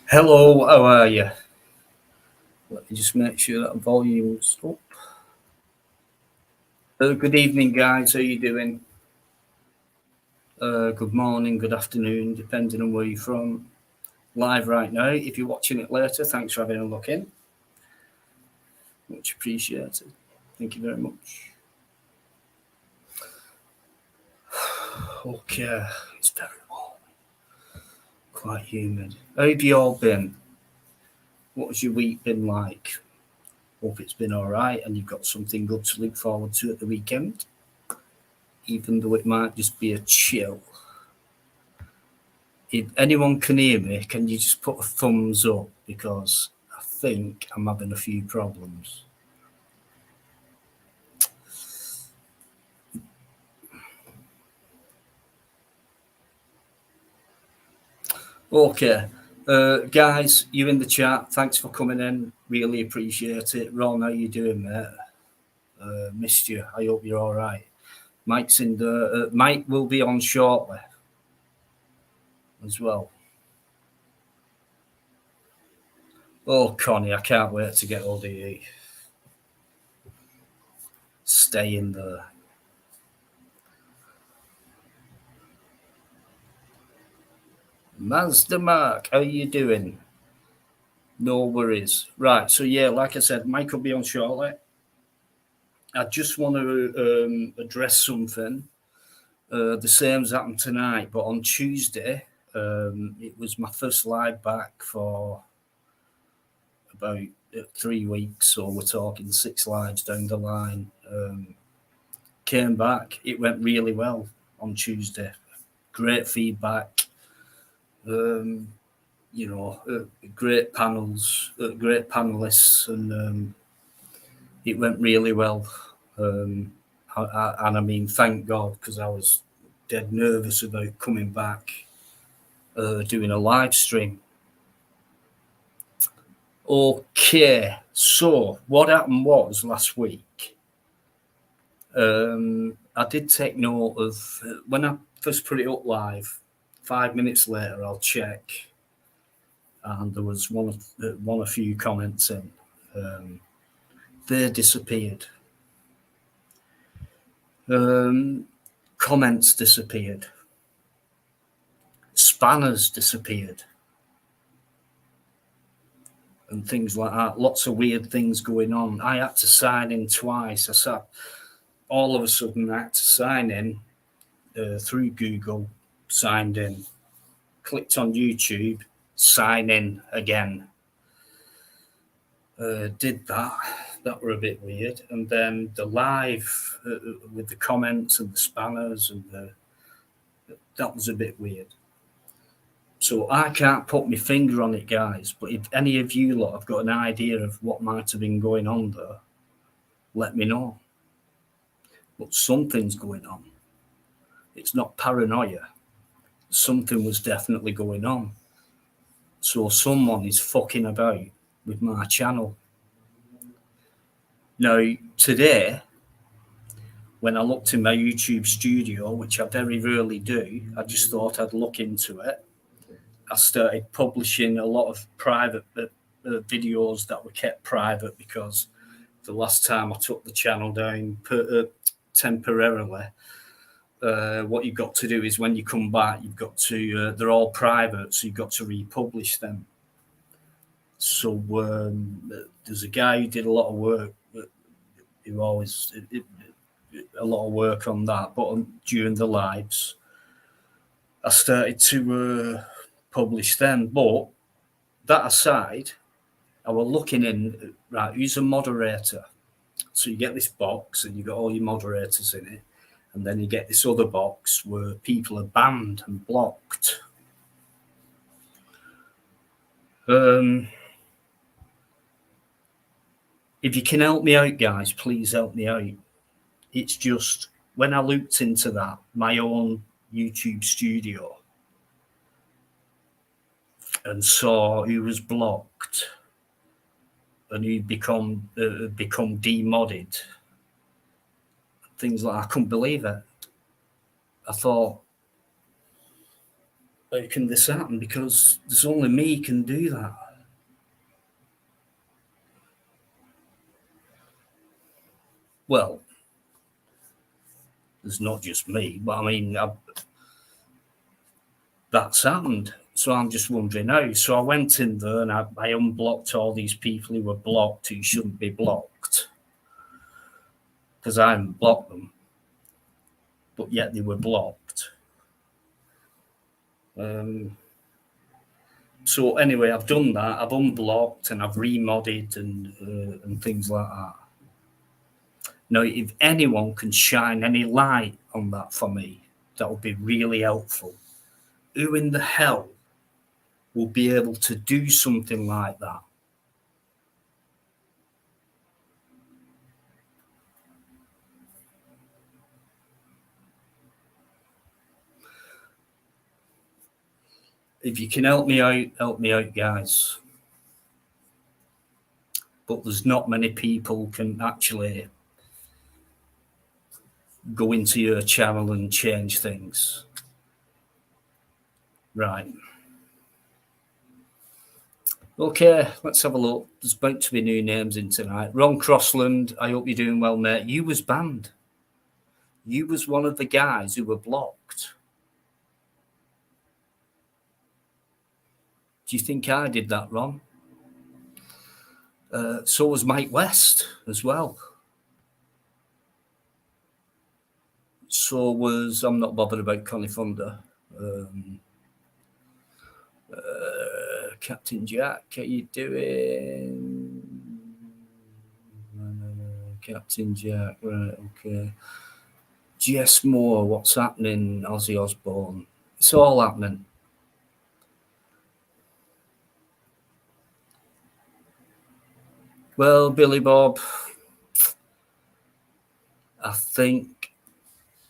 Hello, how are you? Let me just make sure that volume's up. Good evening, guys. How you doing? Good morning, good afternoon, depending on where you're from. Live right now. If you're watching it later, thanks for having a look in. Much appreciated. Thank you very much. Okay, it's very warm, quite humid. How have you all been? What's your week been like? Hope it's been all right and you've got something good to look forward to at the weekend, even though it might just be a chill. If anyone can hear me, can you just put a thumbs up? Because I think I'm having a few problems. Okay. Guys, you in the chat, thanks for coming in. Really appreciate it. Ron, how you doing, mate? Missed you. I hope you're all right. Mike's in the. Mike will be on shortly as well. Oh, Connie, I can't wait to get hold of you. Stay in there. Mazda Mark, how you doing? No worries. Right, so yeah, like I said, Mike will be on shortly. I just want to address something. The same's happened tonight, but on Tuesday, it was my first live back for about 3 weeks. So we're talking 6 lives down the line. Came back. It went really well on Tuesday. Great feedback. Great panels, great panelists, and it went really well. And I mean, thank God, because I was dead nervous about coming back, doing a live stream. Okay, so what happened was last week, I did take note of when I first put it up live. 5 minutes later, I'll check, and there was one a few comments in. They disappeared. Comments disappeared. Spanners disappeared. And things like that. Lots of weird things going on. I had to sign in twice. All of a sudden, I had to sign in through Google, signed in, clicked on YouTube, sign in again. Did that. That were a bit weird. And then the live with the comments and the spanners that was a bit weird. So I can't put my finger on it, guys. But if any of you lot have got an idea of what might have been going on there, let me know. But something's going on. It's not paranoia. Something was definitely going on. So someone is fucking about with my channel. Now, today, when I looked in my YouTube studio, which I very rarely do, I just thought I'd look into it. I started publishing a lot of private videos that were kept private because the last time I took the channel down temporarily, what you've got to do is when you come back, you've got to, they're all private, so you've got to republish them. So there's a guy who did a lot of work, who always a lot of work on that. But during the lives, I started to publish them. But that aside, I was looking in, right, who's a moderator? So you get this box and you got all your moderators in it. And then you get this other box where people are banned and blocked. If you can help me out, guys, please help me out. It's just when I looked into that, my own YouTube studio, and saw who was blocked and who'd become demodded, things like I couldn't believe it. I thought, how can this happen? Because there's only me can do that. Well, there's not just me, but I mean, that's happened. So I'm just wondering how. So I went in there and I unblocked all these people who were blocked who shouldn't be blocked because I haven't blocked them, but yet they were blocked. So anyway, I've done that. I've unblocked and I've remodded and things like that. Now, if anyone can shine any light on that for me, that would be really helpful. Who in the hell will be able to do something like that? If you can help me out, guys. But there's not many people can actually go into your channel and change things. Right. Okay, let's have a look. There's about to be new names in tonight. Ron Crossland, I hope you're doing well, mate. You was banned. You was one of the guys who were blocked. Do you think I did that, Ron? So was Mike West as well. So was, I'm not bothered about Connie Thunder. Captain Jack, how you doing? Captain Jack, right, okay. Jess Moore, what's happening? Ozzy Osbourne. It's all happening. Well, Billy Bob, I think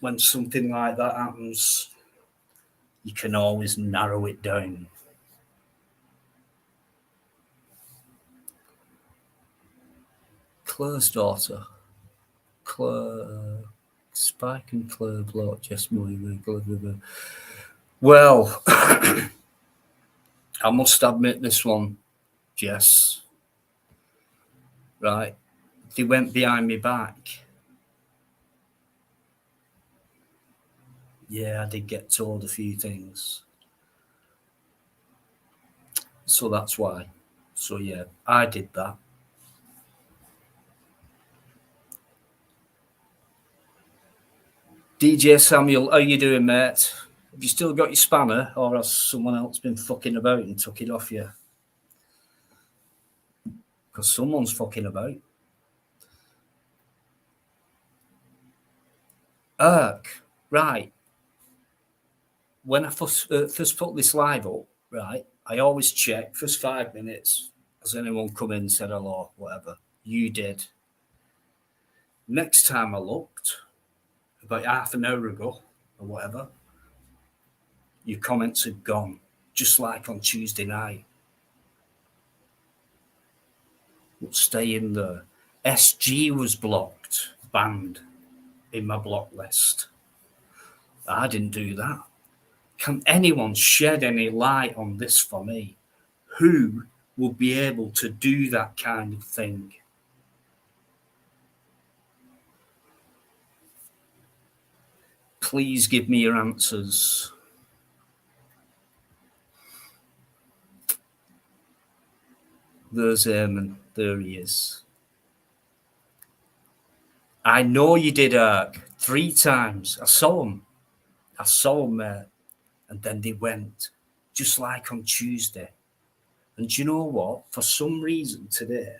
when something like that happens, you can always narrow it down. Claire's daughter. Claire, Spike and Claire Block, Jess Moore. Well, I must admit this one, Jess. Right. They went behind me back. Yeah, I did get told a few things. So that's why. So yeah, I did that. DJ Samuel, how you doing, mate? Have you still got your spanner, or has someone else been fucking about and took it off you? Because someone's fucking about. Right. When I first put this live up, right, I always check first 5 minutes. Has anyone come in and said hello, whatever? You did. Next time I looked, about half an hour ago or whatever, your comments had gone, just like on Tuesday night. But stay in there. SG was blocked, banned in my block list. I didn't do that. Can anyone shed any light on this for me? Who will be able to do that kind of thing? Please give me your answers. There's Eamon. There he is. I know you did, Ark. 3 times. I saw him, mate. And then they went, just like on Tuesday. And do you know what? For some reason today,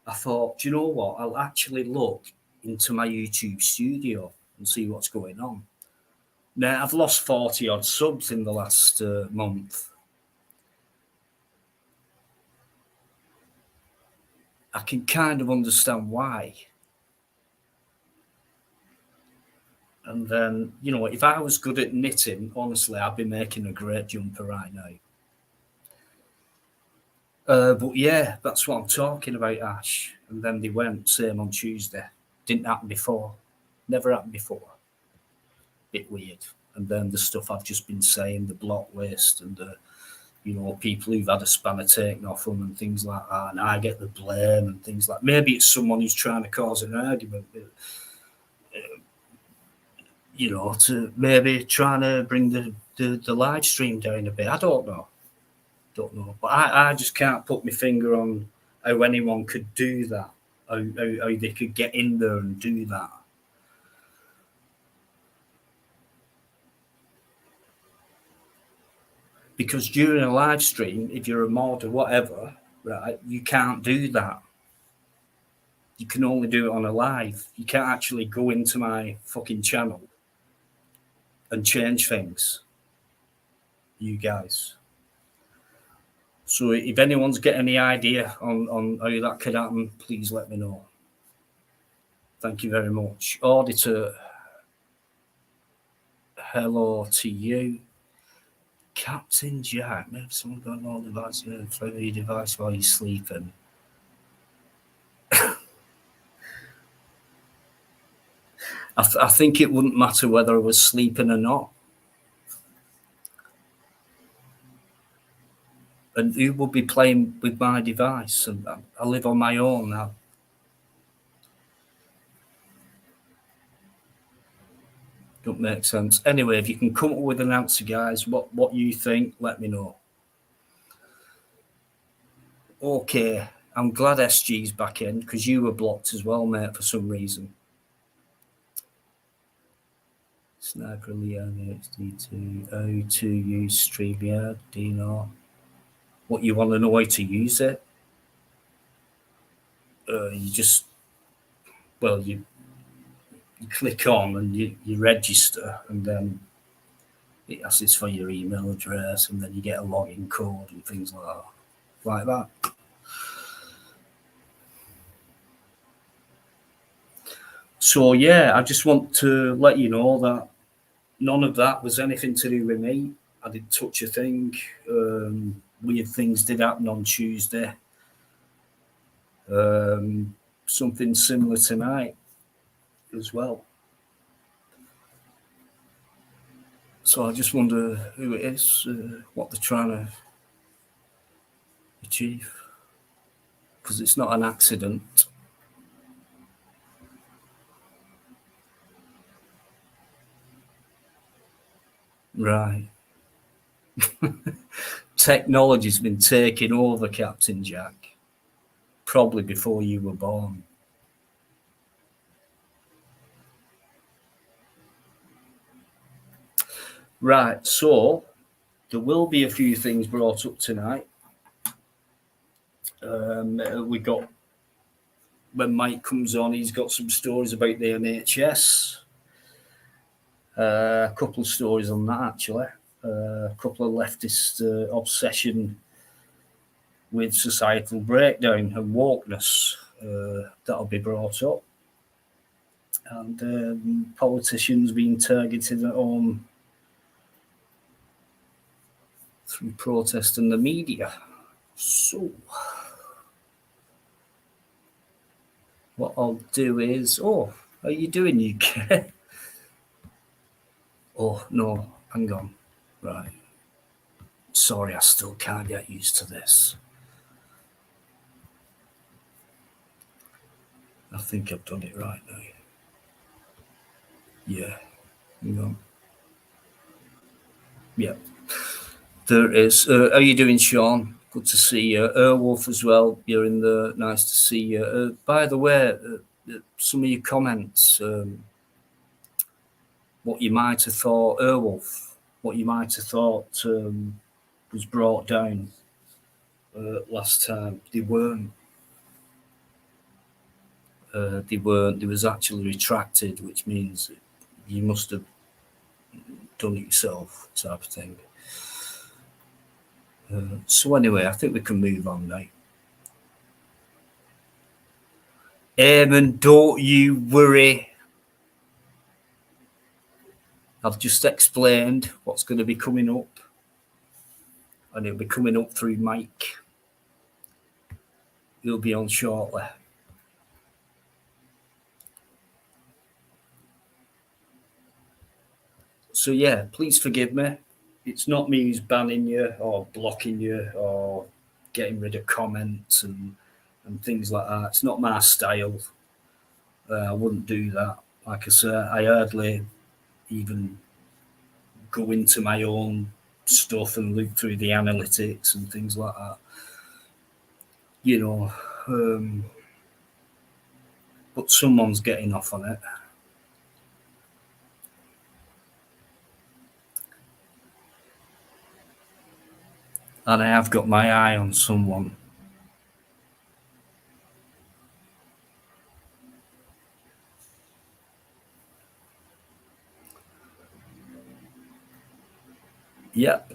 I thought, do you know what? I'll actually look into my YouTube studio and see what's going on. Now, I've lost 40 odd subs in the last month. I can kind of understand why. And then, you know, if I was good at knitting, honestly, I'd be making a great jumper right now. But yeah, that's what I'm talking about, Ash. And then they went, same on Tuesday. Didn't happen before. Never happened before. Bit weird. and then the stuff I've just been saying, the block list and the people who've had a spanner taken off them and things like that, and I get the blame and things like maybe it's someone who's trying to cause an argument, to maybe trying to bring the live stream down a bit. I don't know, but I just can't put my finger on how anyone could do that, how they could get in there and do that. Because during a live stream, if you're a mod or whatever, right, you can't do that. You can only do it on a live. You can't actually go into my fucking channel and change things, you guys. So if anyone's got any idea on how that could happen, please let me know. Thank you very much. Auditor, hello to you. Captain Jack, maybe someone got an old device for your device while you're sleeping. I think it wouldn't matter whether I was sleeping or not. And who would be playing with my device? And I live on my own now. Don't make sense. Anyway, if you can come up with an answer, guys, what you think, let me know. Okay, I'm glad SG's back in because you were blocked as well, mate, for some reason. Sniper Leon HD2, how to use StreamYard, do you know? What, you want to know how to use it? You just, well, you click on and you register, and then it asks for your email address, and then you get a login code and things like that. So yeah, I just want to let you know that none of that was anything to do with me. I didn't touch a thing. Weird things did happen on Tuesday. Something similar tonight as well. So I just wonder who it is, what they're trying to achieve, because it's not an accident. Right. Technology's been taking over, Captain Jack, probably before you were born. Right, so there will be a few things brought up tonight. We got, when Mike comes on, he's got some stories about the NHS. A couple of stories on that, actually. A couple of leftist obsession with societal breakdown and wokeness that'll be brought up. And politicians being targeted at home through protest and the media. So what I'll do is, how are you doing, UK? Oh, no, hang on. Right. Sorry, I still can't get used to this. I think I've done it right now. Yeah. Hang on. Yeah. There is. How are you doing, Sean? Good to see you. Wolf as well. You're in the. Nice to see you. By the way, some of your comments, what you might have thought, Wolf, what you might have thought was brought down last time. They weren't. They weren't. They was actually retracted, which means you must have done it yourself, type of thing. So anyway, I think we can move on now. Eamon, don't you worry. I've just explained what's going to be coming up, and it'll be coming up through Mike. He'll be on shortly. So yeah, please forgive me. It's not me who's banning you or blocking you or getting rid of comments and things like that. It's not my style. I wouldn't do that. Like I said, I hardly even go into my own stuff and look through the analytics and things like that. You know, but someone's getting off on it. And I have got my eye on someone. Yep.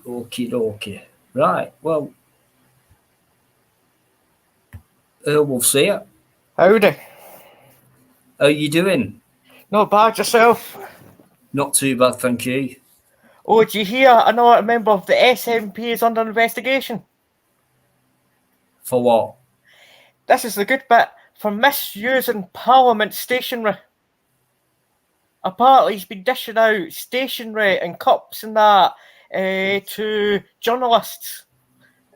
Okie dokie. Right. Well, we'll see you. Howdy. How you doing? Not bad yourself? Not too bad, thank you. Oh, did you hear another member of the SNP is under investigation? For what? This is the good bit. For misusing Parliament stationery. Apparently he's been dishing out stationery and cups and that to journalists.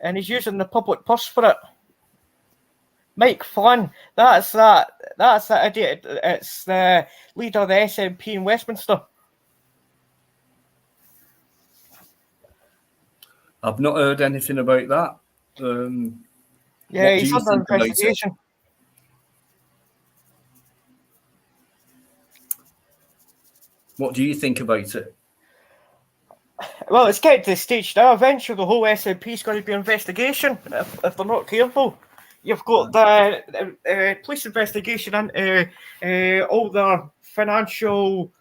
And he's using the public purse for it. Mike Flynn, that's that idiot. It's the leader of the SNP in Westminster. I've not heard anything about that. Yeah, he's under investigation. What do you think about it? Well, it's getting to the stage now. Eventually, the whole SNP is going to be an investigation if they're not careful. You've got the police investigation into all their financial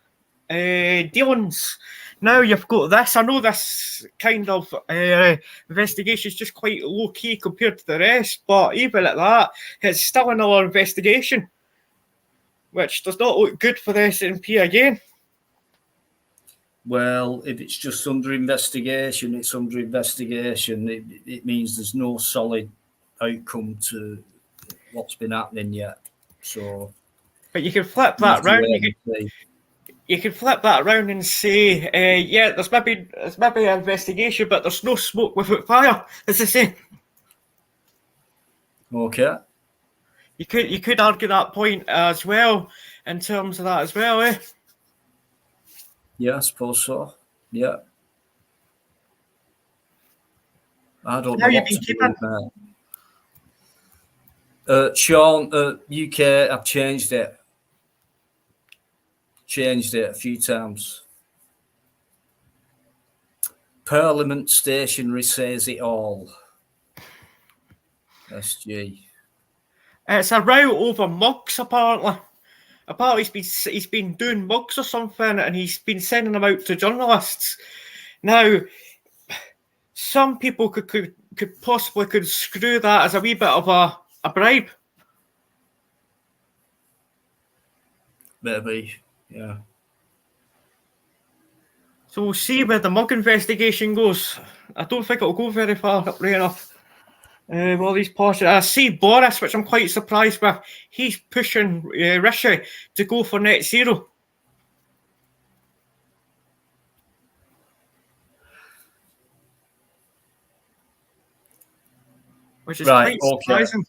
dealings. Now you've got this. I know this kind of investigation is just quite low key compared to the rest, but even at that, it's still another investigation, which does not look good for the SNP again. Well, if it's just under investigation, it's under investigation. It means there's no solid outcome to what's been happening yet. So, but you can flip that round. You can flip that around and say, yeah, there's maybe an investigation, but there's no smoke without fire. As I say. Okay. You could argue that point as well in terms of that as well, eh? Yeah, I suppose so. Yeah. I don't know what to do now. Sean, UK, I've changed it. Changed it a few times. Parliament stationery says it all. SG. It's a row over mugs, apparently. Apparently, he's been doing mugs or something, and he's been sending them out to journalists. Now, some people could possibly screw that as a wee bit of a bribe. Maybe, yeah. So we'll see where the mug investigation goes. I don't think it'll go very far, right enough. All these postures. I see Boris, which I'm quite surprised with. He's pushing Rishi to go for net zero. Which is quite surprising.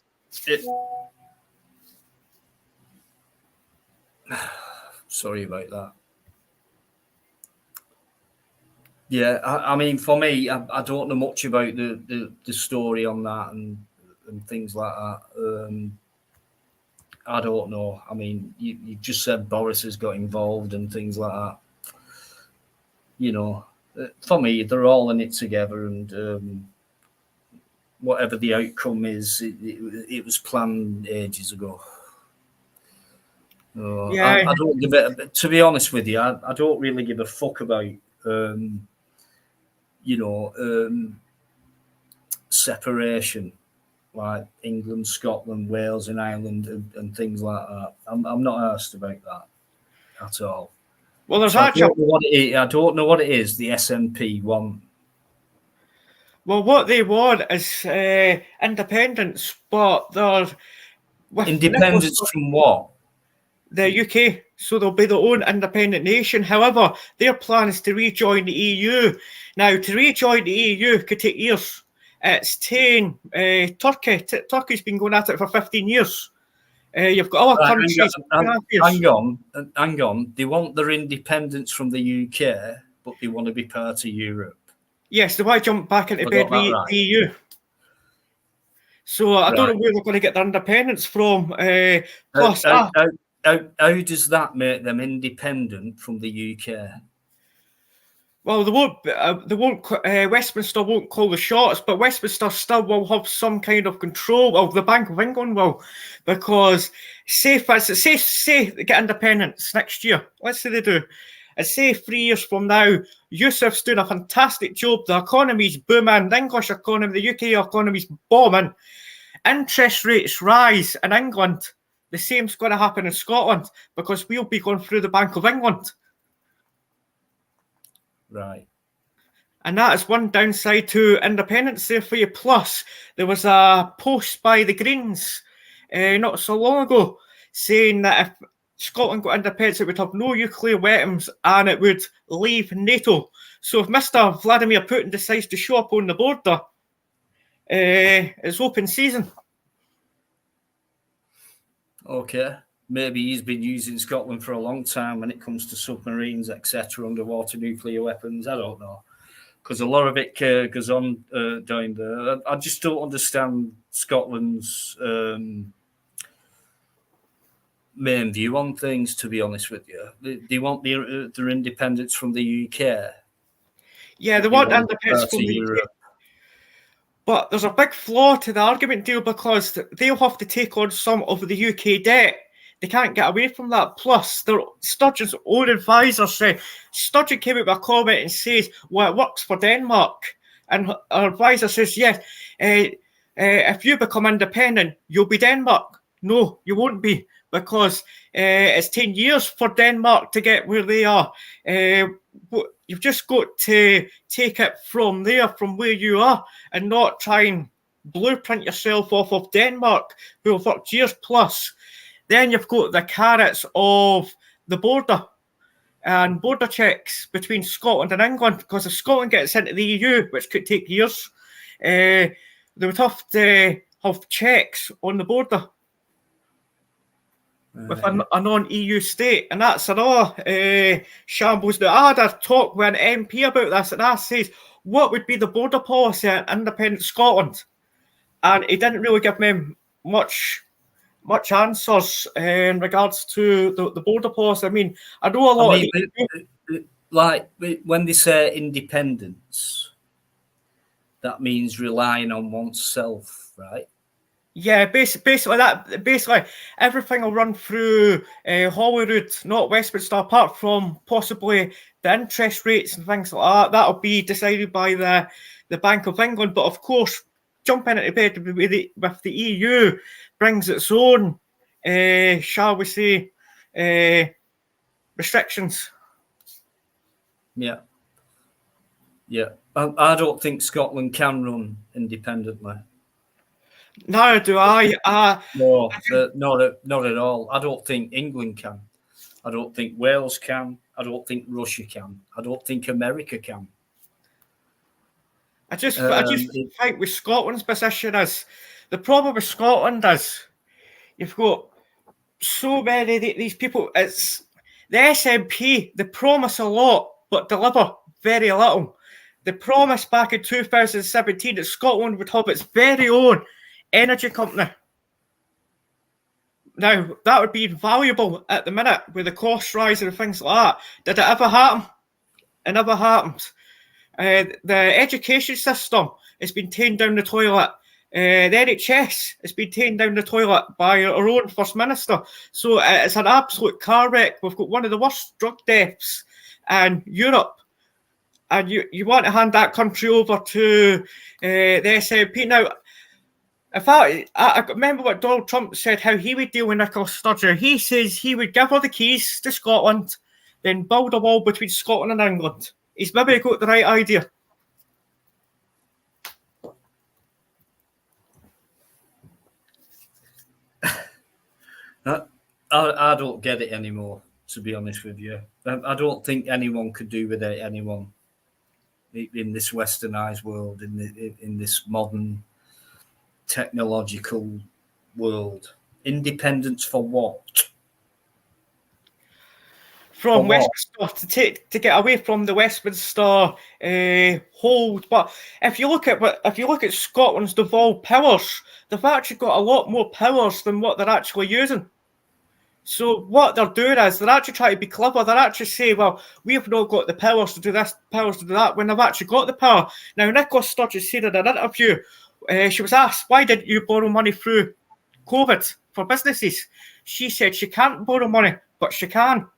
Sorry about that. Yeah, I mean, for me, I don't know much about the story on that and things like that. I don't know. I mean, you just said Boris has got involved and things like that. You know, for me, they're all in it together, and whatever the outcome is, it was planned ages ago. Yeah. I don't give it. To be honest with you, I don't really give a fuck about. Separation, like England, Scotland, Wales, and Ireland, and things like that. I'm not asked about that at all. Well, there's I don't know what it is. The SNP want. Well, what they want is independence, but they're independence from what? The UK. So they'll be their own independent nation. However, their plan is to rejoin the EU. Now, to rejoin the EU could take years. It's 10. Turkey. Turkey's been going at it for 15 years. You've got other countries. Hang on. They want their independence from the UK, but they want to be part of Europe. Yes, they want to jump back into bed with the EU. So I don't know where they're going to get their independence from. Plus, how does that make them independent from the UK? Well, they won't. Westminster won't call the shots, but Westminster still will have some kind of control. Well, the Bank of England will, because say they get independence next year. Let's say they do, and say 3 years from now, Yusuf's doing a fantastic job. The economy's booming. The English economy, the UK economy's booming. Interest rates rise in England. The same's going to happen in Scotland because we'll be going through the Bank of England. Right. And that is one downside to independence there for you. Plus, there was a post by the Greens not so long ago saying that if Scotland got independence, it would have no nuclear weapons and it would leave NATO. So if Mr. Vladimir Putin decides to show up on the border, it's open season. Okay. Maybe he's been using Scotland for a long time when it comes to submarines, etc., underwater nuclear weapons. I don't know. Because a lot of it goes on down there. I just don't understand Scotland's main view on things, to be honest with you. They want their independence from the UK. Yeah, they want independence from the UK. But there's a big flaw to the argument, deal, because they'll have to take on some of the UK debt. They can't get away from that. Plus, Sturgeon's own advisor said, Sturgeon came out with a comment and says, well, it works for Denmark. And our advisor says, yes, if you become independent, you'll be Denmark. No, you won't be, because it's 10 years for Denmark to get where they are. You've just got to take it from there, from where you are, and not try and blueprint yourself off of Denmark, who have worked years plus. Then you've got the carrots of the border and border checks between Scotland and England, because if Scotland gets into the EU, which could take years, they would have to have checks on the border with a non-EU state, and that's another shambles. Now, I had a talk with an MP about this, and I says, what would be the border policy in independent Scotland? And he didn't really give me much answers in regards to the border policy. I mean, I know a lot like when they say independence, that means relying on oneself, right? Yeah, basically everything will run through Holyrood, not Westminster, apart from possibly the interest rates and things like that. That'll be decided by the Bank of England. But of course, jumping into bed with the EU brings its own, shall we say, restrictions. Yeah. I don't think Scotland can run independently. Neither do I. No, not at all. I don't think England can. I don't think Wales can. I don't think Russia can. I don't think America can. I just think with Scotland's position is, the problem with Scotland is you've got so many of these people. It's the SNP. They promise a lot but deliver very little. They promised back in 2017 that Scotland would have its very own energy company. Now, that would be invaluable at the minute with the cost rise and things like that. Did it ever happen? It never happened. The education system has been taken down the toilet. The NHS has been taken down the toilet by our own First Minister. So it's an absolute car wreck. We've got one of the worst drug deaths in Europe. And you want to hand that country over to the SNP. Now, I remember what Donald Trump said, how he would deal with Nicola Sturgeon. He says he would give her the keys to Scotland, then build a wall between Scotland and England. He's maybe got the right idea. I don't get it anymore. to be honest with you. I don't think anyone could do without anyone in this westernized world, in this modern technological world. Independence for what? From Westminster to get away from the Westminster hold. But if you look at Scotland's devolved powers, they've actually got a lot more powers than what they're actually using. So what they're doing is they're actually trying to be clever. They're actually saying, well, we've not got the powers to do this, powers to do that, when they've actually got the power. Now, Nicola Sturgeon said in an interview, she was asked, why didn't you borrow money through COVID for businesses? She said she can't borrow money, but she can.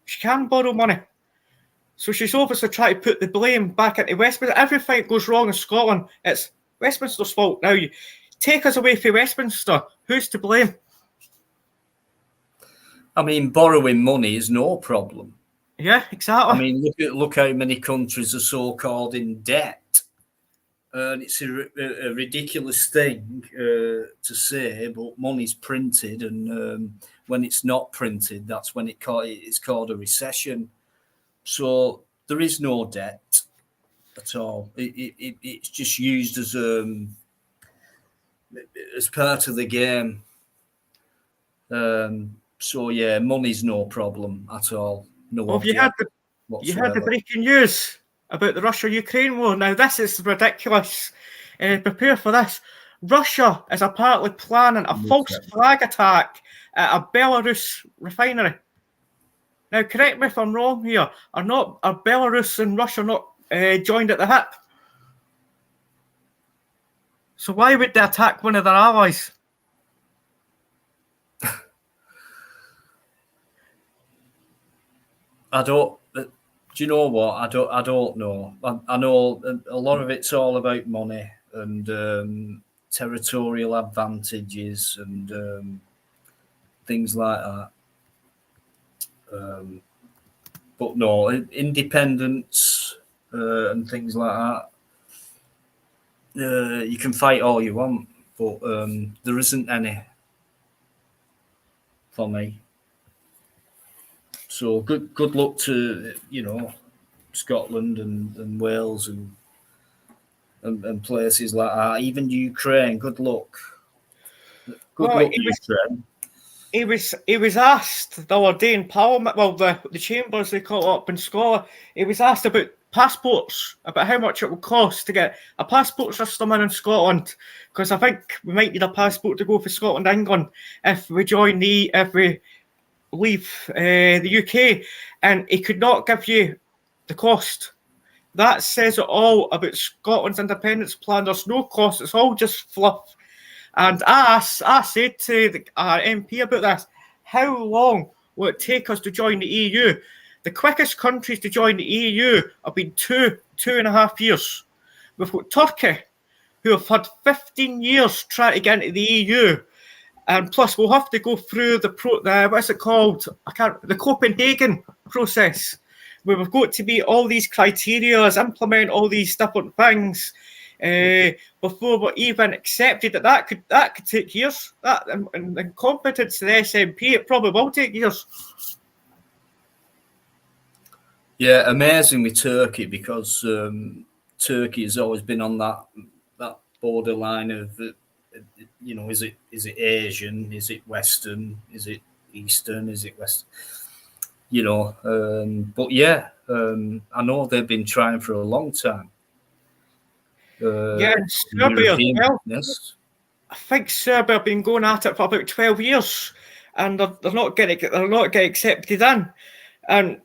She can borrow money. So she's obviously trying to put the blame back into Westminster. Everything that goes wrong in Scotland, it's Westminster's fault. Now, you take us away from Westminster, who's to blame? I mean, borrowing money is no problem. Yeah, exactly. I mean, look how many countries are so-called in debt. And it's a ridiculous thing to say, but money's printed, and when it's not printed, that's when it's called a recession. So there is no debt at all. It's just used as part of the game. So yeah, money's no problem at all. No. Well, you had the breaking news about the Russia-Ukraine war. Now this is ridiculous. Prepare for this. Russia is apparently planning a false flag attack at a Belarus refinery. Now, correct me if I'm wrong here. Are Belarus and Russia not joined at the hip? So why would they attack one of their allies? Do you know what? I don't know. I know a lot of it's all about money and territorial advantages and things like that. But no, independence and things like that. You can fight all you want, but there isn't any for me. So good luck to Scotland and Wales and places like that. Even Ukraine. Good luck. Good luck, Ukraine. He was asked the other day in Parliament, well, the chambers they call it up in Scotland. He was asked about passports, about how much it would cost to get a passport system in Scotland, because I think we might need a passport to go for Scotland, England, if we leave the UK, and he could not give you the cost. That says it all about Scotland's independence plan. There's no cost. It's all just fluff. And I said to our MP about this, how long will it take us to join the EU? The quickest countries to join the EU have been 2.5 years. We've got Turkey, who have had 15 years trying to get into the EU. And plus, we'll have to go through what's it called? The Copenhagen process, where we've got to meet all these criteria, implement all these different things before we're even accepted. That could take years. That and competence to the SNP, it probably will take years. Yeah, amazing with Turkey, because Turkey has always been on that borderline of. Is it Asian? Is it Western? Is it Eastern? Is it West? But yeah, I know they've been trying for a long time. Serbia. Well, I think Serbia have been going at it for about 12 years, and they're not getting accepted in. And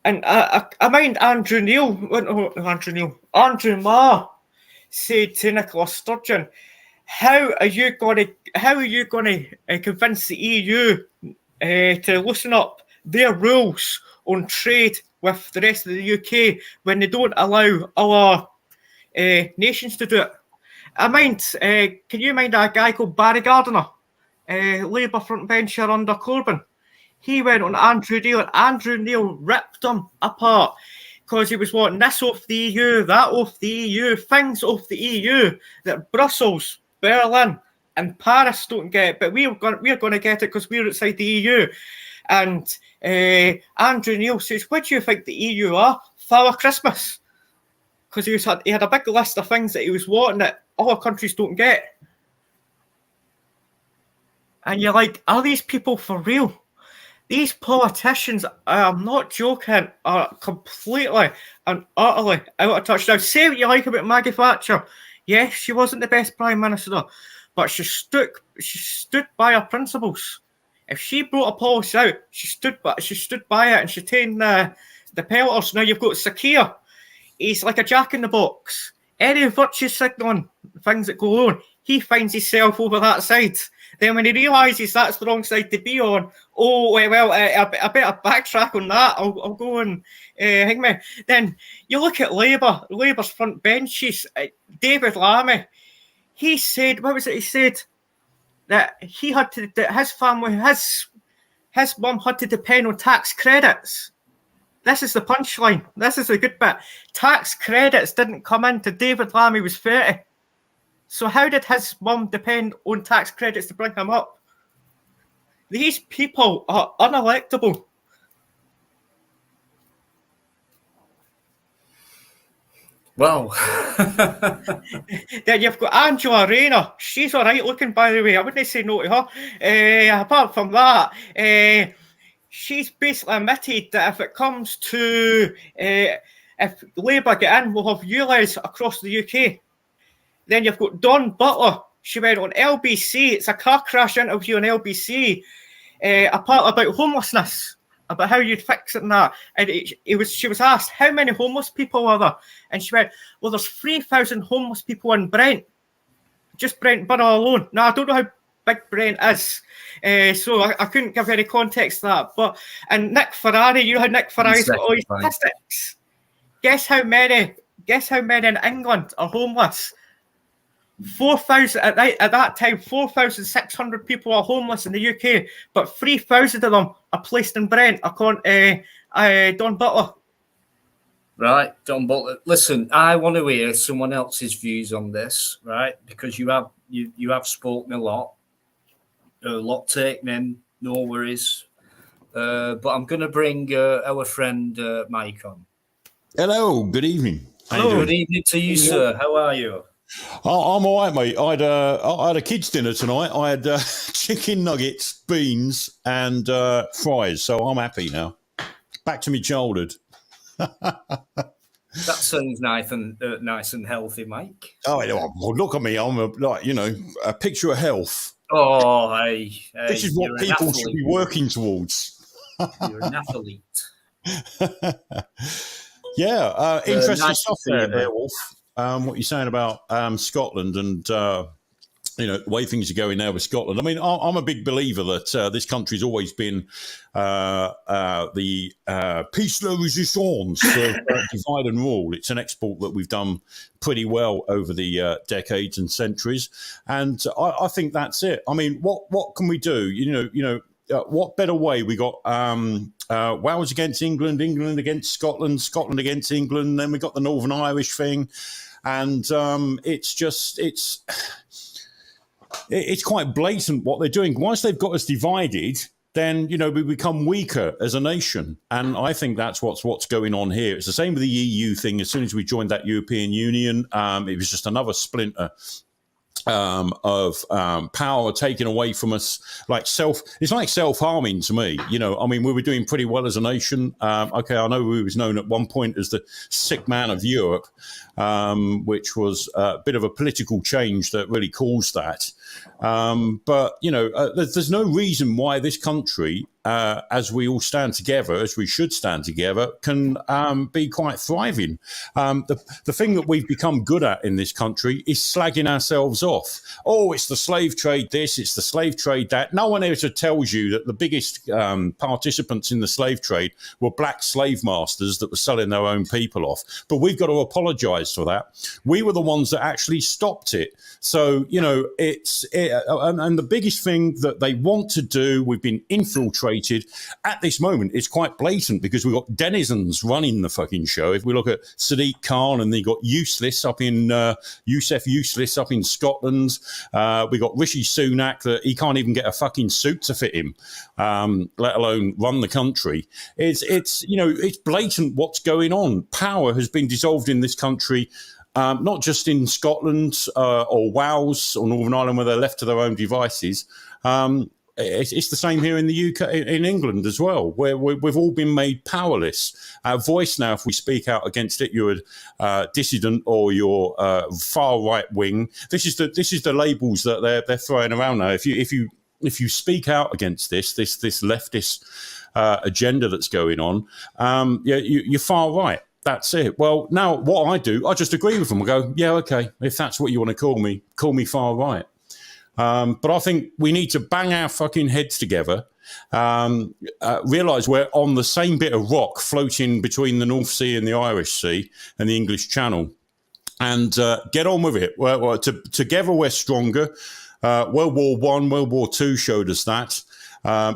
I mind Andrew Marr said to Nicola Sturgeon, How are you going to convince the EU to loosen up their rules on trade with the rest of the UK when they don't allow other nations to do it? Can you mind a guy called Barry Gardiner, Labour frontbencher under Corbyn? He went on Andrew Neil, and Andrew Neil ripped him apart because he was wanting this off the EU, that off the EU, things off the EU that Brussels, Berlin and Paris don't get, but we're going to get it because we're outside the EU. And Andrew Neil says, "What do you think the EU are? Father Christmas?" Because he had a big list of things that he was wanting that other countries don't get. And you're like, are these people for real? These politicians, I'm not joking, are completely and utterly out of touch. Now, say what you like about Maggie Thatcher. Yes, she wasn't the best Prime Minister, but she stood by her principles. If she brought a policy out, she stood by it, and she tamed the pelters. Now you've got Sakir. He's like a jack in the box. Any virtue signalling things that go on, he finds himself over that side. Then when he realises that's the wrong side to be on, I better backtrack on that. I'll go and hang me. Then you look at Labour's front benches. David Lammy, he said, what was it? He said that his family, his mum had to depend on tax credits. This is the punchline. This is the good bit. Tax credits didn't come in till David Lammy was 30. So how did his mum depend on tax credits to bring him up? These people are unelectable. Well, then you've got Angela Rayner. She's all right looking, by the way. I wouldn't say no to her. Apart from that, she's basically admitted that if it comes to if Labour get in, we'll have ULEZ across the UK. Then you've got Dawn Butler. She went on LBC. It's a car crash interview on LBC. A part about homelessness, about how you'd fix it and that. And she was asked, how many homeless people are there? And she went, well, there's 3,000 homeless people in Brent. Just Brent Borough alone. Now, I don't know how big Brent is. So I couldn't give any context to that. And Nick Ferrari, you know how Nick Ferrari's got all his statistics. Guess how many in England are homeless? 4,000 at that time. 4,600 people are homeless in the UK, but 3,000 of them are placed in Brent, according to Dawn Butler. Right, Dawn Butler. Listen, I want to hear someone else's views on this, right? Because you have spoken a lot taken in. No worries. But I'm going to bring our friend Mike on. Hello. Good evening. Good evening to you, sir. How are you? I'm all right, mate. I had a kids' dinner tonight. I had chicken nuggets, beans, and fries. So I'm happy now. Back to my childhood. That sounds nice and healthy, Mike. Oh, well, look at me. I'm a picture of health. Oh, hey. This is what people should be working towards. You're an athlete. Yeah, interesting nice stuff there, Wolf. What you're saying about Scotland and the way things are going now with Scotland. I mean, I'm a big believer that this country's always been the piece de resistance of divide and rule. It's an export that we've done pretty well over the decades and centuries, and I think that's it. I mean, what can we do? What better way? We got Wales against England, England against Scotland, Scotland against England, and then we got the Northern Irish thing. And it's quite blatant what they're doing. Once they've got us divided, then we become weaker as a nation. And I think that's what's going on here. It's the same with the EU thing. As soon as we joined that European Union, it was just another splinter of power taken away from us. It's like self-harming to me. I mean, we were doing pretty well as a nation. Okay, I know we was known at one point as the sick man of Europe, which was a bit of a political change that really caused that. But there's no reason why this country, as we all stand together, as we should stand together, can be quite thriving. The thing that we've become good at in this country is slagging ourselves off. Oh, it's the slave trade this, it's the slave trade that. No one ever tells you that the biggest participants in the slave trade were black slave masters that were selling their own people off. But we've got to apologise for that. We were the ones that actually stopped it. So, and the biggest thing that they want to do, we've been infiltrated generated. At this moment, it's quite blatant because we've got denizens running the fucking show. If we look at Sadiq Khan, and they got Useless up in Youssef Useless up in Scotland. We got Rishi Sunak that he can't even get a fucking suit to fit him, let alone run the country. It's blatant what's going on. Power has been dissolved in this country. Not just in Scotland or Wales or Northern Ireland where they're left to their own devices. It's the same here in the UK, in England as well, where we've all been made powerless. Our voice now, if we speak out against it, you're a dissident or you're far right wing. This is the labels that they're throwing around now. If you speak out against this leftist agenda that's going on, you're far right. That's it. Well, now what I do, I just agree with them. I go, yeah, okay, if that's what you want to call me far right. But I think we need to bang our fucking heads together, realise we're on the same bit of rock floating between the North Sea and the Irish Sea and the English Channel, and get on with it. Together we're stronger. World War I, World War II showed us that.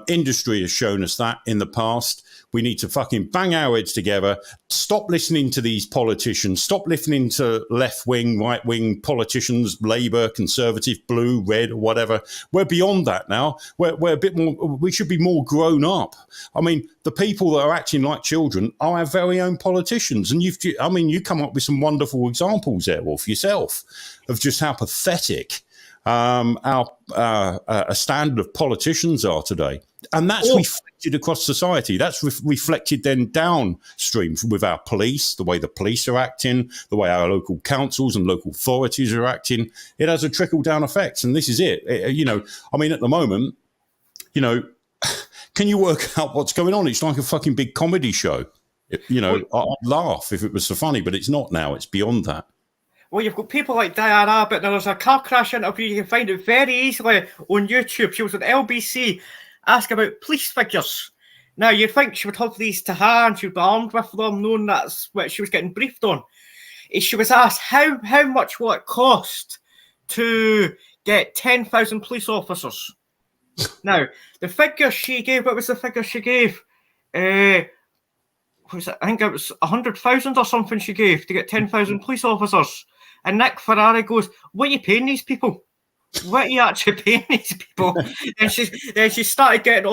Industry has shown us that in the past. We need to fucking bang our heads together, stop listening to these politicians, stop listening to left-wing, right-wing politicians, Labour, Conservative, Blue, Red, or whatever. We're beyond that now. We're a bit more, we should be more grown up. I mean, the people that are acting like children are our very own politicians. And you come up with some wonderful examples there, Wolf, yourself, of just how pathetic our standard of politicians are today. And that's reflected across society. That's reflected then downstream with our police, the way the police are acting, the way our local councils and local authorities are acting. It has a trickle-down effect, and this is it. At the moment, can you work out what's going on? It's like a fucking big comedy show. I'd laugh if it was so funny, but it's not now. It's beyond that. Well, you've got people like Diana, but there's a car crash interview. You can find it very easily on YouTube. She was on LBC, asked about police figures. Now, you'd think she would have these to hand, she would be armed with them, knowing that's what she was getting briefed on. She was asked, how much will it cost to get 10,000 police officers? Now, the figure she gave, what was the figure she gave? I think it was 100,000 or something she gave to get 10,000 police officers. And Nick Ferrari goes, what are you paying these people? What are you actually paying these people? Then she started getting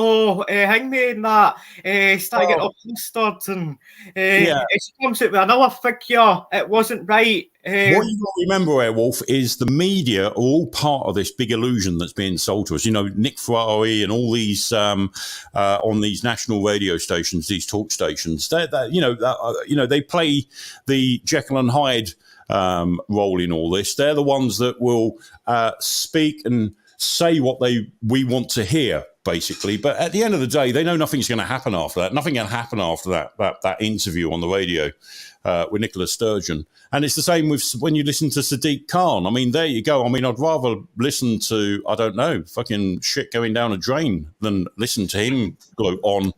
hangman and that. Started getting all flustered, and she comes out with another figure. It wasn't right. What you got to remember, Airwolf, is the media are all part of this big illusion that's being sold to us. Nick Ferrari and all these on these national radio stations, these talk stations. They play the Jekyll and Hyde role in all this. They're the ones that will speak and say what we want to hear, basically. But at the end of the day, they know nothing's going to happen after that. Nothing can happen after that interview on the radio with Nicola Sturgeon. And it's the same with when you listen to Sadiq Khan. I mean, there you go. I mean, I'd rather listen to, I don't know, fucking shit going down a drain than listen to him gloat on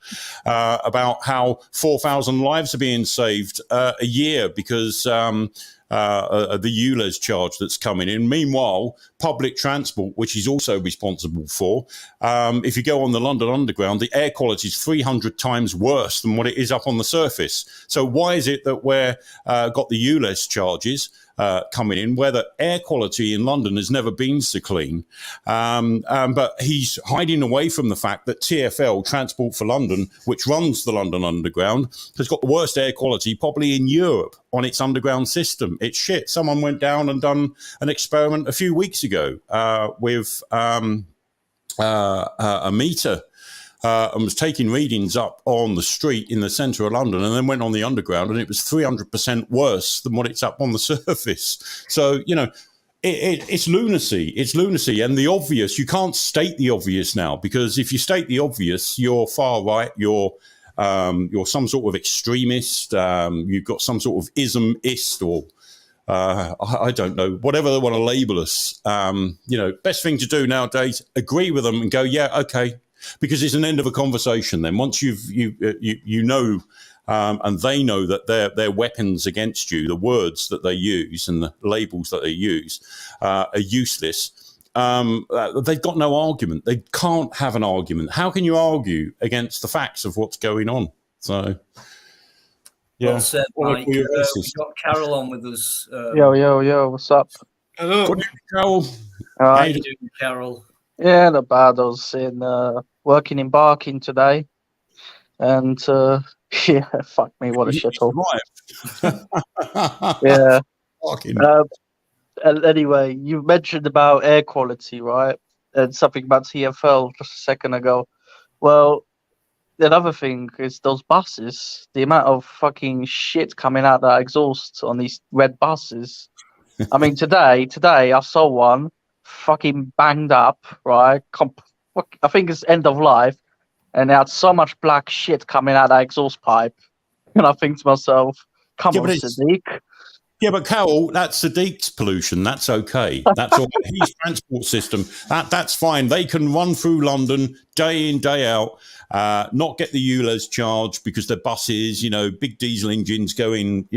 about how 4,000 lives are being saved a year because the ULEZ charge that's coming in. Meanwhile, public transport, which he's also responsible for, if you go on the London Underground, the air quality is 300 times worse than what it is up on the surface. So why is it that we're got the ULEZ charges coming in, where the air quality in London has never been so clean? But he's hiding away from the fact that TfL, Transport for London, which runs the London Underground, has got the worst air quality probably in Europe on its underground system. It's shit. Someone went down and done an experiment a few weeks ago with a meter and was taking readings up on the street in the centre of London and then went on the underground, and it was 300% worse than what it's up on the surface. So, it's lunacy. It's lunacy. And the obvious, you can't state the obvious now, because if you state the obvious, you're far right, you're some sort of extremist, you've got some sort of ismist, or I don't know, whatever they want to label us. Best thing to do nowadays, agree with them and go, yeah, okay, because it's an end of a conversation. Then once you know, and they know that their weapons against you, the words that they use and the labels that they use, are useless. they've got no argument. They can't have an argument. How can you argue against the facts of what's going on? So, yeah. Well said, Mike. We've got Carol on with us. Yo, what's up? Hello. Good evening, Carol. How you doing, Carol? Yeah, not bad. I was working in Barking today, and yeah, fuck me, what a shithole. Yeah. Anyway, you mentioned about air quality, right? And something about TfL just a second ago. Well, another thing is those buses, the amount of fucking shit coming out that exhaust on these red buses. I mean, today I saw one fucking banged up, right? I think it's end of life, and it had so much black shit coming out of that exhaust pipe. And I think to myself, come on, Sadiq. Yeah, but Carol, that's Sadiq's pollution. That's okay. That's all. His transport system. That's fine. They can run through London day in, day out, not get the ULEZ charge because their buses, big diesel engines going,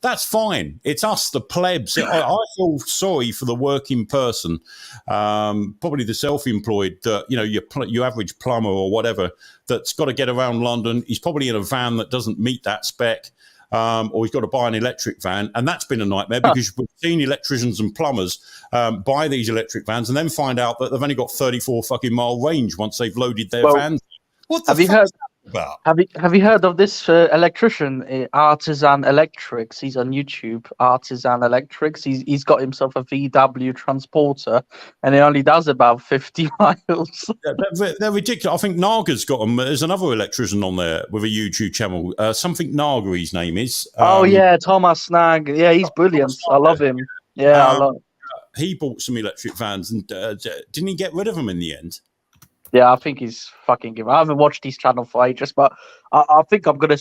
that's fine. It's us, the plebs. I feel sorry for the working person, probably the self-employed, your average plumber or whatever that's got to get around London. He's probably in a van that doesn't meet that spec. Or he's got to buy an electric van. And that's been a nightmare because we've seen electricians and plumbers buy these electric vans and then find out that they've only got 34 fucking mile range once they've loaded their vans. What the fuck is that about? Have you heard of this electrician, Artisan Electrics? He's on YouTube, Artisan Electrics. He's got himself a VW transporter, and it only does about 50 miles. Yeah, they're ridiculous. I think Naga's got them. There's another electrician on there with a YouTube channel. Something Naga, his name is. Thomas Nag. Yeah, he's brilliant. I love him. Yeah, I love. He bought some electric vans, and didn't he get rid of them in the end? Yeah, I think he's fucking given. I haven't watched his channel for ages, but I think I'm gonna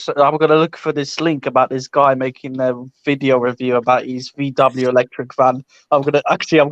look for this link about this guy making a video review about his VW electric van. I'm gonna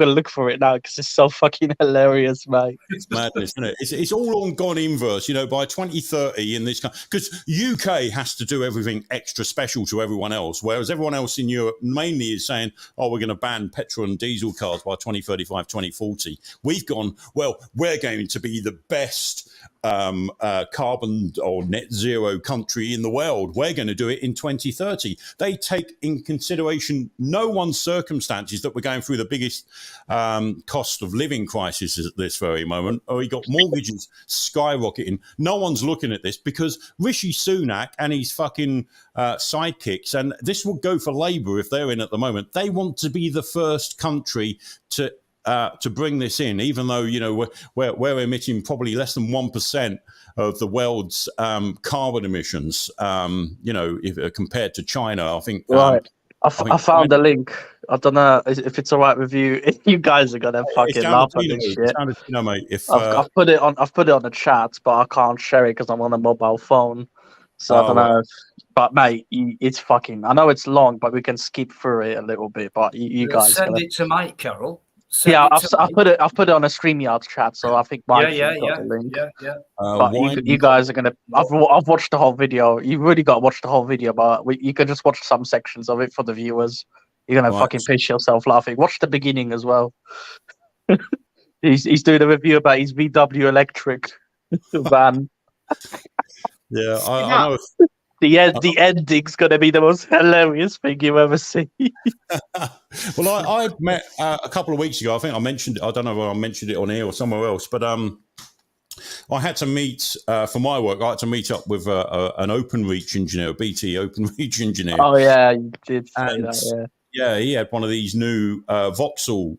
look for it now because it's so fucking hilarious, mate. It's madness, isn't it? It's all on gone inverse. By 2030 in this country, because UK has to do everything extra special to everyone else, whereas everyone else in Europe mainly is saying, "Oh, we're going to ban petrol and diesel cars by 2035, 2040." We've gone, well, we're going to be the best carbon or net zero country in the world. We're going to do it in 2030. They take in consideration no one's circumstances that we're going through the biggest cost of living crisis at this very moment. We got mortgages skyrocketing. No one's looking at this because Rishi Sunak and his fucking sidekicks, and this will go for Labour if they're in at the moment, they want to be the first country to bring this in, even though we're emitting probably less than 1% of the world's carbon emissions. If compared to China, I think. Right. I found the link. I don't know if it's all right with you. You guys are gonna fucking laugh at this shit. Mate, I've put it on the chat, but I can't share it because I'm on a mobile phone. So I don't know. But mate, it's fucking. I know it's long, but we can skip through it a little bit. But you guys send it to Mike, Carol. I've put it on a StreamYard chat, so I think Mike got the link. Yeah. But you guys are gonna. I've watched the whole video. You really got to watch the whole video, but you can just watch some sections of it for the viewers. You're gonna fucking piss yourself laughing. Watch the beginning as well. he's doing a review about his VW electric van. Yeah, I know. The ending's going to be the most hilarious thing you ever see. Well, I met a couple of weeks ago. I think I mentioned it. I don't know whether I mentioned it on here or somewhere else, but I had to meet, for my work, I had to meet up with an OpenReach engineer, a BT OpenReach engineer. Oh, yeah, you did say that, yeah. Yeah, he had one of these new Vauxhall.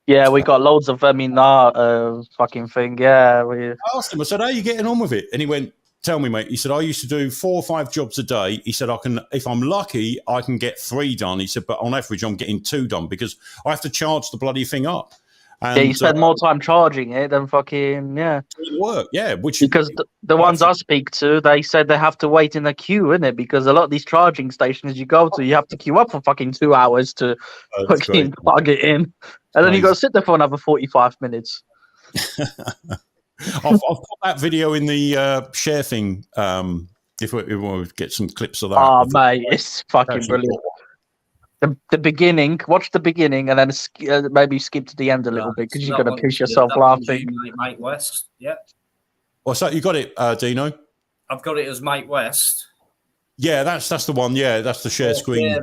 Yeah, we got loads of them in our fucking thing, yeah. I asked him, I said, how are you getting on with it? And he went, tell me, mate. He said, I used to do 4 or 5 jobs a day. He said, if I'm lucky, I can get 3 done. He said, but on average, I'm getting 2 done because I have to charge the bloody thing up. And, you spend more time charging it than fucking, work, because the ones I speak to, they said they have to wait in a queue, innit? Because a lot of these charging stations you go to, you have to queue up for fucking 2 hours to fucking plug it in. And then you got to sit there for another 45 minutes. I've put that video in the share thing. If we want to get some clips of that. Oh, mate, it's fucking brilliant. The beginning. Watch the beginning, and then maybe skip to the end a little bit because you're gonna piss yourself laughing. Mike West. Yeah. What's that? You got it, Dino? I've got it as Mike West. Yeah, that's the one. Yeah, that's the share screen. Yeah,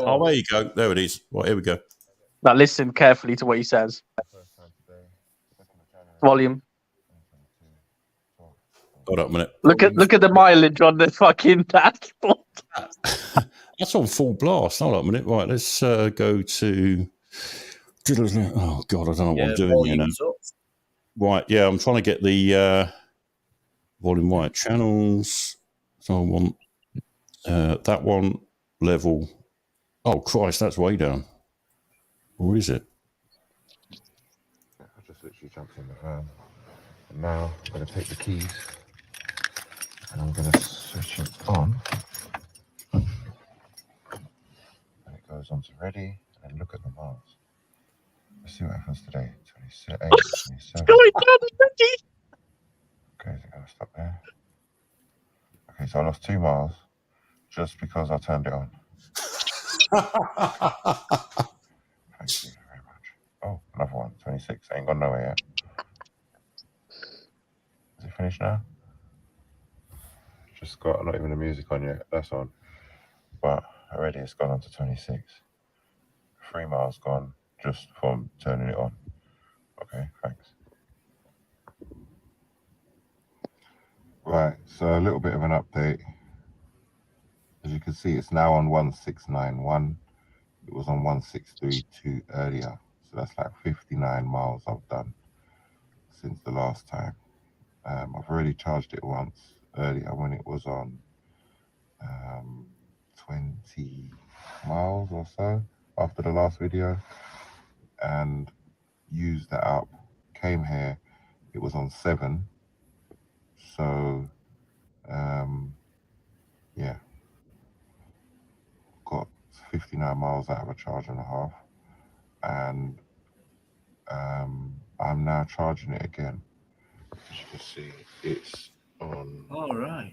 Oh, there you go. There it is. Well, here we go. Now listen carefully to what he says. Volume. Hold up a minute. Look at the mileage on the fucking dashboard. That's on full blast. Hold up a minute. Right, let's go to. Oh God, I don't know what I'm doing here now. Right, yeah, I'm trying to get the volume right. Channels. So I want that one level. Oh Christ, that's way down. Or is it? I just literally jumped in the van. And now I'm going to take the keys and I'm going to switch it on. And it goes on to ready. And look at the miles. Let's see what happens today. 28, 27. Going down the Okay, is it going to stop there? Okay, so I lost 2 miles just because I turned it on. Thank you very much. Oh, another one, 26. Ain't gone nowhere yet. Is it finished now? Just got not even the music on yet. That's on. But already it's gone on to 26. 3 miles gone just from turning it on. Okay, thanks. Right, so a little bit of an update. As you can see, it's now on 1691. It was on 1632 earlier. So that's like 59 miles I've done since the last time. I've already charged it once earlier when it was on 20 miles or so after the last video, and used that up. Came here, it was on 7. So yeah, got 59 miles out of a charge and a half, and I'm now charging it again. As you can see, it's on All right.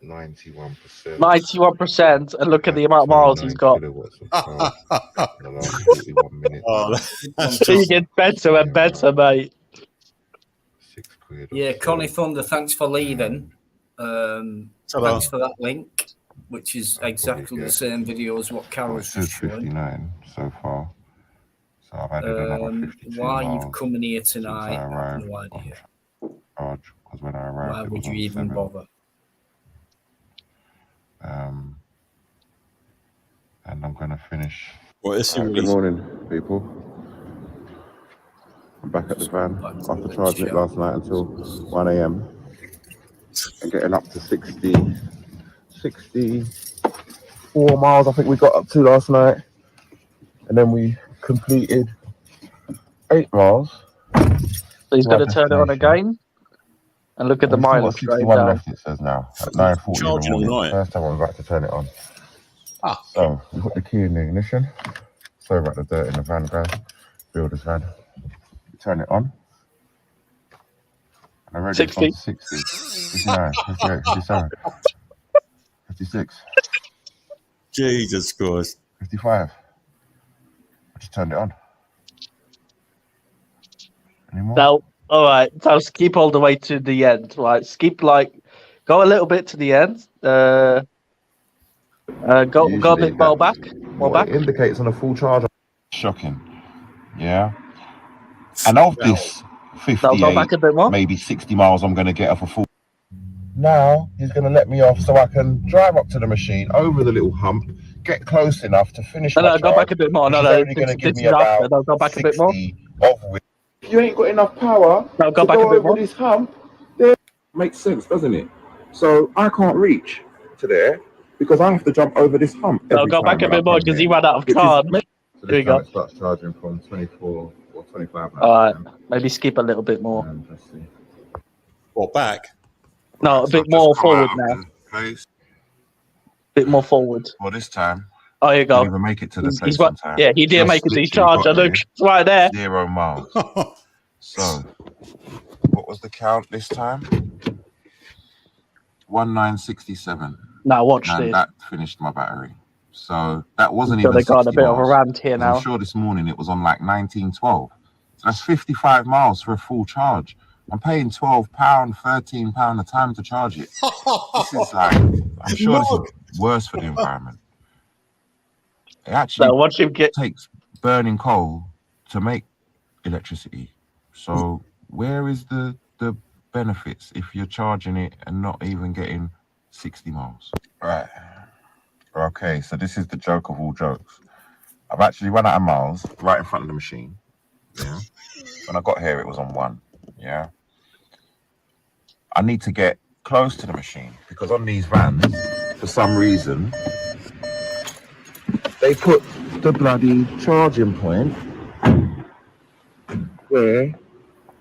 91%. 91%, and look at the amount of miles he's got. Kilowatts of charge in the last 41 minutes. So you get better and better, mate. £6. Yeah, Connie Thunder, thanks for leaving. Thanks for that link, which is exactly the same video as what Carol's just showing. 59 so far. So I've added another 52 why miles you've coming here tonight, since I I have arrived no on idea. charge, because when I arrived, Why it would was you on even 7. bother? And I'm going to finish. Well, Good morning, people. I'm back at the van after charging it last night until 1 a.m. and getting up to 64 miles I think we got up to last night, and then we completed 8 miles. So he's going to turn it on again and look at the mileage. 61 left, it says now at 9:40 in the Charging all morning. night. First time I'm about to turn it on. So we put the key in the ignition. Sorry about the dirt in the van, guys. Builder's van. Turn it on. And already 60. it's on 60, 59, 58, 57, 56, Jesus Christ. 55. I just turned it on. Any more? Now, all right. So skip all the way to the end. Right, skip go a little bit to the end. Go a bit more back. More back. It indicates on a full charge. Shocking. Yeah. And of this 58, go back a bit more. maybe 60 miles I'm going to get off a full. Now he's going to let me off so I can drive up to the machine over the little hump, get close enough to finish my charge. Go back a bit more. He's only going to give me about go back a bit more. 60 of which. If you ain't got enough power Go to back go a bit over more. this hump, then makes sense, doesn't it? So I can't reach to there because I have to jump over this hump. Go back a bit more because he ran out of charge. So Here we go. It starts charging from 24 or 25. All right, maybe skip a little bit more. Let's see. What, back? No, a bit more forward now. Place. Bit more forward. Well, this time. Oh, here you go. Didn't even make it to the place on time. Yeah, he didn't make it to his charge. I look right there. 0 miles. So, what was the count this time? 1967. Now watch And this. that finished my battery. So that wasn't So even they got 60 a bit of a miles. rant here 'Cause now. I'm sure this morning it was on like 1912. So that's 55 miles for a full charge. I'm paying £12, £13 a time to charge it. This is like, I'm sure this is worse for the environment. It actually So watch him get. takes burning coal to make electricity. So where is the benefits if you're charging it and not even getting 60 miles? Right. Okay, so this is the joke of all jokes. I've actually run out of miles right in front of the machine. Yeah. When I got here, it was on 1. Yeah. I need to get close to the machine because on these vans, for some reason, they put the bloody charging point where,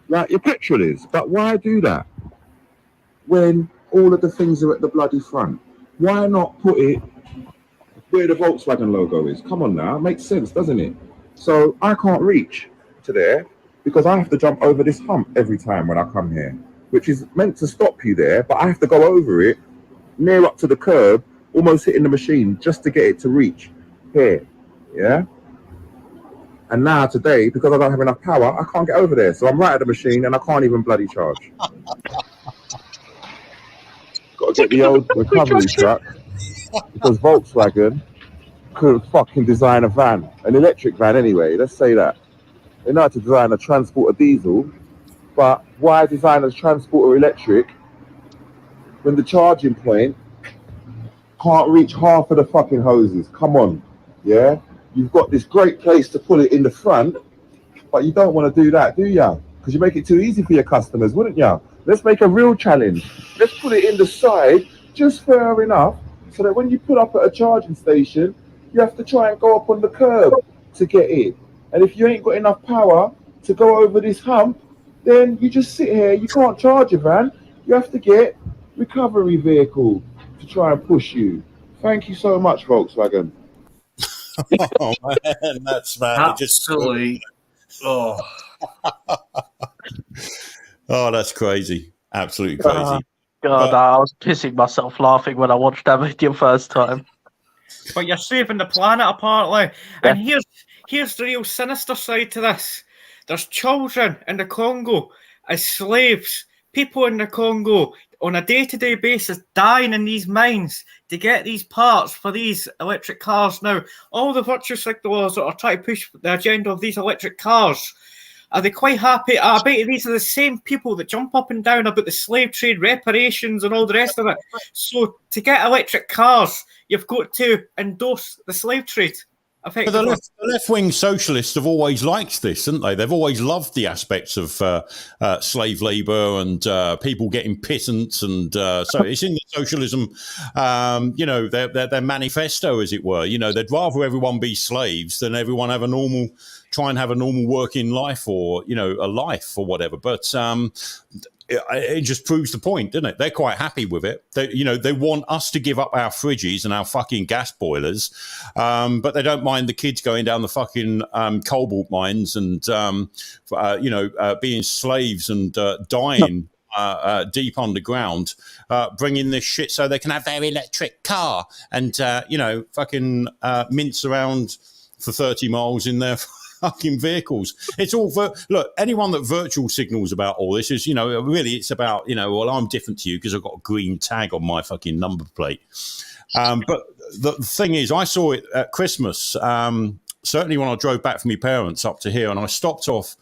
like, your petrol is. But why do that when all of the things are at the bloody front? Why not put it where the Volkswagen logo is? Come on now, it makes sense, doesn't it? So I can't reach to there because I have to jump over this hump every time when I come here, which is meant to stop you there, but I have to go over it near up to the curb, almost hitting the machine just to get it to reach here. Yeah. And now today, because I don't have enough power, I can't get over there. So I'm right at the machine and I can't even bloody charge. Got to get the old recovery truck because Volkswagen couldn't fucking design a van, an electric van anyway. Let's say that. They know how to design a transporter diesel, but why design a transporter electric when the charging point can't reach half of the fucking hoses? Come on, yeah? You've got this great place to put it in the front, but you don't want to do that, do ya? Because you make it too easy for your customers, wouldn't ya? Let's make a real challenge. Let's put it in the side, just far enough, so that when you put up at a charging station, you have to try and go up on the curb to get in. And if you ain't got enough power to go over this hump, then you just sit here, you can't charge your van. You have to get recovery vehicle to try and push you. Thank you so much, Volkswagen. Oh man, that's mad. It just Absolutely. Oh, oh, that's crazy. Absolutely crazy. God, But- I was pissing myself laughing when I watched that video first time. But you're saving the planet, apparently. And here's the real sinister side to this. There's children in the Congo as slaves. People in the Congo on a day-to-day basis dying in these mines to get these parts for these electric cars. Now, all the virtue signalers that are trying to push the agenda of these electric cars, are they quite happy? I bet these are the same people that jump up and down about the slave trade reparations and all the rest of it. So to get electric cars, you've got to endorse the slave trade. But the left-wing socialists have always liked this, haven't they? They've always loved the aspects of slave labour and people getting pittance, and so it's in the socialism, their manifesto, as it were. You know, they'd rather everyone be slaves than everyone try and have a normal working life, or a life or whatever. But it just proves the point, doesn't it? They're quite happy with it. They want us to give up our fridges and our fucking gas boilers, but they don't mind the kids going down the fucking cobalt mines and being slaves and dying deep underground, bringing this shit so they can have their electric car and fucking mince around for 30 miles in their fucking vehicles. It's all look, anyone that virtual signals about all this is, really it's about, well, I'm different to you because I've got a green tag on my fucking number plate. But the thing is, I saw it at Christmas, certainly when I drove back from my parents up to here, and I stopped off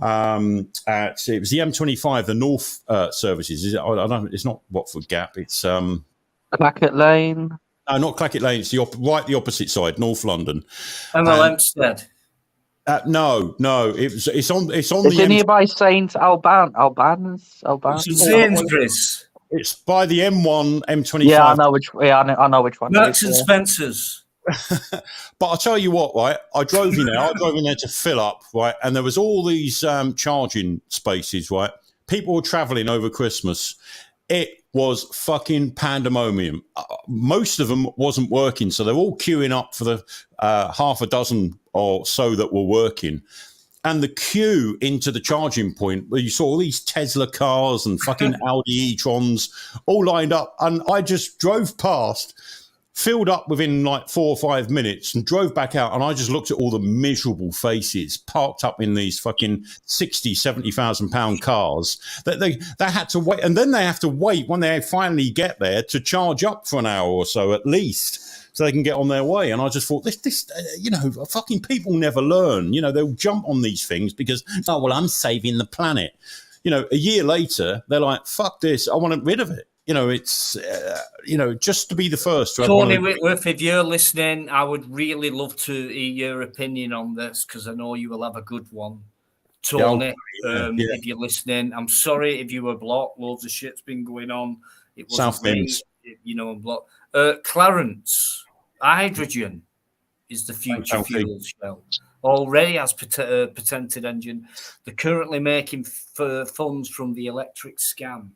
it was the M25, the North services. I don't know, it's not Watford Gap, it's Clackett Lane. No, not Clackett Lane. It's the opposite side, North London. Hempstead. No. It's on Is the it nearby Saint Albans? Sainsbury's. It's by the M1, M25. Yeah, I know which. Yeah, I know which one. Marks and Spencers. But I'll tell you what, right? I drove in there to fill up, right? And there was all these charging spaces, right? People were travelling over Christmas. It was fucking pandemonium. Most of them wasn't working, so they're all queuing up for the half a dozen or so that were working. And the queue into the charging point, where you saw all these Tesla cars and fucking Audi e-trons all lined up, and I just drove past, filled up within like 4 or 5 minutes and drove back out. And I just looked at all the miserable faces parked up in these fucking 60, 70,000 pound cars that they had to wait. And then they have to wait when they finally get there to charge up for an hour or so at least, so they can get on their way. And I just thought, fucking people never learn. They'll jump on these things because, oh, well, I'm saving the planet. A year later, they're like, fuck this, I want to get rid of it. It's, just to be the first. Tony Whitworth, if you're listening, I would really love to hear your opinion on this because I know you will have a good one. Tony, if you're listening, I'm sorry if you were blocked. Loads of shit's been going on. It was South Bends. Blocked. Clarence, hydrogen is the future fuel shell. Already has patented engine. They're currently making funds from the electric scam.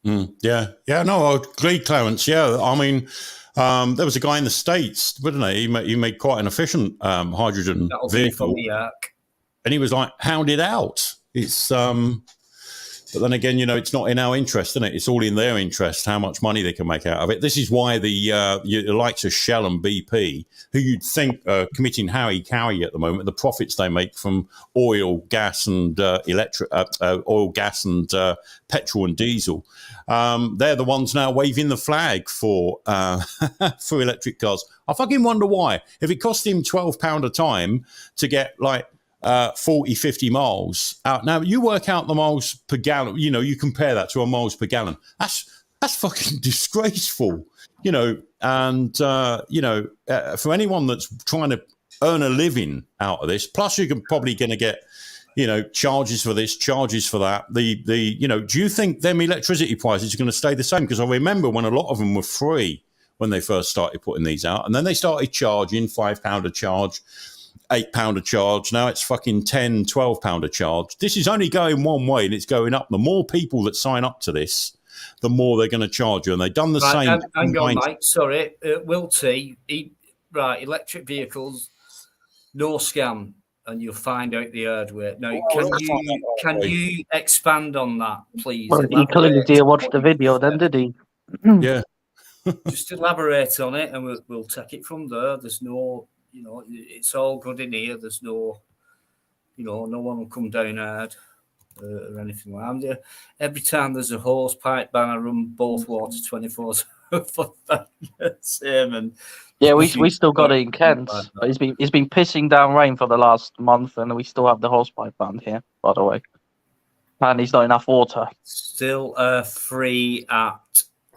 Yeah, no, I agree, Clarence. Yeah, I mean, there was a guy in the States, wasn't he? He made quite an efficient hydrogen vehicle. And he was like, hounded out. It's but then again, it's not in our interest, isn't it? It's all in their interest, how much money they can make out of it. This is why the likes of Shell and BP, who you'd think are committing howie-cowie at the moment, the profits they make from oil, gas, and petrol and diesel, they're the ones now waving the flag for for electric cars. I fucking wonder why. If it cost him £12 a time to get 40, 50 miles out. Now, you work out the miles per gallon, you compare that to a miles per gallon. That's fucking disgraceful, and, for anyone that's trying to earn a living out of this, plus you're probably going to get, charges for this, charges for that. Do you think them electricity prices are going to stay the same? Because I remember when a lot of them were free when they first started putting these out, and then they started charging £5 a charge, £8 a charge. Now it's fucking £10, £12 a charge. This is only going one way and it's going up. The more people that sign up to this, the more they're going to charge you. And they've done the same. Hang on, Mike. Sorry. Will T. Electric vehicles, no scam, and you'll find out the hard way. Now, can you expand on that, please? Well, he clearly didn't watch the video then, did he? Yeah. Just elaborate on it and we'll take it from there. There's no... it's all good in here. There's no, no one will come down hard or anything like that. Every time there's a hose pipe ban, I run both water 24 for that. Same. And yeah, we still got it in Kent. But it's been pissing down rain for the last month, and we still have the hose pipe ban here. By the way, apparently it's not enough water. Still free at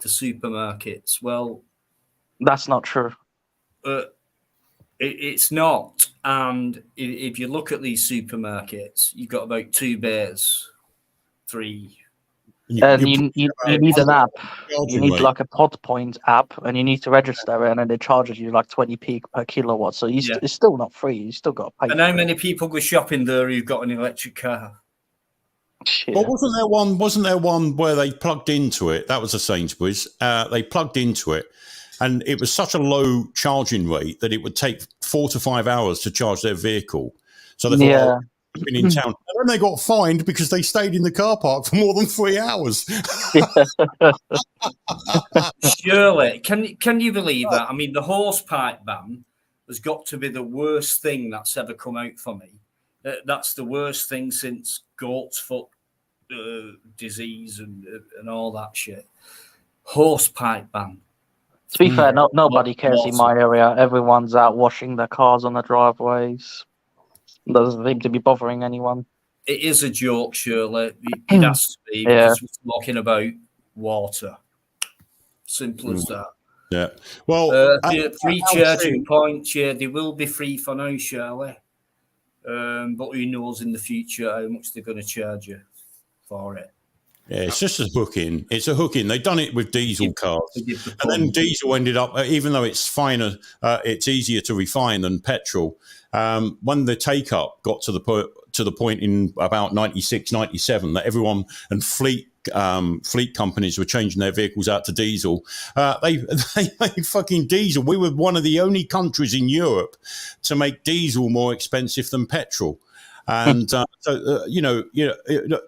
the supermarkets. Well, that's not true. It's not. And if you look at these supermarkets, you've got about 2 bays, 3. And you need an app. You need like a pod point app, and you need to register it, and then it charges you like 20p per kilowatt. So it's still not free. You still got to pay. And how many people go shopping there who've got an electric car? Shit. Well, wasn't there one where they plugged into it? That was a Sainsbury's. They plugged into it, and it was such a low charging rate that it would take 4 to 5 hours to charge their vehicle. So they thought, been in town. And then they got fined because they stayed in the car park for more than 3 hours. Surely. Can you believe that? I mean, the horse pipe ban has got to be the worst thing that's ever come out for me. That's the worst thing since goat's foot disease and all that shit. Horse pipe ban. To be fair, nobody cares in my area. Everyone's out washing their cars on the driveways. Doesn't seem to be bothering anyone. It is a joke, surely. It has to be because we're talking about water. Simple as that. Yeah. Well, free charging points, they will be free for now, surely. But who knows in the future how much they're going to charge you for it. Yeah, it's just a hook-in. It's a hook-in. They've done it with diesel cars. And then diesel ended up, even though it's finer, it's easier to refine than petrol. When the take-up got to the point in about 96, 97, that everyone and fleet companies were changing their vehicles out to diesel, they made fucking diesel. We were one of the only countries in Europe to make diesel more expensive than petrol. And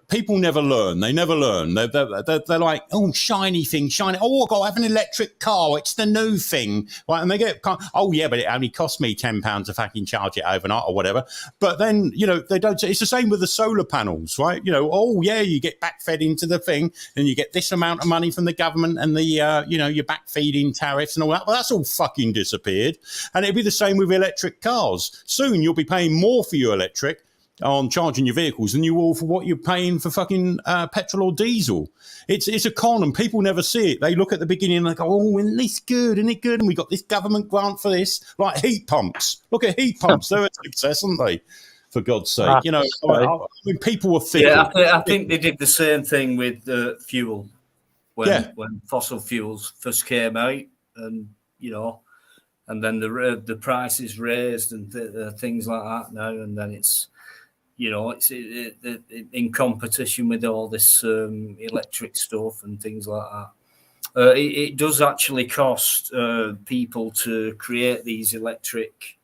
people never learn. They never learn. They're like, oh, shiny thing, shiny. Oh, I've got to have an electric car. It's the new thing. Right? And they get, oh, yeah, but it only cost me £10 to fucking charge it overnight or whatever. But then, they don't. It's the same with the solar panels, right? Oh, yeah, you get backfed into the thing and you get this amount of money from the government and the, your backfeeding tariffs and all that. Well, that's all fucking disappeared. And it'll be the same with electric cars. Soon you'll be paying more for your electric on charging your vehicles than you will for what you're paying for fucking petrol or diesel. It's a con and people never see it. They look at the beginning and they go, oh, isn't this good? Isn't it good? And we got this government grant for this. Like heat pumps. Look at heat pumps. They're a success, aren't they? For God's sake. I mean, people were fickle. Yeah, I think they did the same thing with fuel when fossil fuels first came out, and and then the prices raised and things like that now, and then it's in competition with all this electric stuff and things like that. It does actually cost people to create these electric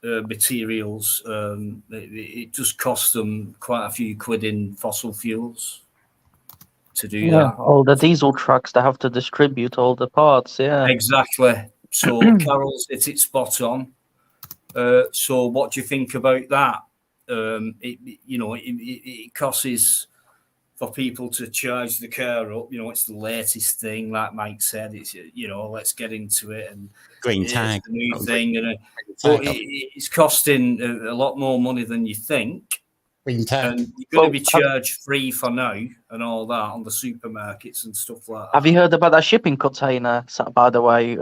materials. It just costs them quite a few quid in fossil fuels to do that. All the diesel trucks that have to distribute all the parts. Yeah, exactly. So Carol's hit it spot on. So what do you think about that? It costs for people to charge the car up. It's the latest thing, like Mike said. It's let's get into it, and green tag, the new thing, but it's costing a lot more money than you think. Green tag. And you're going to be charged free for now and all that on the supermarkets and stuff like that. Have you heard about that shipping container? By the way,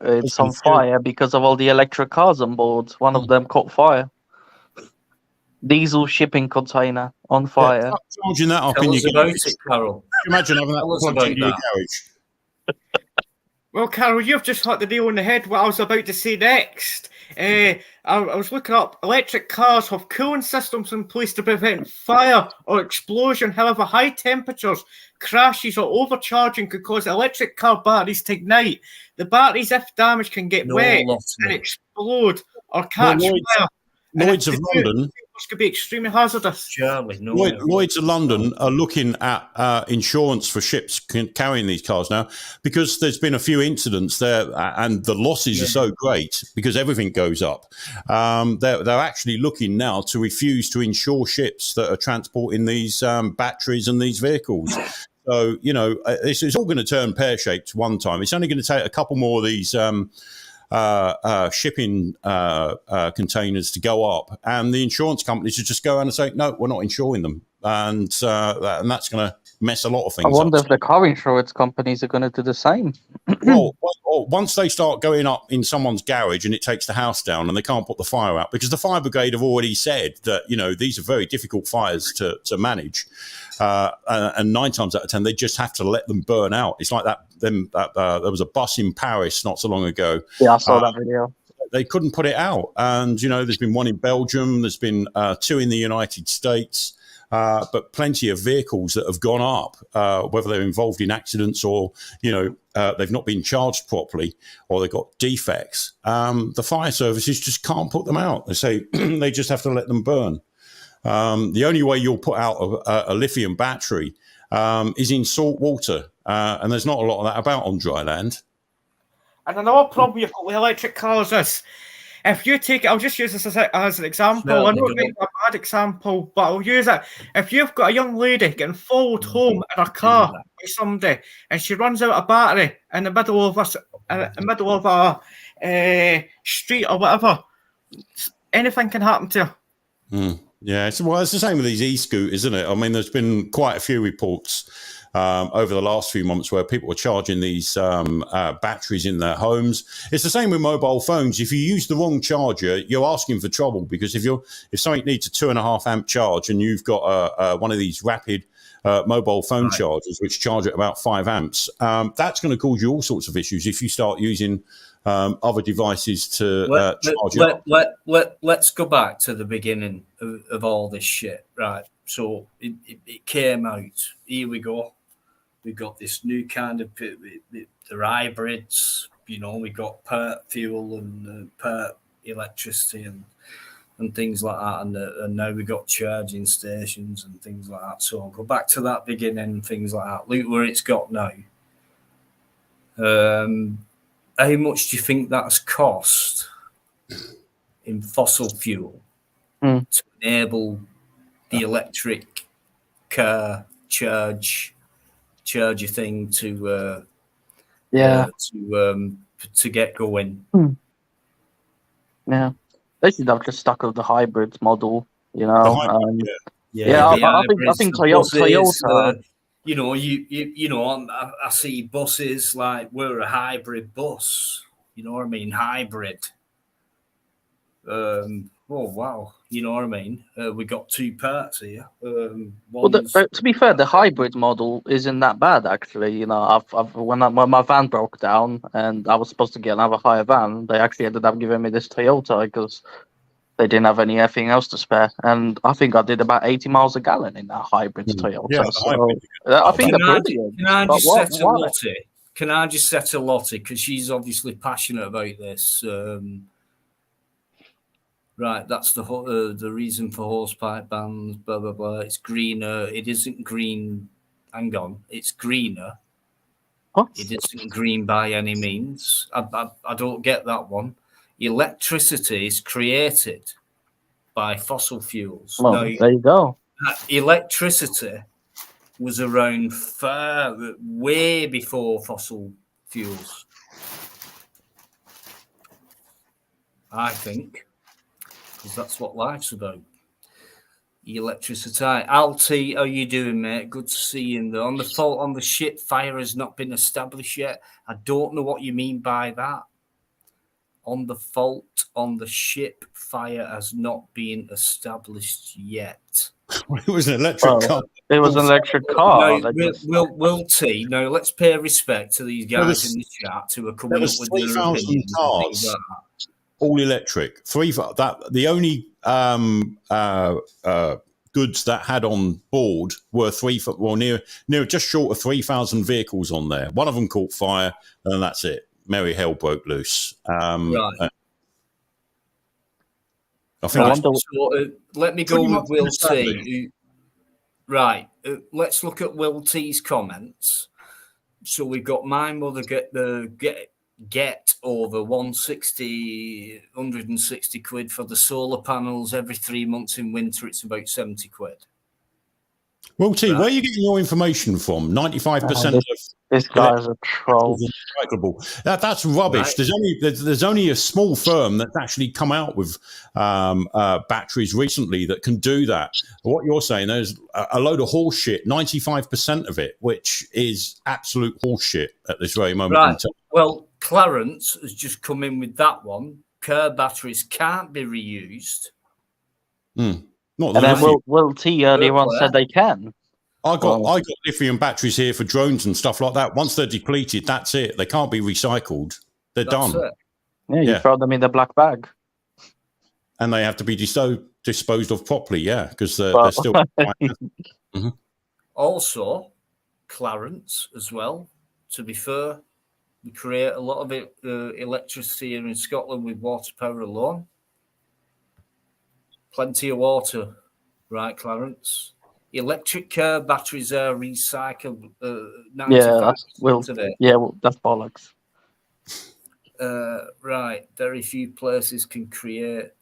it's on fire because of all the electric cars on board. One of them caught fire. Diesel shipping container on fire. Yeah, charging that up Tell in us your about garage. it, Carol. Imagine having that plugged in your garage. Well, Carol, you've just hit the nail on the head. What I was about to say next. I was looking up. Electric cars have cooling systems in place to prevent fire or explosion. However, high temperatures, crashes, or overcharging could cause electric car batteries to ignite. The batteries, if damaged, can get wet and explode or catch fire. Lloyd's of London could be extremely hazardous. Lloyd's of London are looking at insurance for ships carrying these cars now, because there's been a few incidents there and the losses are so great because everything goes up. They're actually looking now to refuse to insure ships that are transporting these batteries and these vehicles. So, it's all going to turn pear-shaped one time. It's only going to take a couple more of these shipping containers to go up, and the insurance companies should just go around and say, no, we're not insuring them, and that's going to mess a lot of things up. I wonder if the car insurance companies are going to do the same. well, once they start going up in someone's garage and it takes the house down and they can't put the fire out, because the fire brigade have already said that these are very difficult fires to manage, and 9 times out of 10 they just have to let them burn out. It's like that. There was a bus in Paris not so long ago. Yeah, I saw that video. They couldn't put it out, and there's been one in Belgium. There's been 2 in the United States. But plenty of vehicles that have gone up, whether they're involved in accidents or, they've not been charged properly or they've got defects. The fire services just can't put them out. They say they just have to let them burn. The only way you'll put out a lithium battery is in salt water. And there's not a lot of that about on dry land. And another problem you've got with electric cars is, if you take it, I'll just use this as an example. I know it might be a bad example, but I'll use it. If you've got a young lady getting followed home in a car by somebody, and she runs out of battery in the middle of a street or whatever, anything can happen to her. Yeah, it's the same with these e-scooters, isn't it? I mean, there's been quite a few reports over the last few months where people are charging these batteries in their homes. It's the same with mobile phones. If you use the wrong charger, you're asking for trouble, because if something needs a 2.5 amp charge and you've got one of these rapid mobile phone chargers which charge at about 5 amps, that's going to cause you all sorts of issues if you start using other devices to charge it. Let's go back to the beginning of all this shit, right? So it came out. Here we go. We got this new kind of they're hybrids. We got part fuel and part electricity, and and things like that, and now we got charging stations and things like that. So I'll go back to that beginning and things like that. Look where it's got now. How much do you think that's cost in fossil fuel to enable the electric car charger thing to get going? Yeah, they should have just stuck with the hybrid model, you know. I think Toyota. You know, I see buses like we're a hybrid bus. You know what I mean? Hybrid. Oh wow! You know what I mean? We got two parts here. To be fair, the hybrid model isn't that bad actually. You know, when my van broke down and I was supposed to get another higher van, they actually ended up giving me this Toyota because they didn't have anything else to spare, and I think I did about 80 miles a gallon in that hybrid Toyota. Yeah, so I think they're brilliant. Can I just set to Lottie? Can I just set to Lottie because she's obviously passionate about this? Right, that's the reason for horsepipe bans. Blah blah blah. It's greener. It isn't green. Hang on, it's greener. What? It isn't green by any means. I don't get that one. Electricity is created by fossil fuels. Well, now, there you go. Electricity was around way before fossil fuels, I think, because that's what life's about. Electricity. Alti, how you doing, mate? Good to see you. On the fault on the ship, fire has not been established yet. I don't know what you mean by that. On the fault on the ship, fire has not been established yet. It was an electric car. It was an electric car. No, Will T. No, let's pay respect to these guys in the chat who are coming up with their opinions. Cars, all electric. The only goods that had on board were near just short of 3,000 vehicles on there. One of them caught fire, and that's it. Merry hell broke loose. Right. I think let me go with Will T. Right. Let's look at Will T's comments. So we've got my mother get over 160 quid for the solar panels every 3 months in winter. It's about 70 quid. Will T, where are you getting your information from? 95% of this guy's a troll. That's rubbish. Right. There's only a small firm that's actually come out with batteries recently that can do that. What you're saying, there's a load of horse shit, 95% of it, which is absolute horse shit at this very moment in time. Well, Clarence has just come in with that one. Car batteries can't be reused. Not and then Will T earlier on said they can. I got lithium batteries here for drones and stuff like that. Once they're depleted, that's it. They can't be recycled. They're done. Yeah, you throw them in the black bag. And they have to be disposed of properly, because they're still... Mm-hmm. Also, Clarence as well, to be fair, we create a lot of electricity here in Scotland with water power alone. Plenty of water, right, Clarence? Electric car batteries are recycled. 95% of it. Yeah, that's bollocks. Right, very few places can create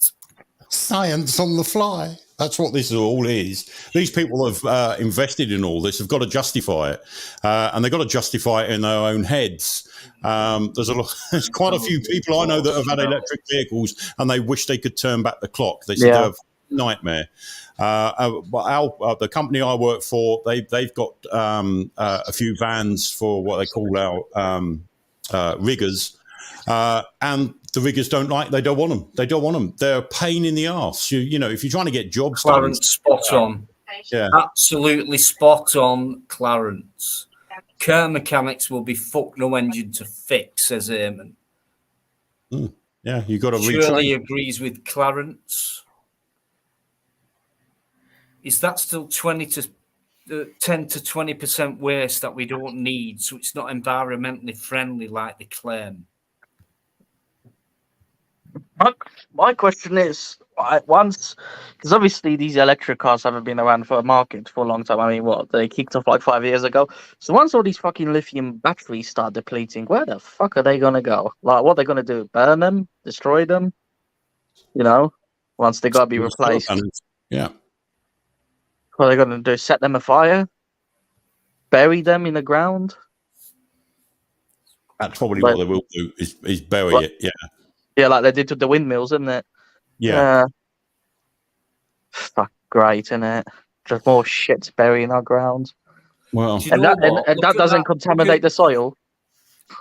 science on the fly. That's what this all is. These people have invested in all this. Have got to justify it, and they've got to justify it in their own heads. There's quite a few people I know that have had electric vehicles, and they wish they could turn back the clock. They said they're a nightmare. But the company I work for, they've got a few vans for what they call our riggers, and the riggers don't want them. They don't want them. They're a pain in the arse. You know, if you're trying to get jobs done. Clarence, spot on. Yeah, absolutely spot on, Clarence. Car mechanics will be fuck no engine to fix, says Eamon. Yeah, you got to retrain. Shirley agrees with Clarence. Is that still 10 to 20% waste that we don't need, so it's not environmentally friendly like they claim? My question is, once, because obviously these electric cars haven't been around for a market for a long time. I mean, what, they kicked off like 5 years ago. So once all these fucking lithium batteries start depleting, where the fuck are they gonna go? Like, what are they gonna do? Burn them? Destroy them? You know, once they gotta be replaced. Yeah. What are they gonna do? Set them afire? Bury them in the ground? That's probably Like, what they will do is bury what? it. Yeah. Yeah, like they did to the windmills, isn't it? Yeah. Fuck, great, isn't it? Just more shit buried in our ground. Well, Do you know what? And Look that at doesn't that. contaminate the soil.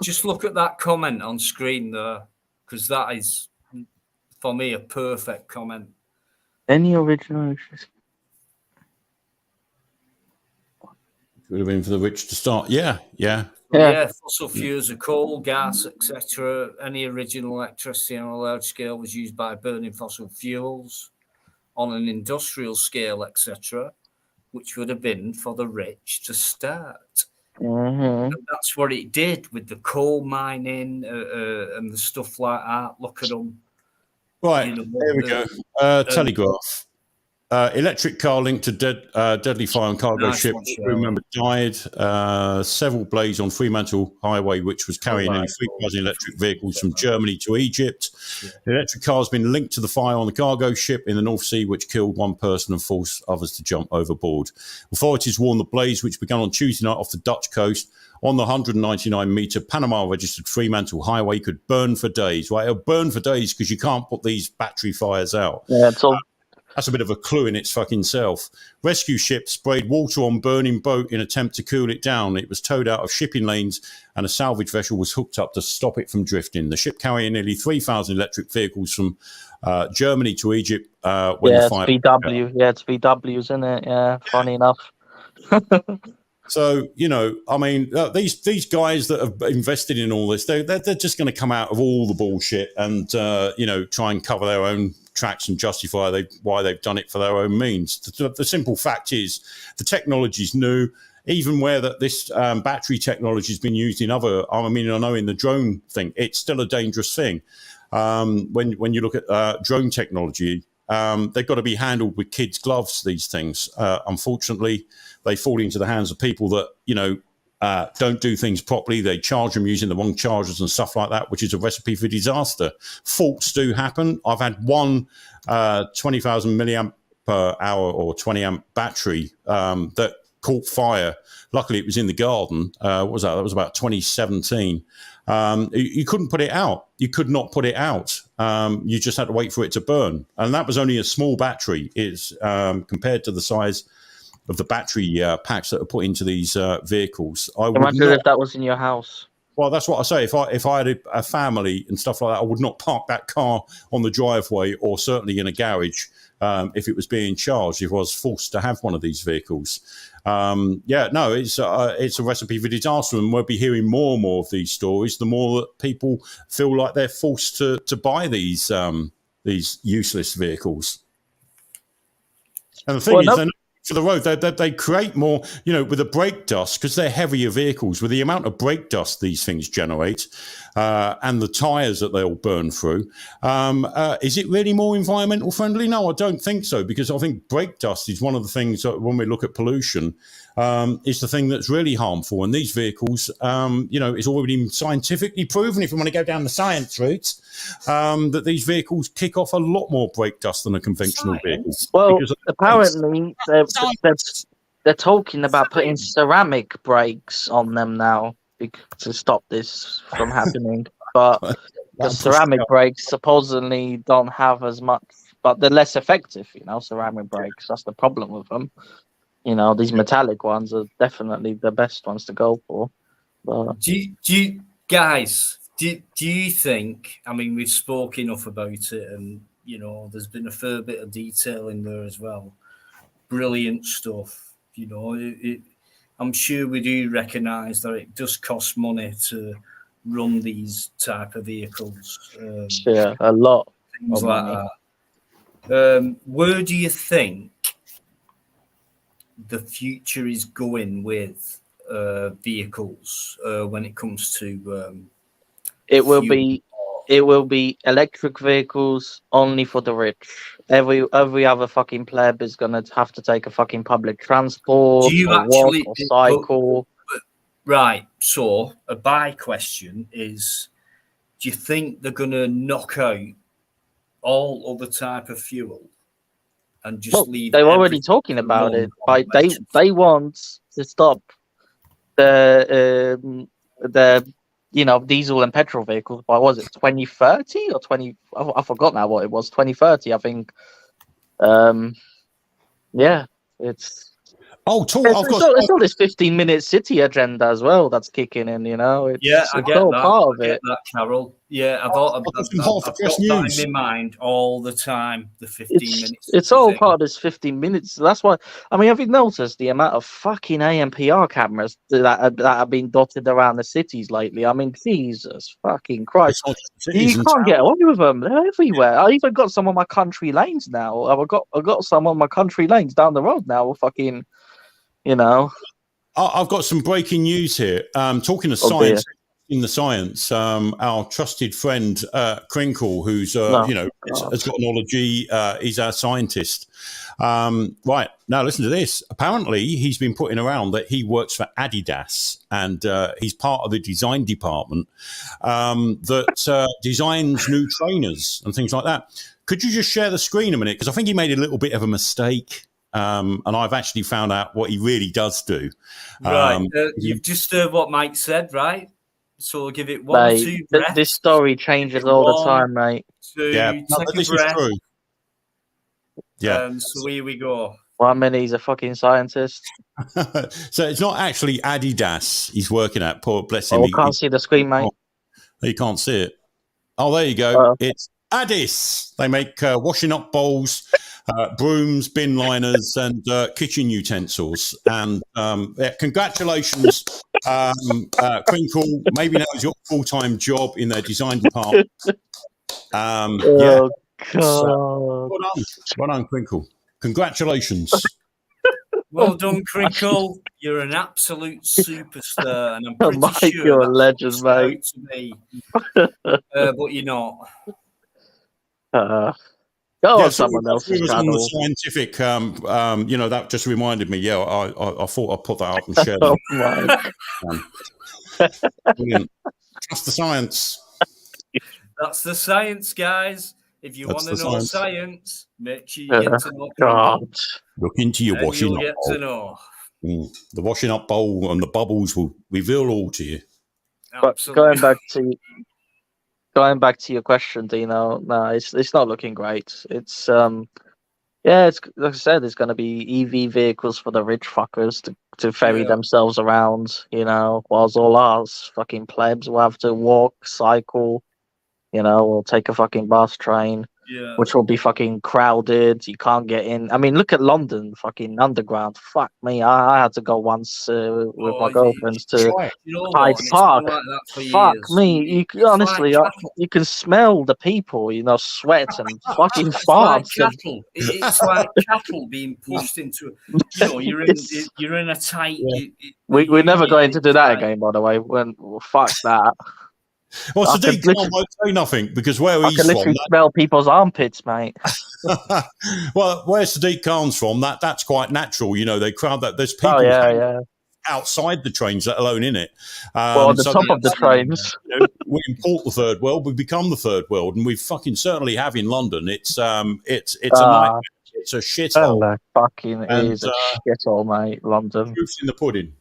Just look at that comment on screen there, because that is, for me, a perfect comment. Any original would have been for the rich to start. Yeah. Yeah, fossil fuels of coal, gas, etc. Any original electricity on a large scale was used by burning fossil fuels on an industrial scale, etc., which would have been for the rich to start. Mm-hmm. And that's what it did with the coal mining and the stuff like that. Look at them. Right. There we go. Telegraph. Electric car linked to deadly fire on cargo Nice ship. one, Crew member died. Several blaze on Fremantle Highway, which was carrying nearly 3,000 electric vehicles from Germany to Egypt. The electric car has been linked to the fire on the cargo ship in the North Sea, which killed one person and forced others to jump overboard. Authorities warned the blaze, which began on Tuesday night off the Dutch coast on the 199-metre Panama-registered Fremantle Highway, could burn for days. Right, it'll burn for days because you can't put these battery fires out. Yeah, it's all. That's a bit of a clue in its fucking self. Rescue ship sprayed water on burning boat in attempt to cool it down. It was towed out of shipping lanes and a salvage vessel was hooked up to stop it from drifting. The ship carrying nearly 3,000 electric vehicles from Germany to Egypt when the fire... It's VW. Yeah, it's VWs, isn't it? Yeah, funny enough. So, you know, I mean, these guys that have invested in all this, they're just going to come out of all the bullshit and, you know, try and cover their own tracks and justify why they've done it for their own means. The simple fact is the technology's new. Even where this battery technology has been used in other, I mean, I know in the drone thing, it's still a dangerous thing. When you look at drone technology, they've got to be handled with kids' gloves, these things. Unfortunately, they fall into the hands of people that, you know, don't do things properly. They charge them using the wrong chargers and stuff like that, which is a recipe for disaster. Faults do happen. I've had one 20,000 milliamp per hour or 20 amp battery that caught fire. Luckily, it was in the garden. What was that? That was about 2017. You couldn't put it out. You could not put it out. You just had to wait for it to burn. And that was only a small battery. It's compared to the size of the battery packs that are put into these vehicles. I would Imagine if that was in your house. Well, that's what I say. If I had a family and stuff like that, I would not park that car on the driveway or certainly in a garage if it was being charged, if I was forced to have one of these vehicles. It's a recipe for disaster, and we'll be hearing more and more of these stories. The more that people feel like they're forced to buy these useless vehicles. And the thing is, they're not for the road. They create more, you know, with the brake dust, because they're heavier vehicles, with the amount of brake dust these things generate and the tyres that they'll burn through. Is it really more environmental friendly? No, I don't think so, because I think brake dust is one of the things that, when we look at pollution, is the thing that's really harmful. And these vehicles, you know, it's already been scientifically proven, if you want to go down the science route, that these vehicles kick off a lot more brake dust than a conventional vehicle. Well, apparently they're talking about putting ceramic brakes on them now to stop this from happening. But the ceramic brakes supposedly don't have as much, but they're less effective, you know, ceramic brakes. That's the problem with them. You know, these metallic ones are definitely the best ones to go for. But do you guys, do you think, I mean, we've spoke enough about it, and, you know, there's been a fair bit of detail in there as well. Brilliant stuff. You know, I'm sure we do recognise that it does cost money to run these type of vehicles. yeah, a lot. Things like that. Where do you think the future is going with vehicles when it comes to it will be it will be electric vehicles only for the rich. Every other fucking pleb is gonna have to take a fucking public transport Do you or walk actually? or cycle. Right. So a by question is: do you think they're going to knock out all other type of fuel and just Well, leave? they're already everything talking to about run it. on They electricity? want to stop the diesel and petrol vehicles by, was it 2030 or 20? I forgot now what it was. 2030, I think. Yeah, it's Oh, talk, it's, I've it's got. all it's all this 15-minute city agenda as well that's kicking in. Yeah, I It's get all that. part of I get it. that, Carol. Yeah, I've I've got some half got press that news. in my mind all the time. The 15 minute It's city all thing. part of this 15 minutes. That's why. I mean, have you noticed the amount of fucking AMPR cameras that have been dotted around the cities lately? I mean, Jesus fucking Christ. It's not just You cities and can't get towns. away with them. They're everywhere. I even got some on my country lanes now. I got some on my country lanes down the road now. Fucking, you know. I've got some breaking news here. Talking of Oh dear. science, in the science, our trusted friend Crinkle, who's No. has got knowledge. He's our scientist. Right now, listen to this. Apparently, he's been putting around that he works for Adidas, and he's part of the design department that designs new trainers and things like that. Could you just share the screen a minute? Because I think he made a little bit of a mistake. And I've actually found out what he really does do. Right. You've just heard what Mike said, right? So we'll give it one or Mate, two breaths. this story changes all the time, mate. Yeah, no, Take a this breath. is true. Yeah. So here we go. 1 minute he's a fucking scientist. So it's not actually Adidas he's working at. Poor bless him. Oh, can't see the screen, mate. You can't see it. Oh, there you go. Uh, It's Addis. They make washing up bowls, brooms, bin liners, and kitchen utensils. And yeah, congratulations, Crinkle. Maybe now is your full-time job in their design department. Yeah. Oh, God. Well done, Crinkle. Congratulations. Well done, Crinkle. You're an absolute superstar, and I'm Oh, pretty Mike, sure you're a that's legend, what it's mate. out to be. But you're not. Go Yeah, on so someone else's we was on the channel. scientific, that just reminded me. Yeah, I thought I'd put that up and share Oh, that. Mike. Brilliant. Trust the science. That's the science, guys. If you That's want to the know science. science, make sure you get to know Crinkle, God. Look into your and washing you'll up get bowl. to know. The washing up bowl and the bubbles will reveal all to you. But Absolutely. going back to your question, Dino, no, it's not looking great. It's it's like I said, it's going to be EV vehicles for the rich fuckers to ferry Yeah. themselves around, whilst all us fucking plebs will have to walk, cycle, or take a fucking bus, train, Yeah. which will be fucking crowded. You can't get in. I mean, look at London, fucking underground. Fuck me, I had to go once with my girlfriends to You know Hyde what? And it's Park. been like that for Fuck years. me, It's honestly, like cattle. you can smell the people, sweat and fucking It's like farts. And cattle. It's like cattle being pushed into. You're in a tight. we're never going to do that like, again, by the way. Fuck that. Well, I Sadiq can Khan won't say nothing because where I he's can from, literally smell people's armpits, mate. well, where Sadiq Khan's from, that's quite natural. They crowd that. There's people Oh yeah. outside the trains, let alone in it. Well, on the so top of the trains. we import the third world, we become the third world, and we fucking certainly have in London. It's a nightmare. It's a shithole. Hello. Fucking And, is a shithole, mate. London. Proof's in the pudding.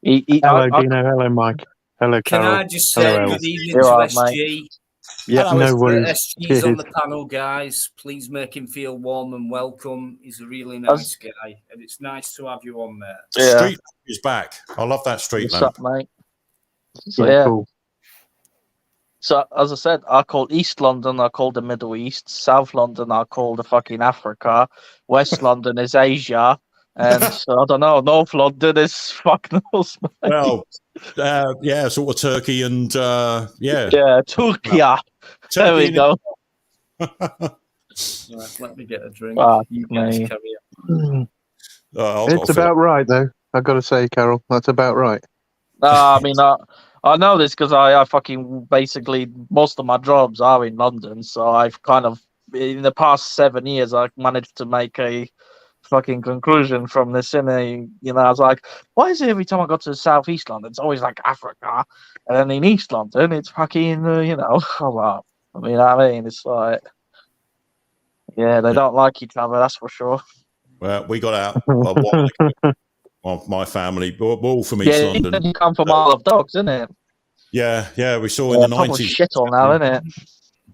Hello, Dino. Hello, Mike. Hello, Can Carol. I just say Hello, good evening You're to right, SG? Yeah, Hello, no SG. worries. SG's on Cheers. the panel, guys. Please make him feel warm and welcome. He's a really nice guy, and it's nice to have you on there. Yeah. Street lamp is back. I love that street What's lamp. up, mate? So, Yeah, yeah. cool. So, as I said, I call East London, I call the Middle East. South London, I call the fucking Africa. West London is Asia. And I don't know, North London is fuck knows, mate. Well, yeah, sort of Turkey and yeah. Yeah, Turkey. There we go. Right, let me get a drink. Fuck You guys me. carry on. I've got It's to fill about right, though. I've got to say, Carol, that's about right. I mean, I know this because I fucking basically most of my jobs are in London, so I've kind of in the past 7 years I've managed to make a fucking conclusion from this. And I was like, why is it every time I go to Southeast London, it's always like Africa, and then in East London it's fucking well, I mean, it's like, yeah, they don't like each other, that's for sure. Well, we got out a while ago. My family, we're all from East London. You come from Isle of Dogs, isn't it? Yeah, we saw in the 90s. Shit all now, isn't it?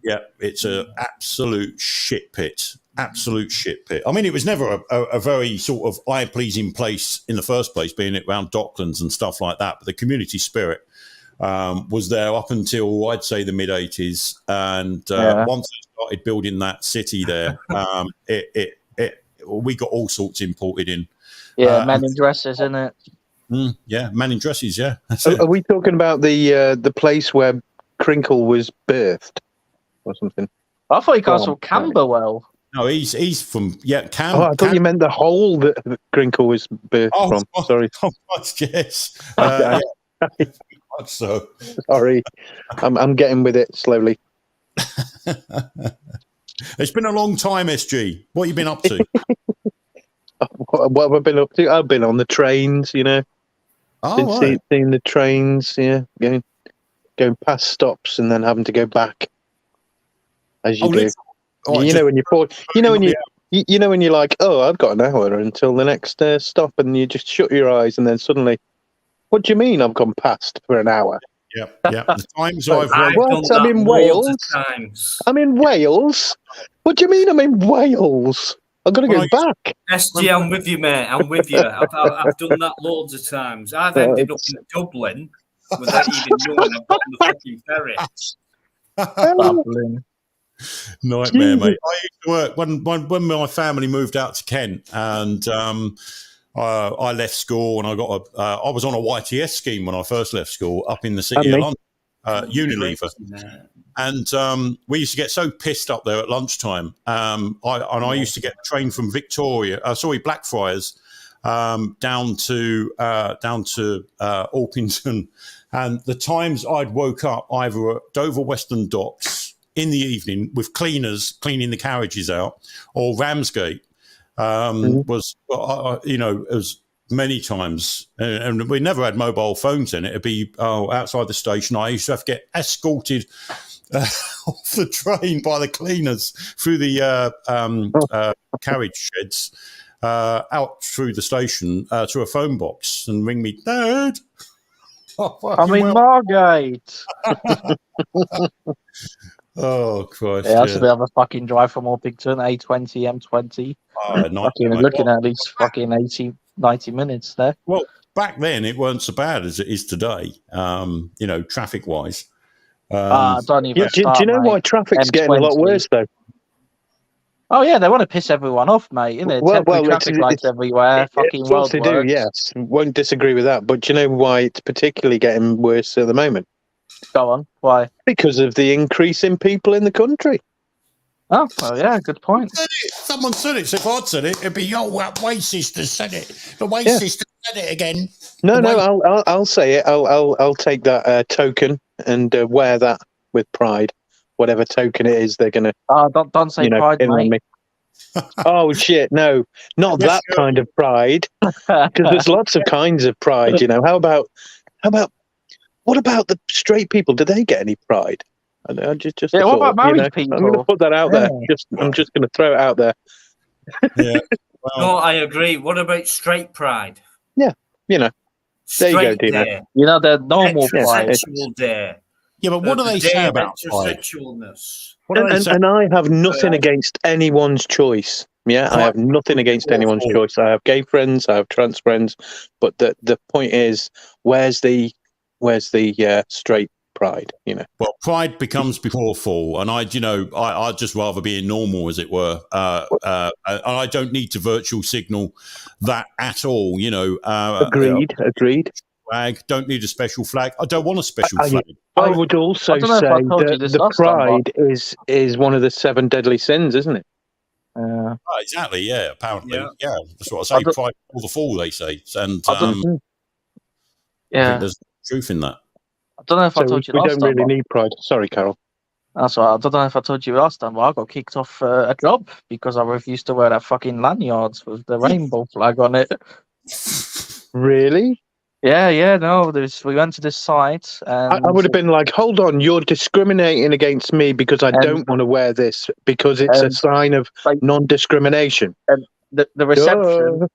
Yeah, it's an absolute shit pit. Absolute shit pit. I mean, it was never a very sort of eye-pleasing place in the first place, being it around Docklands and stuff like that. But the community spirit was there up until, I'd say, the mid-'80s. And once they started building that city there, we got all sorts imported in. Yeah, men in dresses, isn't it? Yeah, men in dresses, yeah. Are we talking about the place where Crinkle was birthed or something? I thought he comes from Camberwell. No, he's from Cam. I thought you meant the hole that Crinkle was birthed from. Sorry. Oh, yes. So sorry, I'm getting with it slowly. It's been a long time, SG. What have you been up to? What have I been up to? I've been on the trains, seeing the trains, going past stops and then having to go back, as you do. When you're like, oh, I've got an hour until the next stop, and you just shut your eyes, and then suddenly, what do you mean I've gone past for an hour? Yeah. The times I've I'm in Wales. I'm in Wales. What do you mean I'm in Wales? I've got to go back. SG, I'm with you, mate. I'm with you. I've done that loads of times. I've ended up in Dublin without even knowing I've got on the fucking ferry. Nightmare, mate. I used to work when my family moved out to Kent, and I left school, and I was on a YTS scheme when I first left school up in the city of London, Unilever. And we used to get so pissed up there at lunchtime. I used to get the train from Blackfriars down to Orpington, and the times I'd woke up either at Dover Western Docks in the evening with cleaners cleaning the carriages out, or Ramsgate was many times, and we never had mobile phones in it. It'd be outside the station. I used to have to get escorted off the train by the cleaners through the carriage sheds out through the station to a phone box and ring me, Dad. I'm in Margate. Oh, Christ. Yeah, that's a bit of a fucking drive from Orpington, A20, M20. Looking at least fucking 80, 90 minutes there. Well, back then it weren't so bad as it is today, traffic-wise. Don't even do you know why traffic's getting a lot worse, though? Oh, yeah, they want to piss everyone off, mate, isn't it? Traffic lights everywhere, fucking roadworks. They do, yes. Won't disagree with that. But do you know why it's particularly getting worse at the moment? Go on, why? Because of the increase in people in the country. Oh, well, yeah, good point. Someone said it. So if I'd said it, it'd be, that Way Sister said it. The Way Sister said it again. No, I'll say it. I'll take that token and wear that with pride. Whatever token it is, they're gonna. Don't say pride, mate. Me. Oh shit! No, not that kind of pride. Because there's lots of kinds of pride. How about? What about the straight people? Do they get any pride? I just what about married people? I'm going to put that out there. I'm just going to throw it out there. Yeah. No, I agree. What about straight pride? Yeah, there you go, Dino. The normal pride. Heterosexual day. Yeah, but what do they say about heterosexualness? And I have nothing against anyone's choice. Yeah, I have nothing against anyone's choice. I have gay friends, I have trans friends, but the point is, where's the straight pride? Well, pride becomes before fall, and I'd just rather be in normal, as it were. And I don't need to virtual signal that at all. Agreed. Flag. Don't need a special flag. I don't want a special flag. I would also say that the pride is one of the 7 deadly sins, isn't it? Exactly. Yeah. Apparently. Yeah. That's what I say. Pride before the fall, they say, and I think there's truth in that. I don't know if I So told you we last don't time. really need pride. Sorry, Carol. That's right. I don't know if I told you last time, but I got kicked off a job because I refused to wear that fucking lanyards with the rainbow flag on it. Really? Yeah, no. We went to this site and I would have been like, hold on, you're discriminating against me because I And- don't want to wear this because it's a and, sign of like- non-discrimination. the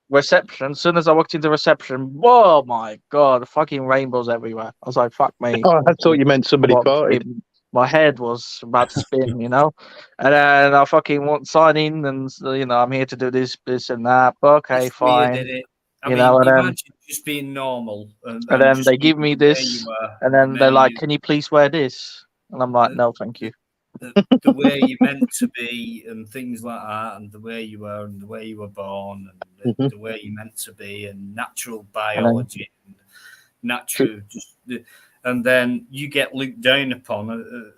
reception. As soon as I walked into reception, oh my god, fucking rainbows everywhere. I was like, fuck me. Oh, I thought you meant somebody farted. My head was about to spin, you know. And then I fucking want sign in, and I'm here to do this and that. Okay, It's fine. weird, isn't it? I You mean, know, and then- imagine just being normal. And then just they give me being where this, you were, and then they're then like, "Can you please wear this?" And I'm like, "No, thank you." the way you're meant to be and things like that, and the way you were and the way you were born and the way you're meant to be and natural biology and natural and then you get looked down upon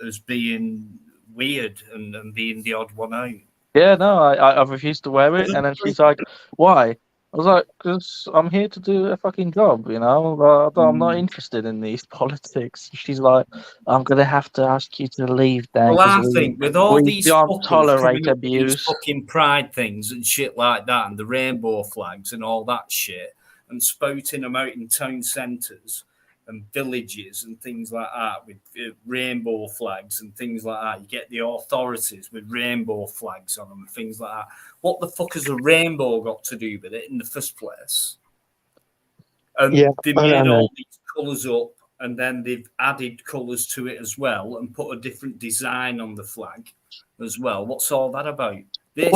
as being weird and being the odd one out. Yeah, no, I refused to wear it, and then she's like, "Why?" I was like, "Because I'm here to do a fucking job, you know. I'm not interested in these politics." She's like, "I'm gonna have to ask you to leave then." Well, I think with all these don't fuckers tolerate coming up with these abuse. fucking pride things and shit like that, and the rainbow flags and all that shit, and spouting them out in town centres and villages and things like that with rainbow flags and things like that. You get the authorities with rainbow flags on them and things like that. What the fuck has a rainbow got to do with it in the first place? And they made all these colours up, and then they've added colours to it as well and put a different design on the flag as well. What's all that about? They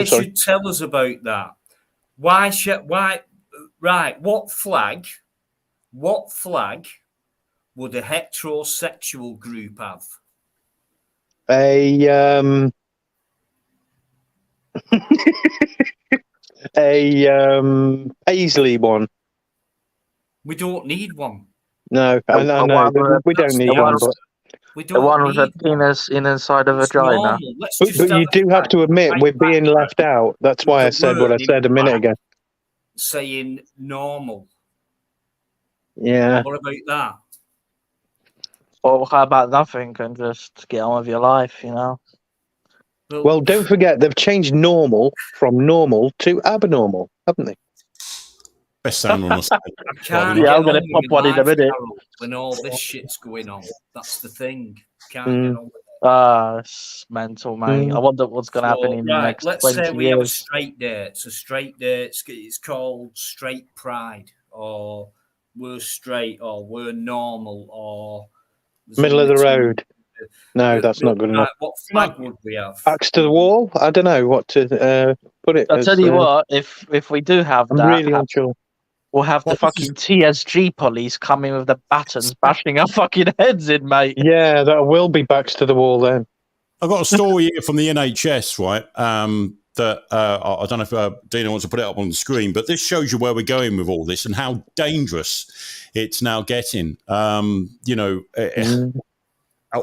should tell us about that. Right, what flag would a heterosexual group have? A Paisley one. We don't need one. No, I know. We don't need one. But we don't the one need with a penis in inside a vagina. But you do have to admit we're being left out. That's why I said what I said a minute ago. Saying normal. Yeah. What about that? Or how about nothing and just get on with your life, you know? Well, don't forget they've changed normal from normal to abnormal, haven't they? Best sound on us. I'm going to pop one in a minute. When all this shit's going on, that's the thing. Can't get on with it. It's mental, mate. I wonder what's going to happen in the next 20 years. Let's say we have a straight day. It's a straight day. It's called straight pride, or we're straight, or we're normal, or middle of the road. No, that's not good enough. What flag would we have? Axe to the wall? I don't know what to put it. I'll tell you what, if we do have that, I'm really unsure. We'll have the fucking TSG police coming with the batons, bashing our fucking heads in, mate. Yeah, that will be backs to the wall then. I've got a story here from the NHS, right? That I don't know if Dina wants to put it up on the screen, but this shows you where we're going with all this and how dangerous it's now getting.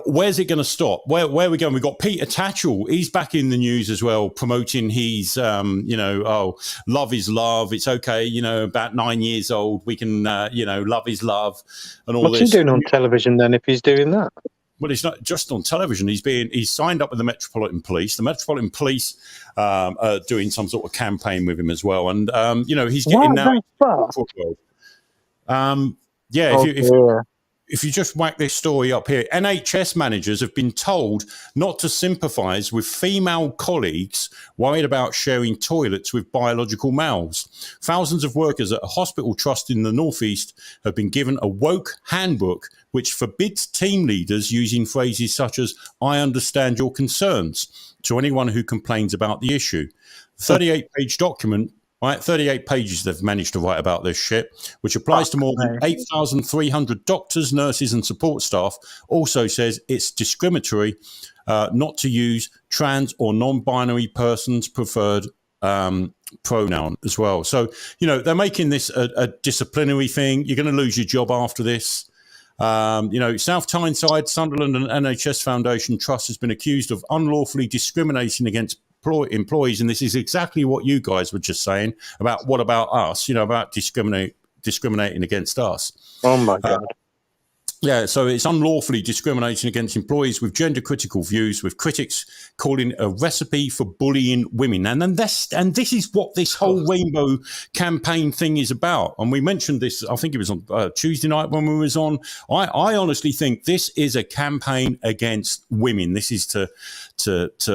Where's it going to stop? Where are we going? We've got Peter Tatchell. He's back in the news as well, promoting his, love is love. It's okay, about 9 years old. We can, love is love and all this. What's he doing on television then if he's doing that? Well, it's not just on television. He's signed up with the Metropolitan Police. The Metropolitan Police are doing some sort of campaign with him as well. And, he's getting now. If you just whack this story up here, NHS managers have been told not to sympathise with female colleagues worried about sharing toilets with biological males. Thousands of workers at a hospital trust in the Northeast have been given a woke handbook which forbids team leaders using phrases such as, "I understand your concerns," to anyone who complains about the issue. 38-page document. Right, 38 pages they've managed to write about this shit, which applies to more than 8,300 doctors, nurses and support staff. Also says it's discriminatory not to use trans or non-binary persons' preferred pronoun as well. So, they're making this a disciplinary thing. You're going to lose your job after this. South Tyneside, Sunderland and NHS Foundation Trust has been accused of unlawfully discriminating against employees, and this is exactly what you guys were just saying about what about us, about discriminating against us. Oh my God. Yeah, so it's unlawfully discriminating against employees with gender-critical views, with critics calling it a recipe for bullying women. And this is what this whole rainbow campaign thing is about. And we mentioned this, I think it was on Tuesday night when we was on. I honestly think this is a campaign against women. This is to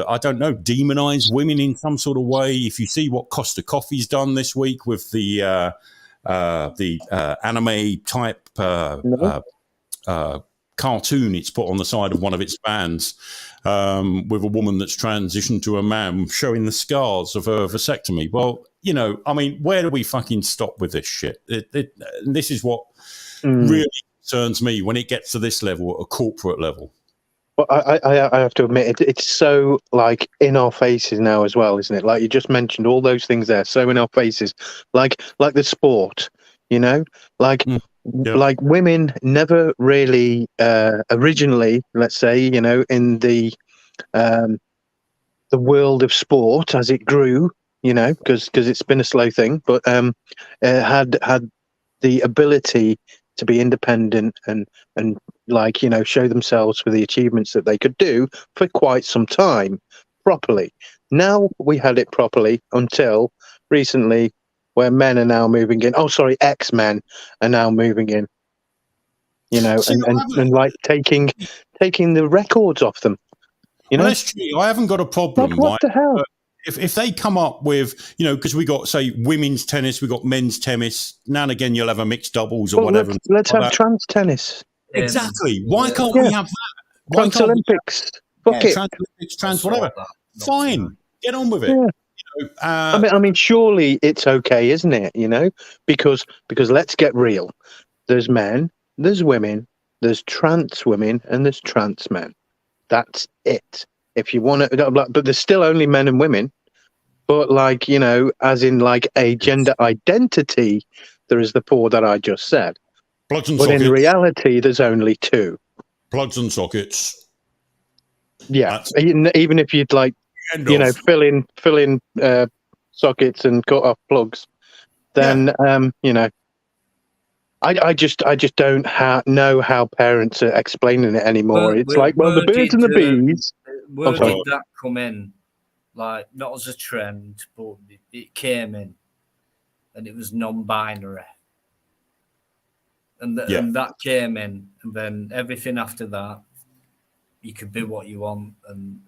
I don't know, demonize women in some sort of way. If you see what Costa Coffee's done this week with the anime type cartoon it's put on the side of one of its vans with a woman that's transitioned to a man showing the scars of her vasectomy. Well, you know, I mean, where do we fucking stop with this shit? This is what really concerns me when it gets to this level, at a corporate level. But I have to admit, it's so like in our faces now as well, isn't it? Like you just mentioned, all those things there, so in our faces, like the sport, you know, like women never really originally, let's say, you know, in the world of sport as it grew, you know, because it's been a slow thing, but had the ability to be independent and like, you know, show themselves for the achievements that they could do for quite some time properly. Now we had it properly until recently, where men are now moving in. Oh, sorry, ex-men are now moving in. You know, and like taking the records off them. You know, that's true. I haven't got a problem. Like, what the hell? If they come up with, you know, because we got, say, women's tennis, we got men's tennis. Now and again, you'll have a mixed doubles or whatever. Let's have trans tennis. Exactly. Why can't we have that? Why trans Olympics. Fuck it. Trans Olympics, trans whatever. Fine. Get on with it. Yeah. You know, I mean, surely it's okay, isn't it? You know, because let's get real. There's men, there's women, there's trans women, and there's trans men. That's it. If you want to, but there's still only men and women. But like, you know, as in like a gender identity, there is the four that I just said. Plugs and but sockets. In reality, there's only two. Plugs and sockets. Yeah, even if you'd like, you know, fill in sockets and cut off plugs, then you know, I just don't know how parents are explaining it anymore. It's like, well, the birds and the bees. Where did that come in? Like, not as a trend, but it came in, and it was non-binary, and that came in, and then everything after that, you could be what you want, and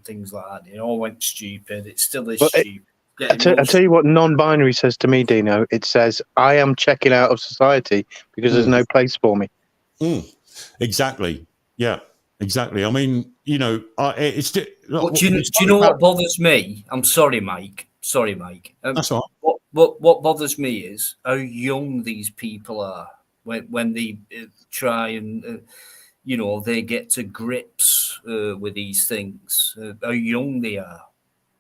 things like that. It all went stupid. It still is stupid. I tell you what non-binary says to me, Dino. It says, I am checking out of society because there's no place for me. Exactly. Yeah, exactly. I mean, you know, it's... But do you know what bothers me? I'm sorry, Mike. That's all right. What bothers me is how young these people are when they try and... you know, they get to grips with these things, how young they are.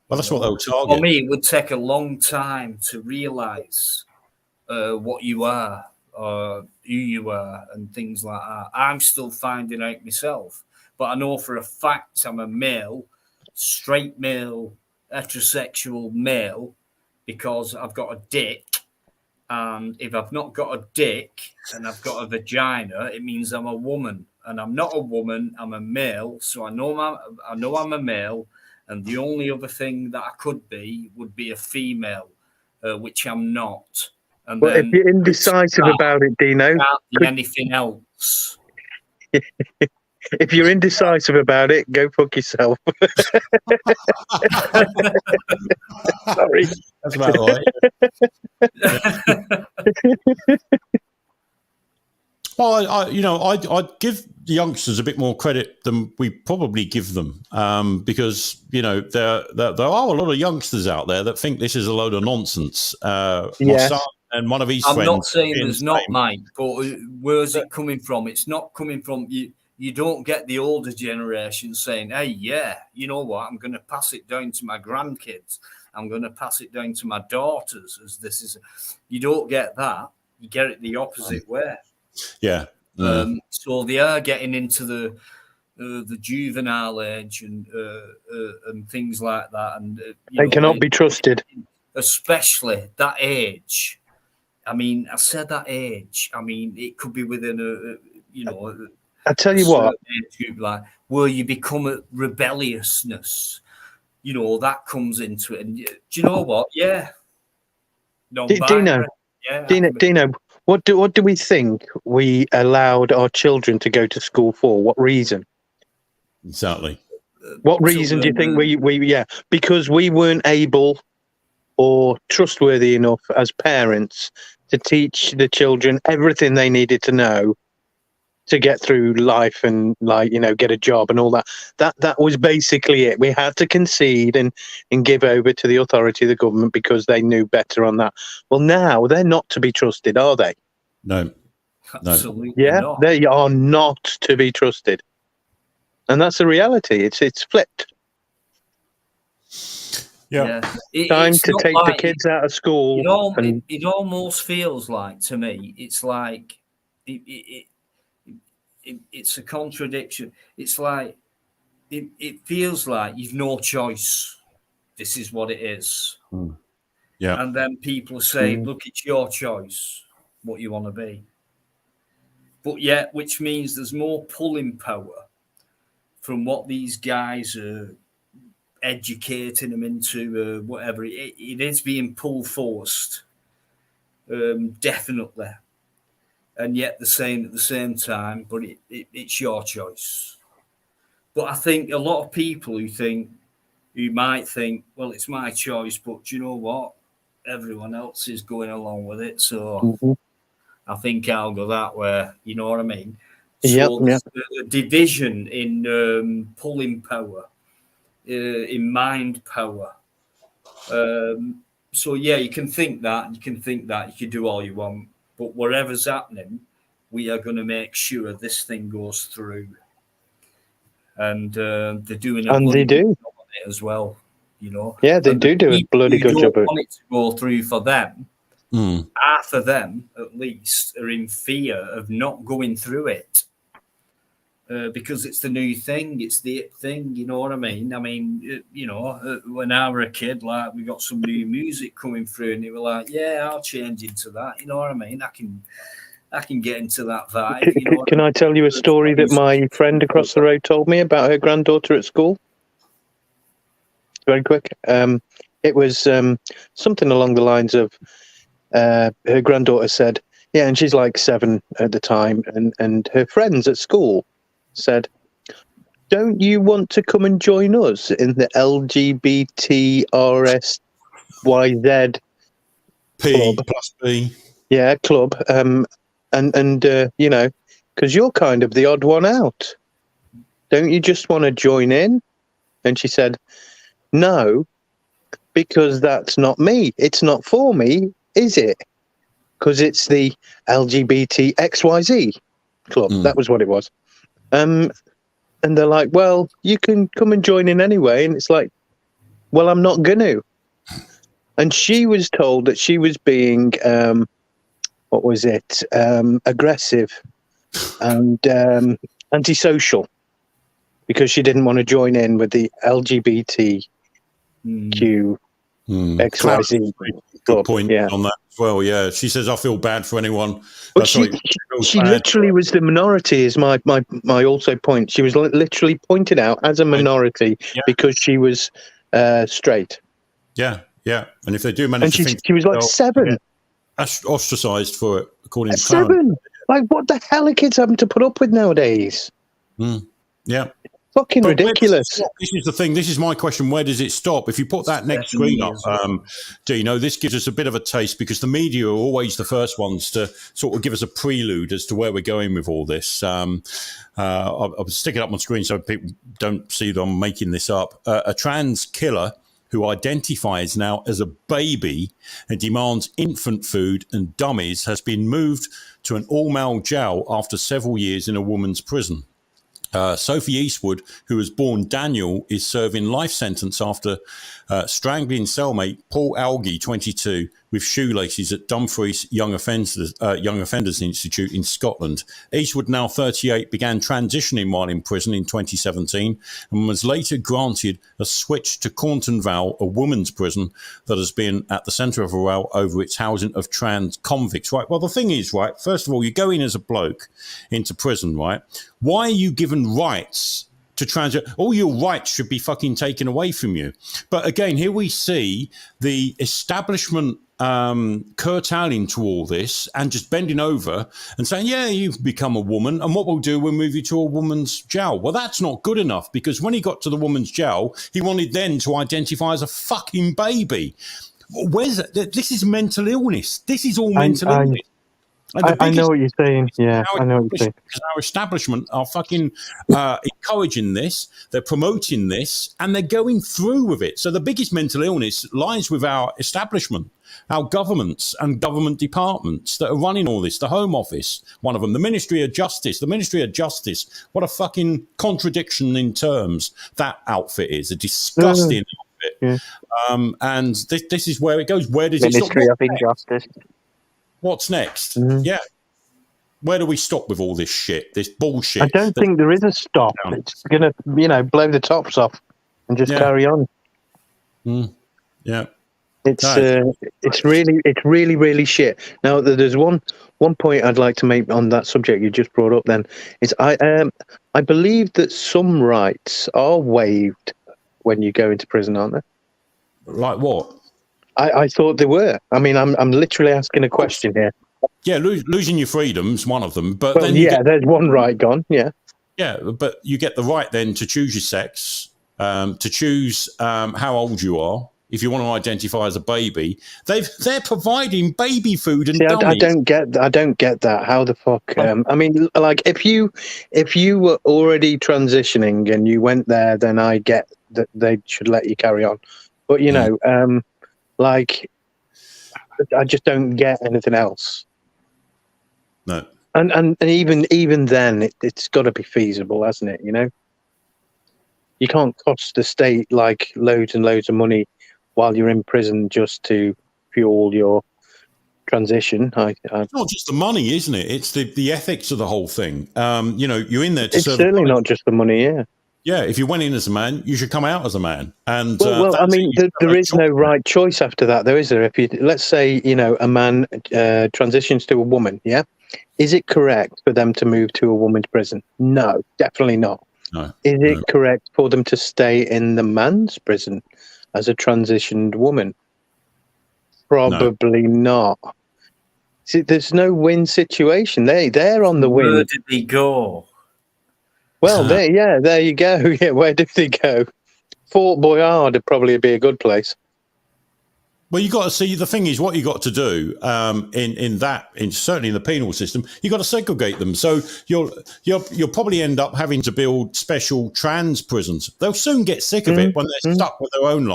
Well, that's what they'll target. For me, it would take a long time to realise what you are, or who you are, and things like that. I'm still finding out myself. But I know for a fact I'm a male, straight male, heterosexual male, because I've got a dick. And if I've not got a dick and I've got a vagina, it means I'm a woman. And I'm not a woman, I'm a male. So I know I'm a male. And the only other thing that I could be would be a female, which I'm not. And well, if you're indecisive about it, Dino, can't be anything else. If you're indecisive about it, go fuck yourself. Sorry. That's about right. Well, I'd give the youngsters a bit more credit than we probably give them, because you know there are a lot of youngsters out there that think this is a load of nonsense. My son and one of his friends. I'm not saying there's not, Mike, but where's it coming from? It's not coming from you. You don't get the older generation saying, "Hey, yeah, you know what? I'm going to pass it down to my grandkids. I'm going to pass it down to my daughters." As this is, you don't get that. You get it the opposite way. Yeah. So they are getting into the juvenile age and things like that, and they cannot be trusted. Especially that age, I mean, I said that age. I mean, it could be within I tell you what, age group, like where you become a rebelliousness. That comes into it. And do you know what? Yeah, non-binary. Dino, what do we think we allowed our children to go to school for? What reason? Exactly. What reason do you think we because we weren't able or trustworthy enough as parents to teach the children everything they needed to know to get through life and get a job and all that. That was basically it. We had to concede and give over to the authority of the government because they knew better on that. Well, now they're not to be trusted, are they? No. Absolutely not. They are not to be trusted. And that's the reality. It's flipped. Yeah. Time to take the kids out of school. It almost feels like, to me, it's like it's a contradiction. It's like it feels like you've no choice. This is what it is. Yeah. And then people say, look, it's your choice what you want to be. But yet, which means there's more pulling power from what these guys are educating them into, whatever. It is being forced, definitely. And yet the same at the same time, but it's your choice. But I think a lot of people who might think, well, it's my choice, but do you know what? Everyone else is going along with it, so I think I'll go that way. You know what I mean? So the division in pulling power, in mind power. So yeah, you can think that, you can do all you want, but whatever's happening, we are going to make sure this thing goes through. And they're doing and they do on it as well, Yeah, they do a bloody good job. Want it to go through for them. Half of them, at least, are in fear of not going through it because it's the new thing, it's the it thing. You know what I mean? I mean, when I was a kid, like we got some new music coming through, and they were like, "Yeah, I'll change into that." You know what I mean? I can get into that vibe. Can I tell you a story that my friend across the road told me about her granddaughter at school? Very quick. It was something along the lines of her granddaughter said, yeah, and she's like 7 at the time, and her friends at school said, don't you want to come and join us in the LGBTRSYZ P plus B? Yeah, club. And because you're kind of the odd one out. Don't you just want to join in? And she said, no, because that's not me. It's not for me, is it? Because it's the LGBTXYZ club. That was what it was. And they're like, well, you can come and join in anyway. And it's like, well, I'm not going to. And she was told that she was being, aggressive and antisocial because she didn't want to join in with the LGBTQ XYZ Good point on that as well. Yeah, she says, I feel bad for anyone. But she literally was the minority. Is my also point. She was literally pointed out as a minority because she was straight. Yeah. And if they do manage to think, she was like 7. Ostracized for it, according to 7. Like, what the hell are kids having to put up with nowadays? Yeah. Fucking ridiculous. This is the thing. This is my question. Where does it stop? If you put that next screen up, this gives us a bit of a taste because the media are always the first ones to sort of give us a prelude as to where we're going with all this. I'll stick it up on screen so people don't see that I'm making this up. A trans killer who identifies now as a baby and demands infant food and dummies has been moved to an all-male jail after several years in a woman's prison. Sophie Eastwood, who was born Daniel, is serving life sentence after strangling cellmate Paul Algie, 22, with shoelaces at Dumfries Young Offenders Institute in Scotland. Eastwood, now 38, began transitioning while in prison in 2017 and was later granted a switch to Cornton Vale, a women's prison that has been at the centre of a row over its housing of trans convicts. Right. Well, the thing is, right, first of all, you go in as a bloke into prison, right? Why are you given rights to transit? All your rights should be fucking taken away from you. But again, here we see the establishment curtailing to all this and just bending over and saying, yeah, you've become a woman, and what we'll do, we'll move you to a woman's jail. Well, that's not good enough, because when he got to the woman's jail, he wanted then to identify as a fucking baby. Where's that? This is mental illness. This is all mental illness. I know what you're saying. Yeah, I know what you're saying. Because our establishment are fucking encouraging this, they're promoting this, and they're going through with it. So the biggest mental illness lies with our establishment, our governments and government departments that are running all this. The Home Office, one of them, the Ministry of Justice. The Ministry of Justice, what a fucking contradiction in terms that outfit is. A disgusting outfit. Yeah. And this is where it goes. Where does Ministry it of Injustice. What's next? Mm. Yeah. Where do we stop with all this shit, this bullshit? I don't think there is a stop. It's going to, blow the tops off and just carry on. Mm. Yeah. It's really shit. Now, there's one point I'd like to make on that subject you just brought up. Then is I believe that some rights are waived when you go into prison, aren't they? Like what? I thought they were. I mean, I'm literally asking a question here. Yeah, losing your freedom's one of them, but well, then there's one right gone. Yeah. Yeah, but you get the right then to choose your sex, to choose how old you are. If you want to identify as a baby, they're providing baby food and dummies. I don't get that. How the fuck? I mean, like if you were already transitioning and you went there, then I get that they should let you carry on. But like I just don't get anything else. No. And even then, it's got to be feasible, hasn't it? You can't cost the state like loads and loads of money while you're in prison just to fuel your transition. It's not just the money, isn't it? It's the ethics of the whole thing. You're in there to serve. It's certainly not just the money, yeah. Yeah, if you went in as a man, you should come out as a man. And well, I mean, there is no right choice after that, though, is there? If let's say, a man transitions to a woman, yeah, is it correct for them to move to a woman's prison? No, definitely not. No. Is it correct for them to stay in the man's prison as a transitioned woman? Probably not. See, there's no win situation. They're on the win. Where did they go? Well, there you go. Yeah, where did they go? Fort Boyard would probably be a good place. Well, you got to see, the thing is, what you got to do certainly in the penal system, you got to segregate them. So you'll probably end up having to build special trans prisons. They'll soon get sick of it when they're stuck with their own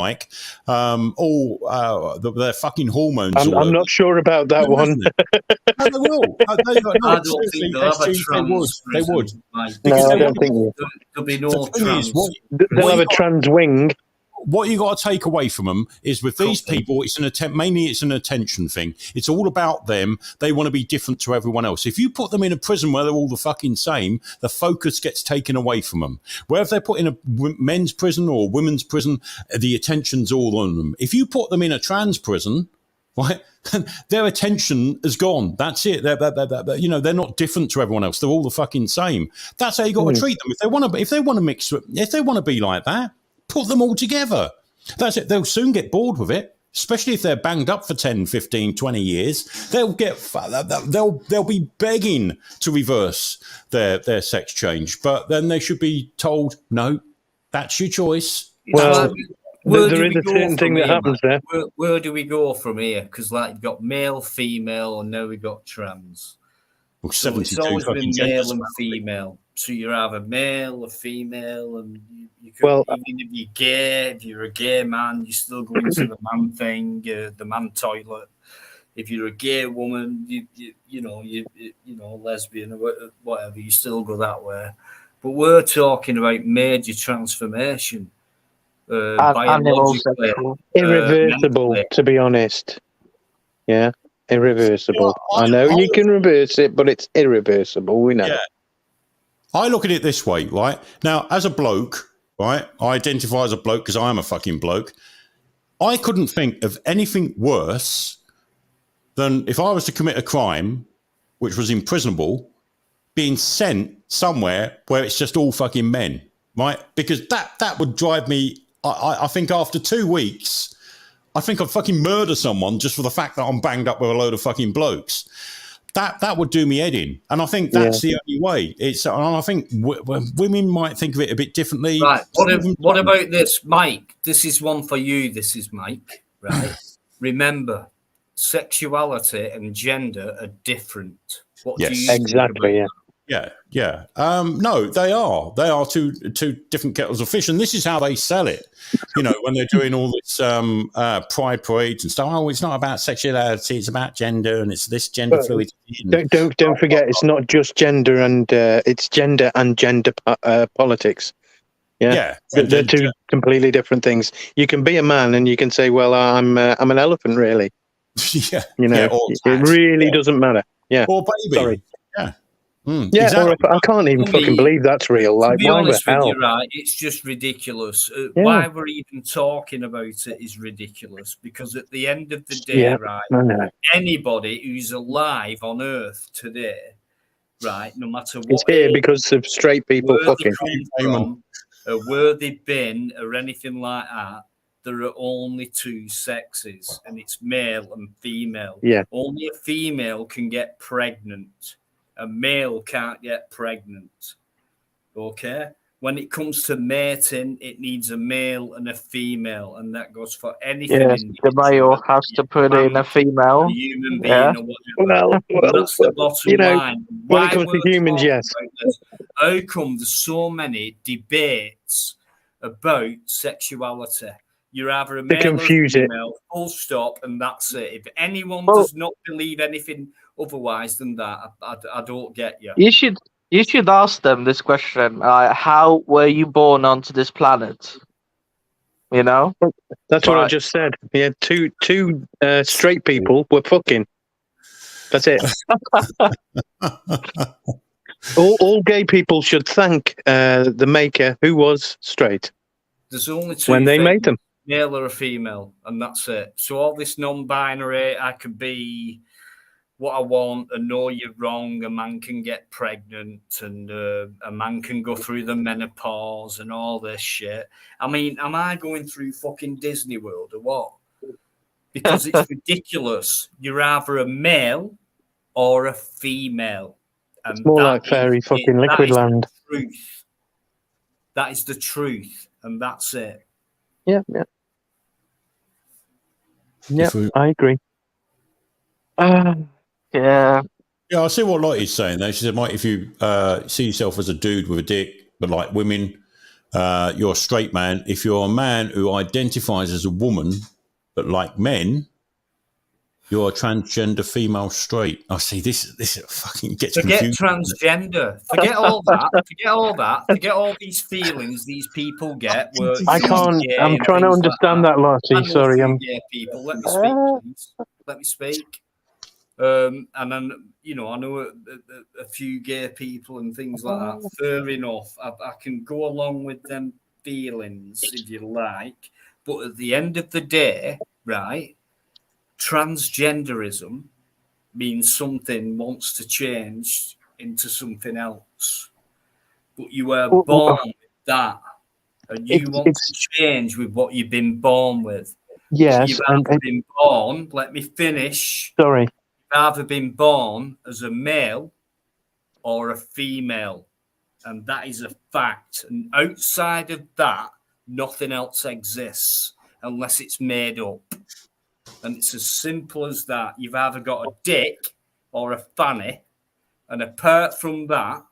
their fucking hormones. I'm not sure about that one. No, they will. I don't think they'll have a trans They would. No, I don't think there'll be no trans. They'll have a trans wing. What you got to take away from them is with these people, it's mainly it's an attention thing. It's all about them. They want to be different to everyone else. If you put them in a prison where they're all the fucking same, the focus gets taken away from them. Where if they're put in a men's prison or a women's prison, the attention's all on them. If you put them in a trans prison, right, their attention is gone. That's it. They're not different to everyone else. They're all the fucking same. That's how you got to treat them. If they want to be like that, put them all together. That's it. They'll soon get bored with it, especially if they're banged up for 10, 15, 20 years. They'll be begging to reverse their sex change. But then they should be told, no, that's your choice. Well, there is a certain thing that happens there. Where do we go from here? Because you've got male, female, and now we've got trans. Well, so it's always been male and female. So you're either male or female, and you could, even if you're gay, if you're a gay man, you still go into the man thing, the man toilet. If you're a gay woman, lesbian or whatever, you still go that way. But we're talking about major transformation, biologically, irreversible, to be honest. Yeah, irreversible. Well, I know you can reverse it, but it's irreversible. We know. Yeah. I look at it this way, right? Now, as a bloke, right, I identify as a bloke because I am a fucking bloke. I couldn't think of anything worse than if I was to commit a crime, which was imprisonable, being sent somewhere where it's just all fucking men, right? Because that would drive me. I think after 2 weeks, I think I'd fucking murder someone just for the fact that I'm banged up with a load of fucking blokes. That would do me head in, and I think that's the only way. And I think women might think of it a bit differently. Right. What about this, Mike? This is one for you. This is Mike. Right. Remember, sexuality and gender are different. What do you think about that? Yeah. No, they are. They are two different kettles of fish, and this is how they sell it. You know, when they're doing all this pride parades and stuff. Oh, it's not about sexuality; it's about gender, and it's this gender fluidity. Don't forget, it's not just gender, and it's gender and gender politics. Yeah, they're two completely different things. You can be a man, and you can say, "Well, I'm an elephant," really. Yeah, you know, it really doesn't matter. Yeah, or baby. Sorry. Yeah. Yeah, exactly. I can't even fucking believe that's real. Like, to be why honest the hell? with you, right? It's just ridiculous. Why we're even talking about it is ridiculous. Because at the end of the day, right, anybody who's alive on Earth today, right, no matter what, it's here because of straight people fucking. Where they've been, or anything like that. There are only two sexes, and it's male and female. Yeah. Only a female can get pregnant. A male can't get pregnant. Okay? When it comes to mating, it needs a male and a female, and that goes for anything. Yes, the male has to put in a female. A human being or whatever. Well, that's the bottom line. When it comes to humans, yes. How come there's so many debates about sexuality? You're either a male or a female, full stop, and that's it. If anyone does not believe anything otherwise than that, I don't get you. You should ask them this question: how were you born onto this planet? You know, that's what I just said. Yeah, two straight people were fucking. That's it. all gay people should thank the maker who was straight. There's only two when they made them. Male or a female, and that's it. So all this non-binary, I could be what I want, and know you're wrong. A man can get pregnant, and a man can go through the menopause, and all this shit. I mean, am I going through fucking Disney World or what? Because it's ridiculous. You're either a male or a female, and it's more like fairy fucking liquid land. Truth. That is the truth, and that's it. Yeah. I agree. Yeah, I see what Lottie's saying though. She said, Mike, if you see yourself as a dude with a dick, but like women, you're a straight man. If you're a man who identifies as a woman, but like men, you're a transgender female straight. I see this fucking gets confusing. Forget transgender. Forget all that. Forget all that. Forget all these feelings these people get. I can't. I'm trying to understand that, Lottie. Sorry, I'm. People. Let me speak, please. Let me speak. And then, I know a few gay people and things like that. Fair enough. I can go along with them feelings if you like. But at the end of the day, right, transgenderism means something wants to change into something else. But you were born with that. And you want to change with what you've been born with. Yes. You've either been born, let me finish. Sorry. You've either been born as a male or a female. And that is a fact. And outside of that, nothing else exists unless it's made up. And it's as simple as that. You've either got a dick or a fanny. And apart from that,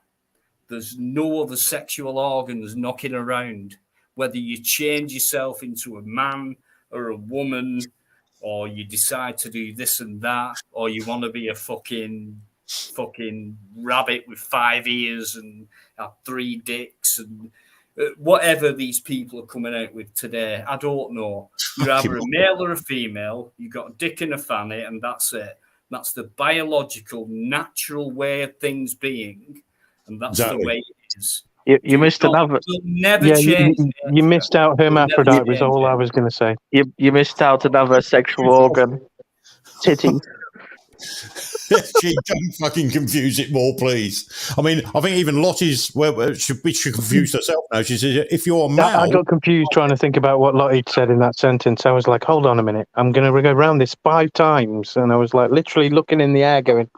there's no other sexual organs knocking around. Whether you change yourself into a man or a woman, or you decide to do this and that, or you want to be a fucking rabbit with 5 ears and have 3 dicks, and whatever these people are coming out with today, I don't know. You're either a male or a female. You've got a dick and a fanny, and that's it. That's the biological, natural way of things being, and that's the way it is. You missed another. You'll never change. You missed out. Hermaphrodite was all I it. was going to say. You missed out another sexual organ. Titties. Gee, don't fucking confuse it more, please. I mean, I think even Lottie's she confused herself now. She says, if you're a male... I got confused trying to think about what Lottie said in that sentence. I was like, hold on a minute. I'm going to go around this 5 times. And I was like literally looking in the air going,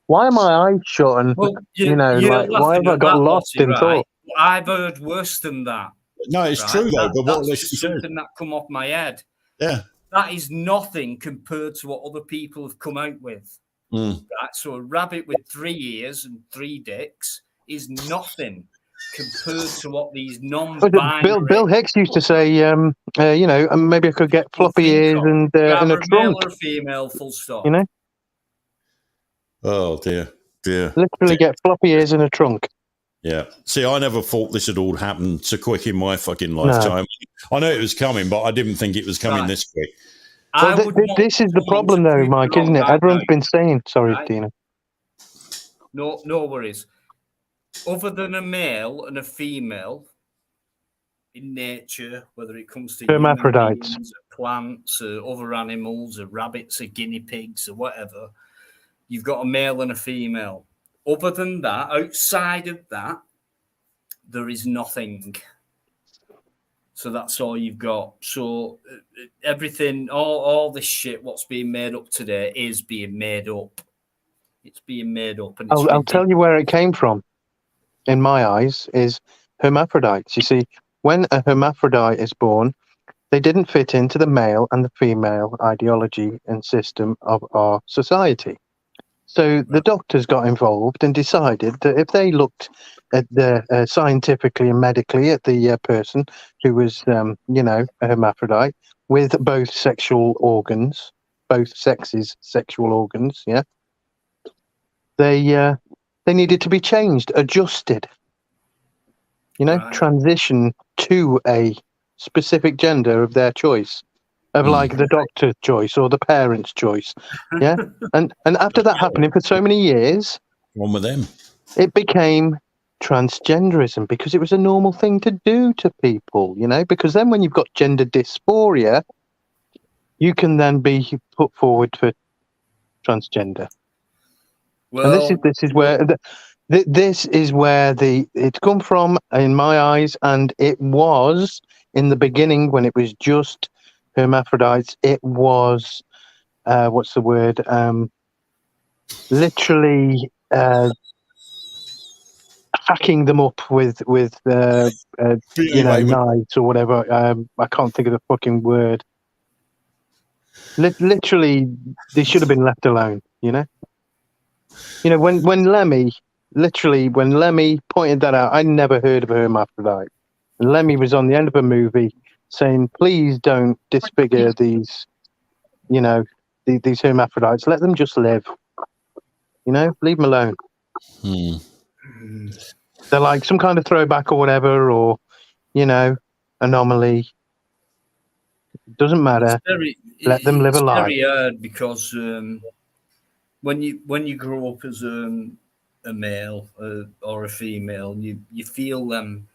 why are my eyes shut? And, well, why have I got lost in thought? I've heard worse than that. No, it's true, though. But what that's something that come off my head. Yeah. That is nothing compared to what other people have come out with. Right? So a rabbit with 3 ears and 3 dicks is nothing compared to what these non-binary... Bill Hicks used to say, maybe I could get floppy ears and a male trunk. or a female, full stop. You know? Oh, dear. Literally get floppy ears and a trunk. Yeah. See, I never thought this had all happened so quick in my fucking lifetime. No. I know it was coming, but I didn't think it was coming this quick. Well, this is the problem, though, Mike, isn't it? Everyone's been saying... Sorry, Dina. No worries. Other than a male and a female in nature, whether it comes to hermaphrodites, beings, plants, other animals, or rabbits, or guinea pigs, or whatever, you've got a male and a female. Other than that, outside of that, there is nothing. So that's all you've got. So everything, all this shit, what's being made up today is being made up. It's being made up. And I'll tell you where it came from, in my eyes, is hermaphrodites. You see, when a hermaphrodite is born, they didn't fit into the male and the female ideology and system of our society. So the doctors got involved and decided that if they looked at the scientifically and medically at the person who was, a hermaphrodite with both sexual organs, both sexes' sexual organs, they needed to be changed, adjusted, transition to a specific gender of their choice. Of like the doctor's choice or the parent's choice, and after that happening for so many years, one with them, it became transgenderism because it was a normal thing to do to people, because then when you've got gender dysphoria, you can then be put forward for transgender. Well, and this is where it's come from in my eyes, and it was in the beginning when it was just hermaphrodites. It was what's the word? Literally hacking them up with knives or whatever. I can't think of the fucking word. Literally, they should have been left alone. When Lemmy pointed that out, I never heard of a hermaphrodite. And Lemmy was on the end of a movie saying, please don't disfigure these, these hermaphrodites. Let them just live. Leave them alone. They're like some kind of throwback or whatever, or, anomaly. Doesn't matter. Let them live a life. It's very hard because when you grow up as a male or a female, you feel them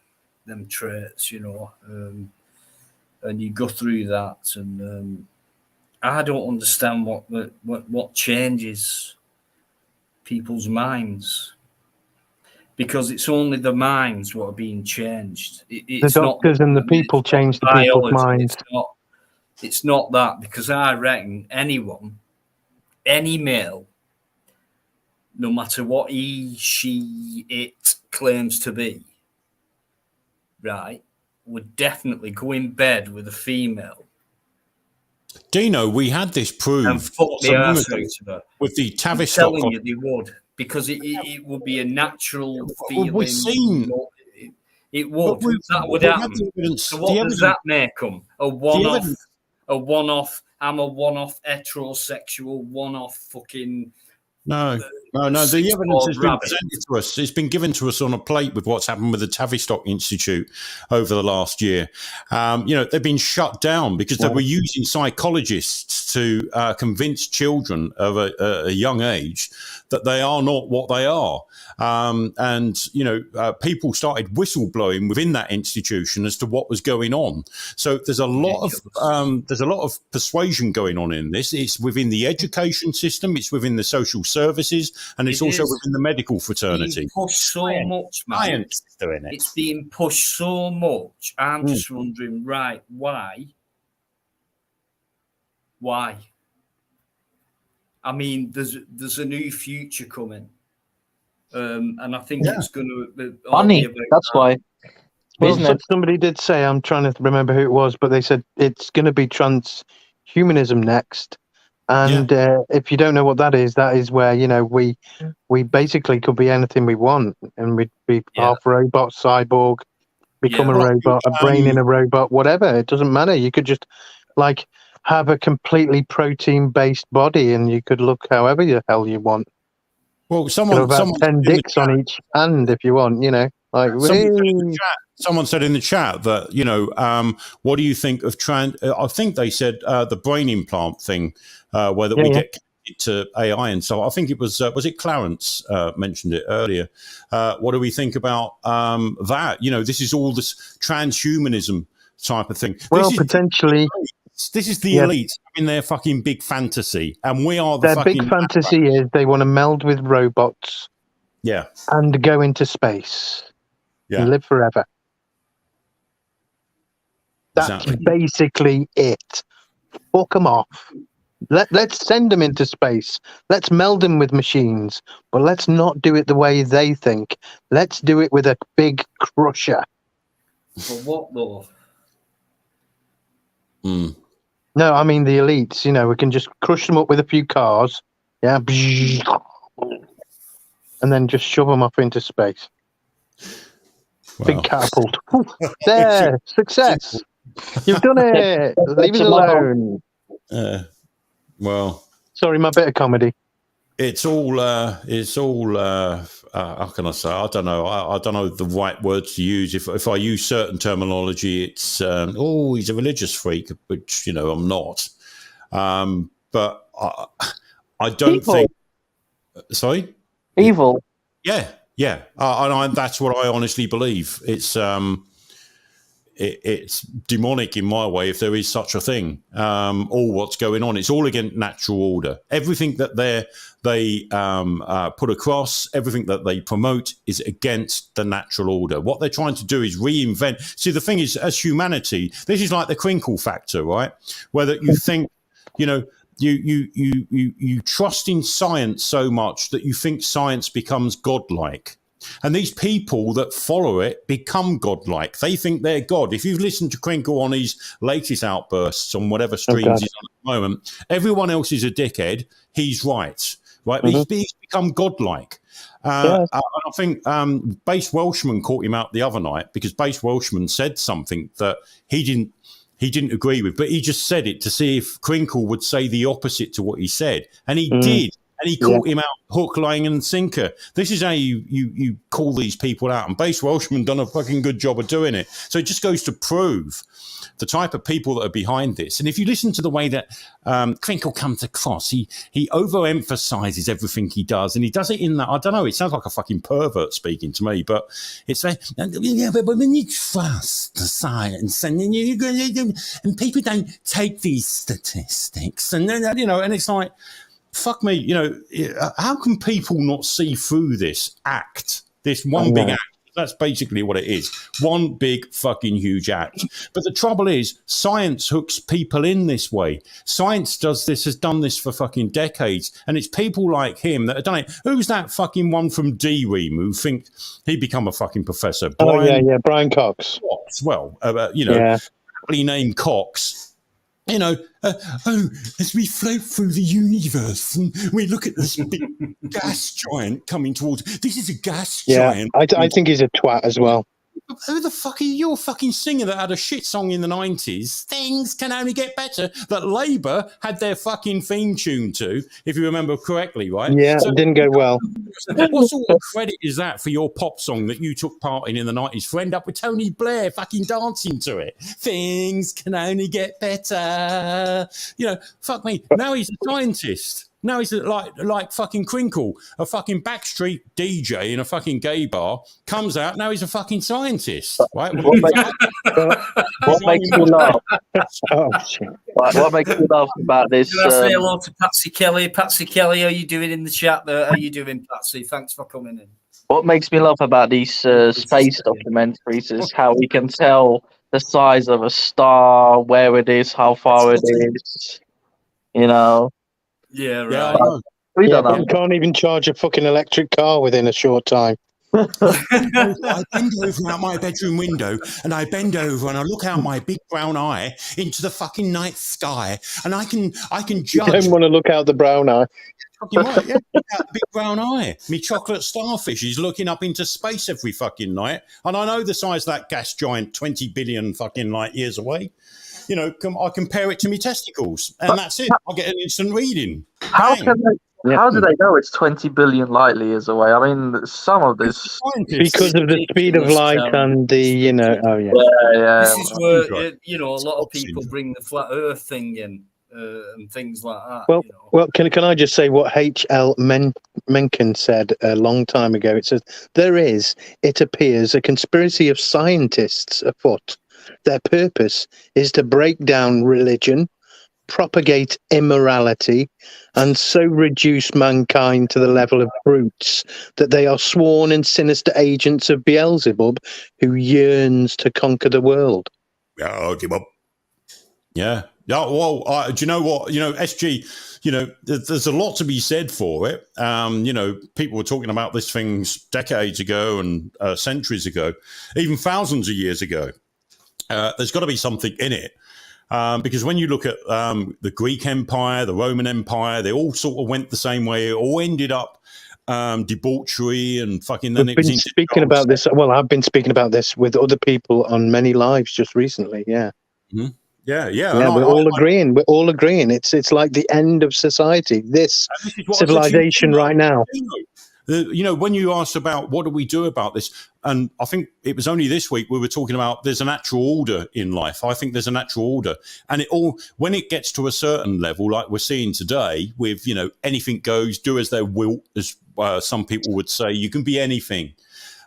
traits, and you go through that, and I don't understand what changes people's minds, because it's only the minds what are being changed. It's the doctors and the people change the people's minds. It's not that, because I reckon any male, no matter what he, she, it claims to be, right, would definitely go in bed with a female. Dino, we had this proved and fuck the arse out of her. With the Tavistock. I'm telling you, they would, because it would be a natural feeling. We've seen. It would. That would happen. So what does that make them? A one-off. I'm a one-off heterosexual, one-off fucking. No. No, the evidence has been rabbit. presented to us. It's been given to us on a plate with what's happened with the Tavistock Institute over the last year. They've been shut down because they were using psychologists to convince children of a young age that they are not what they are. People started whistleblowing within that institution as to what was going on. So there's a lot of persuasion going on in this. It's within the education system, it's within the social services, and it's also within the medical fraternity. Being pushed so much, man. Science is doing it. It's being pushed so much. I'm just wondering, right? Why? I mean, there's a new future coming. And I think it's going to money. That's why. Well, somebody did say, I'm trying to remember who it was, but they said it's going to be transhumanism next. And if you don't know what that is where we basically could be anything we want, and we'd be half robot, cyborg, become a robot, a brain in a robot, whatever. It doesn't matter. You could just have a completely protein-based body, and you could look however the hell you want. Well, someone 10 dicks on each hand if you want, Someone said in the chat that, what do you think of I think they said the brain implant thing, where we get to AI and so I think it was it Clarence mentioned it earlier. What do we think about that? This is all this transhumanism type of thing. Well, potentially. This is the elite in their fucking big fantasy, and we are their big fantasy is they want to meld with robots, and go into space, and live forever. That's basically it. Fuck them off. Let's send them into space. Let's meld them with machines, but let's not do it the way they think. Let's do it with a big crusher. For what though? No, I mean the elites. We can just crush them up with a few cars, and then just shove them off into space. Wow. Big catapult. There, success. You've done it. Leave us alone. Sorry, my bit of comedy. It's all. How can I say? I don't know. I don't know the right words to use. If I use certain terminology, it's he's a religious freak, which I'm not. But I don't think. Sorry. Evil. Yeah. And that's what I honestly believe. It's demonic in my way, if there is such a thing. All what's going on, it's all against natural order. Everything that they put across, everything that they promote is against the natural order. What they're trying to do is reinvent. See, the thing is, as humanity, this is like the Crinkle factor, right? Whether you think, you trust in science so much that you think science becomes godlike. And these people that follow it become godlike. They think they're God. If you've listened to Crinkle on his latest outbursts on whatever streams he's on at the moment, everyone else is a dickhead. He's right? But he's become godlike. I think Base Welshman caught him out the other night because Base Welshman said something that he didn't agree with, but he just said it to see if Crinkle would say the opposite to what he said. And he did. And he caught him out hook, line, and sinker. This is how you call these people out. And Base Welshman done a fucking good job of doing it. So it just goes to prove the type of people that are behind this. And if you listen to the way that Crinkle comes across, he overemphasizes everything he does. And he does it in that, I don't know, it sounds like a fucking pervert speaking to me, but it's like, but when you trust the science and and people don't take these statistics and and it's like, fuck me, how can people not see through this act, this one big act? That's basically what it is. One big fucking huge act. But the trouble is, science hooks people in this way. Science has done this for fucking decades. And it's people like him that have done it. Who's that fucking one from D-Ream who think he'd become a fucking professor? Brian Cox. Well, aptly named Cox. As we float through the universe and we look at this big gas giant coming towards. This is a gas giant. I think he's a twat as well. who the fuck are you? You're a fucking singer that had a shit song in the 90s. Things can only get better. That Labour had their fucking theme tune to, if you remember correctly, right? Yeah, So, it didn't go well. what sort of credit is that for your pop song that you took part in the 90s for end up with Tony Blair fucking dancing to it? Things can only get better. You know, fuck me. Now he's a scientist. Now he's like fucking Crinkle, a fucking backstreet DJ in a fucking gay bar, comes out, now he's a fucking scientist, right? What makes me laugh? Oh, shit. What makes me laugh about this? Can I say hello to Patsy Kelly? Patsy Kelly, how are you doing in the chat there? How are you doing, Patsy? Thanks for coming in. What makes me laugh about these space documentaries is how we can tell the size of a star, where it is, how far it is. You know, Yeah, right. Yeah, I know. we Yeah, don't but know. you can't even charge a fucking electric car within a short time. I bend over out my bedroom window and I bend over and I look out my big brown eye into the fucking night sky and I can You judge. don't want to look out the brown eye. Fucking right, yeah. Look out the big brown eye. Me chocolate starfish is looking up into space every fucking night, and I know the size of that gas giant, 20 billion fucking light years away. You know, I compare it to me testicles, and that's it. I get an instant reading. How Bang. can they? Yeah. How do they know it's 20 billion light years away? I mean, some of this. Scientists. Because of the speed of light and the, you know, oh yeah. Yeah. This is where, Right. you know, a lot of people Syndrome. bring the flat earth thing in and things like that. Well, you know. well, can I just say what H.L. Mencken said a long time ago? It says, there is, it appears, a conspiracy of scientists afoot. Their purpose is to break down religion, propagate immorality, and so reduce mankind to the level of brutes that they are sworn and sinister agents of Beelzebub who yearns to conquer the world. Yeah, yeah. Yeah, well, do you know what? You know, SG, you know, there's a lot to be said for it. You know, people were talking about this things decades ago and centuries ago, even thousands of years ago. There's got to be something in it. Because when you look at the Greek Empire, the Roman Empire, they all sort of went the same way. It all ended up debauchery and fucking. Then We've been speaking about this. Well, I've been speaking about this with other people on many lives just recently. Yeah. Mm-hmm. Yeah. Yeah, we're all agreeing. We're all agreeing. It's like the end of society. This civilization right now. You know, when you asked about what do we do about this, and I think it was only this week we were talking about there's a natural order in life. I think there's a natural order, and it all when it gets to a certain level, like we're seeing today, with, you know, anything goes, do as they will, as some people would say, you can be anything.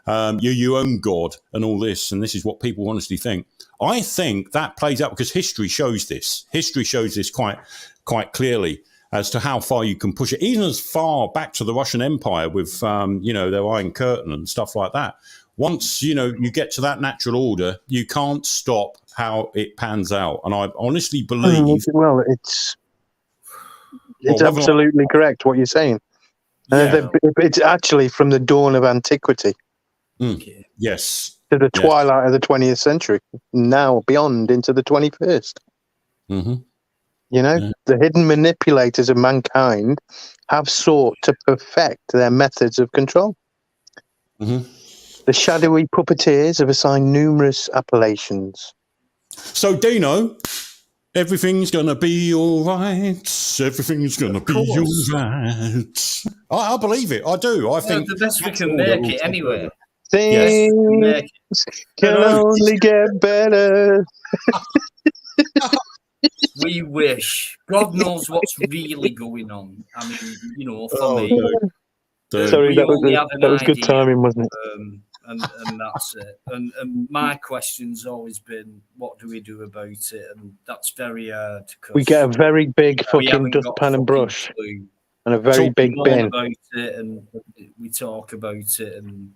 You're your own God and all this, and this is what people honestly think. I think that plays out because history shows this. History shows this quite clearly as to how far you can push it, even as far back to the Russian Empire with, you know, their Iron Curtain and stuff like that. Once, you know, you get to that natural order, you can't stop how it pans out. And I honestly believe... Well, it's absolutely correct what you're saying. Yeah. It's actually from the dawn of antiquity. Mm. Yes. To the twilight of the 20th century, now beyond into the 21st. Mm-hmm. You know, the hidden manipulators of mankind have sought to perfect their methods of control. Mm-hmm. The shadowy puppeteers have assigned numerous appellations. So, Dino, everything's going to be all right. Everything's going to be all right. I believe it. I do. I think the best we can make it anyway. Things can only get better. We wish. God knows what's really going on. I mean, you know, for me. Sorry, that was good timing, wasn't it? And that's it. And my question's always been, what do we do about it? And that's very hard. We get a very big fucking dustpan and brush. And a very big bin. About it, and we talk about it, and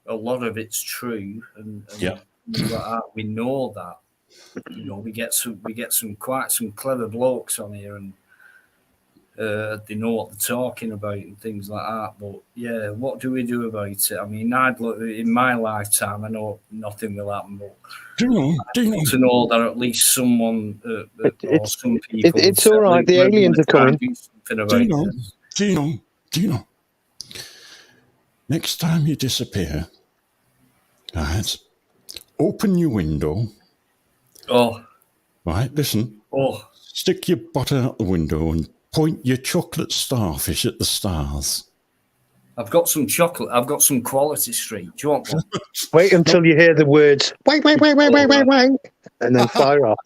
a lot of it's true, and we know that. You know, we get some quite some clever blokes on here, and they know what they're talking about and things like that. But yeah, what do we do about it? I mean, I'd look in my lifetime. I know nothing will happen, but to know that at least someone or some people. It's all right. The aliens are coming. Do something about this. Gino. Next time you disappear, guys, open your window. Oh. Right, listen. Oh. Stick your butt out the window and point your chocolate starfish at the stars. I've got some chocolate. I've got some Quality Street. Do you want one? Wait until you hear the words, wait, and then fire off.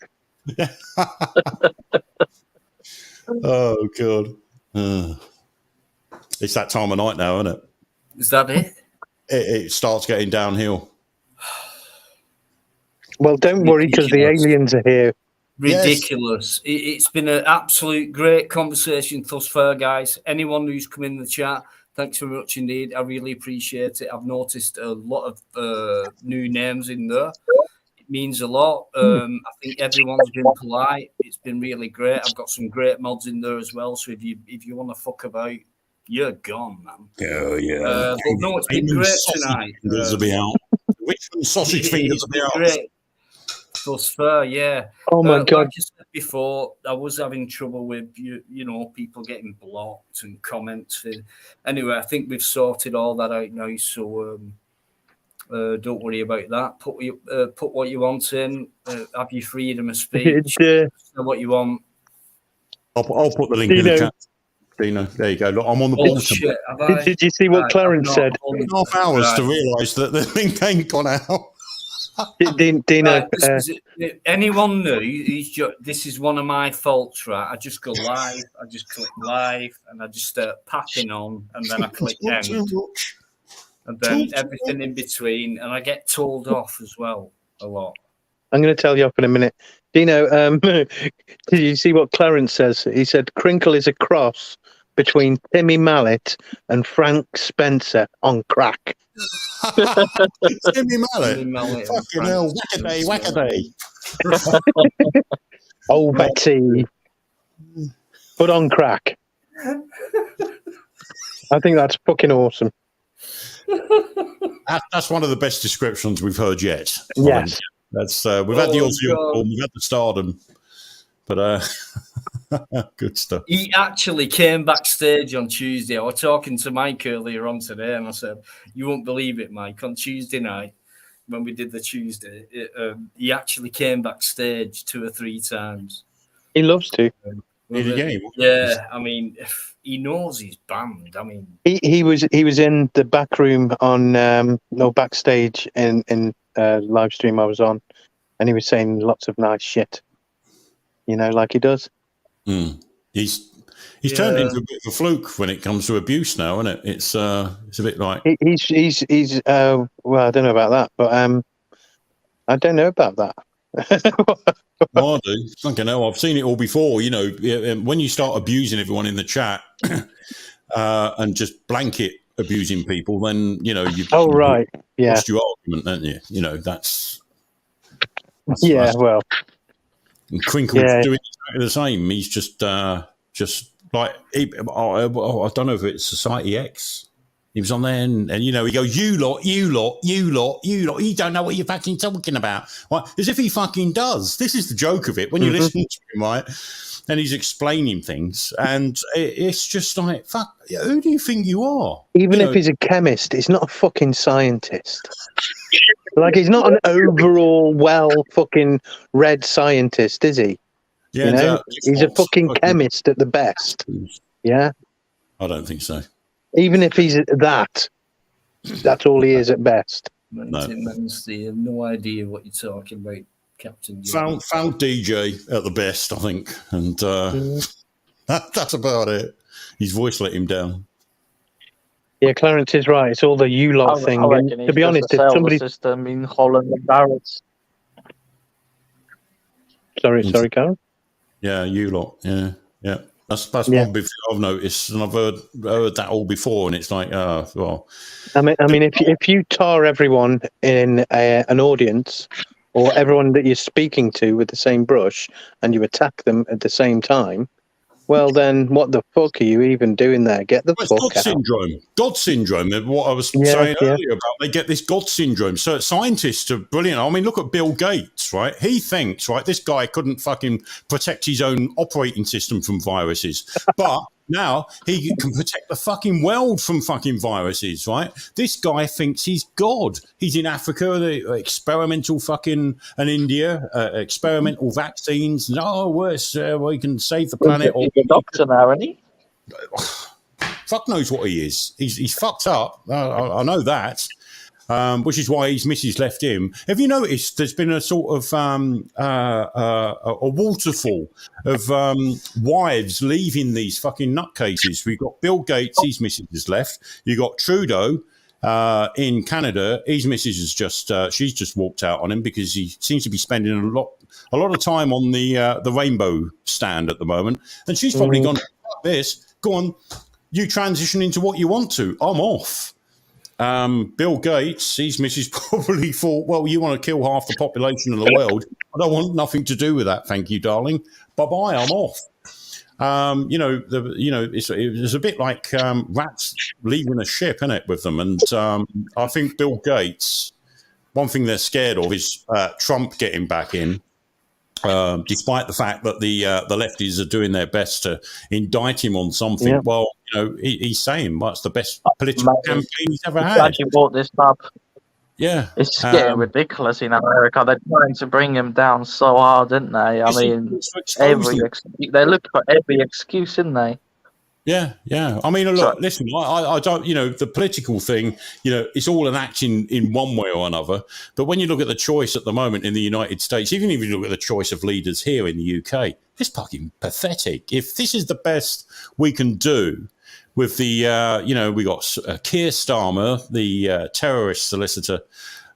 Oh, God. It's that time of night now, isn't it? Is that it? It starts getting downhill. Well, don't worry, because the aliens are here. Ridiculous. Yes. It's been an absolute great conversation thus far, guys. Anyone who's come in the chat, thanks very much indeed. I really appreciate it. I've noticed a lot of new names in there. It means a lot. I think everyone's been polite. It's been really great. I've got some great mods in there as well. So if you want to fuck about, you're gone, man. Oh, yeah. But no, it's been great tonight. Richmond sausage fingers will be out. Great. Thus far, yeah. Oh my God! Like I said before, I was having trouble with you know, people getting blocked and comments. Anyway, I think we've sorted all that out now. So don't worry about that. Put what you want in. Have your freedom of speech. Say what you want. I'll put the link in the chat. Dino, there you go. Look, I'm on the bottom. Shit, did you see what Clarence said? 2.5 hours to realise that the link ain't gone out. Dino, anyone knew this is one of my faults, right? I just go live, I just click live, and I just start papping on, and then I click end, and then everything in between, and I get told off as well a lot. I'm going to tell you off in a minute. Dino, did you see what Clarence says? He said Crinkle is a cross between Timmy Mallet and Frank Spencer on crack. Timmy Mallet. Fucking hell, whack-a-day. Oh, Betty. Put on crack. I think that's fucking awesome. That's one of the best descriptions we've heard yet. Yes. That's we've had the Aussie, we've had the Stardom, but good stuff. He actually came backstage on Tuesday. I was talking to Mike earlier on today, and I said, "You won't believe it, Mike. On Tuesday night, when we did the Tuesday, he actually came backstage 2 or 3 times. He loves to. Yeah, I mean, he knows his band. I mean, he was in the back room on backstage in live stream I was on, and he was saying lots of nice shit, you know, like he does. He's turned into a bit of a fluke when it comes to abuse now, isn't it? It's a bit like he's well, I don't know about that, but I don't know about that. I do. Fucking hell, I've seen it all before. You know, when you start abusing everyone in the chat and just blanket abusing people, then you know you. Oh right, yeah. Lost your argument, don't you? You know that's well. And Crinkle's doing exactly the same. He's just like I don't know if it's Society X. He was on there, and you know, he goes, you lot. You don't know what you're fucking talking about. Right? As if he fucking does. This is the joke of it. When you listen to him, right, and he's explaining things, and it's just like, fuck, who do you think you are? Even if he's a chemist, he's not a fucking scientist. Like, he's not an overall well fucking read scientist, is he? Yeah, you know? He's a fucking chemist at the best. Yeah? I don't think so. Even if he's that's all he is at best. No. You have no idea what you're talking about, Captain. Found DJ at the best, I think. And that's about it. His voice let him down. Yeah, Clarence is right. It's all the you lot thing. And to be honest, if somebody system in Holland and Barrett's. Sorry, Karen. Yeah, you lot. Yeah. That's one bit I've noticed, and I've heard that all before, and it's like, well. I mean, if you tar everyone in an audience, or everyone that you're speaking to with the same brush, and you attack them at the same time, well, then what the fuck are you even doing there? Get the fuck out. God syndrome. What I was saying earlier about they get this God syndrome. So scientists are brilliant. I mean, look at Bill Gates, right? He thinks, right, this guy couldn't fucking protect his own operating system from viruses. But Now he can protect the fucking world from fucking viruses, right? This guy thinks he's God. He's in Africa, the experimental fucking, and India, experimental vaccines. No, worse, we can save the planet. He's a doctor now, isn't he? Fuck knows what he is. He's fucked up. I know that. Which is why his missus left him. Have you noticed there's been a sort of a waterfall of wives leaving these fucking nutcases? We've got Bill Gates, his missus has left. You've got Trudeau in Canada. His missus has she's just walked out on him because he seems to be spending a lot of time on the rainbow stand at the moment. And she's probably gone, fuck this, go on, you transition into what you want to. I'm off. Bill Gates, his missus probably thought, well, you want to kill half the population of the world. I don't want nothing to do with that. Thank you, darling. Bye-bye, I'm off. It's a bit like rats leaving a ship, isn't it, with them? And I think Bill Gates, one thing they're scared of is Trump getting back in. Despite the fact that the lefties are doing their best to indict him on something, Yeah. well, he's saying, well, it's the best political campaign he's ever had. Actually brought this up. Yeah, It's getting ridiculous in America. They're trying to bring him down so hard, didn't they? I mean, they look for every excuse, didn't they? Yeah. I mean, look, listen, I don't, the political thing, it's all an act in one way or another. But when you look at the choice at the moment in the United States, even if you look at the choice of leaders here in the UK, it's fucking pathetic. If this is the best we can do with the, we got Keir Starmer, the terrorist solicitor,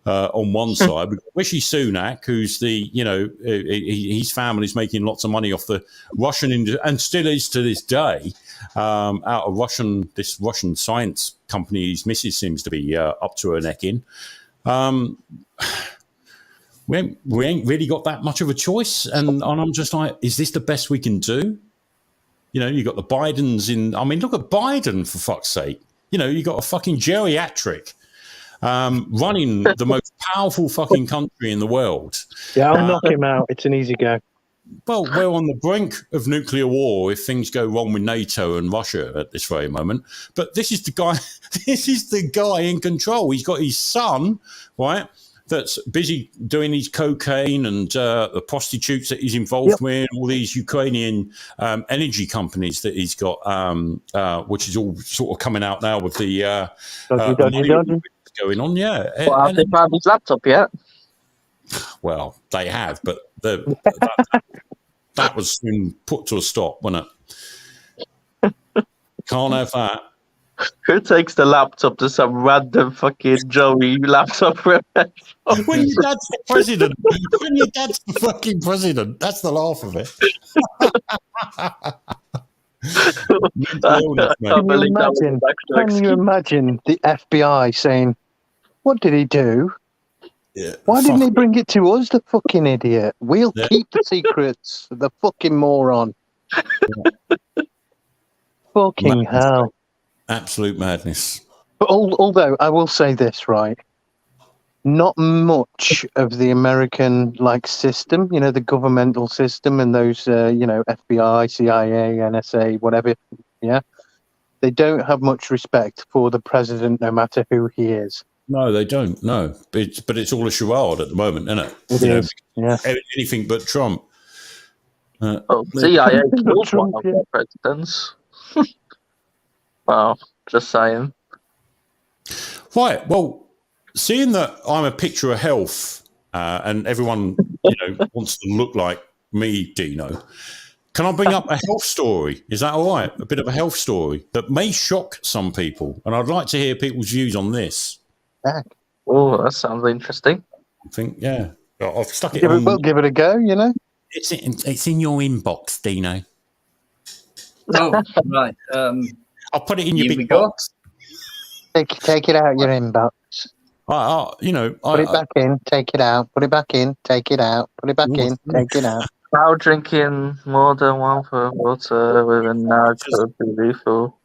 on one side, we've got Rishi Sunak, who's his family's making lots of money off the Russian and still is to this day, out of this Russian science company his missus seems to be up to her neck in. We ain't really got that much of a choice, and I'm just like, is this the best we can do? You got the Bidens in. I mean, look at Biden, for fuck's sake. You got a fucking geriatric running the most powerful fucking country in the world. Yeah, I'll knock him out. It's an easy go. Well, we're on the brink of nuclear war if things go wrong with NATO and Russia at this very moment. But this is the guy. This is the guy in control. He's got his son, right, that's busy doing his cocaine and the prostitutes that he's involved with, all these Ukrainian energy companies that he's got, which is all sort of coming out now with the dodgy. Going on, yeah. Well, have they found his laptop yet? Well, they have, but that was soon put to a stop, wasn't it? Can't have that. Who takes the laptop to some random fucking Joey laptop repair? When your dad's the president. When your dad's the fucking president. That's the laugh of it. Can you imagine the FBI saying, what did he do? Yeah. Why didn't he bring it to us, the fucking idiot? We'll keep the secrets, the fucking moron. Fucking madness. hell. Absolute madness. But although I will say this, right? Not much of the American system, the governmental system and those, FBI, CIA, NSA, whatever, yeah, they don't have much respect for the president, no matter who he is. No, they don't. No, but it's all a charade at the moment, isn't it? It is. Yeah. Anything but Trump. CIA killed one of their presidents. Well, just saying. Right. Well, seeing that I'm a picture of health, and everyone wants to look like me, Dino. Can I bring up a health story? Is that all right? A bit of a health story that may shock some people, and I'd like to hear people's views on this. Oh, that sounds interesting. I think, yeah. I've stuck it We'll give it a go, It's in your inbox, Dino. Oh, right. I'll put it in your Here we big go. box. Take it out your inbox. Put it back in, take it out. Put it back in, take it out. Put it back in, take it out. Now drinking more than one for water with a nug could be lethal.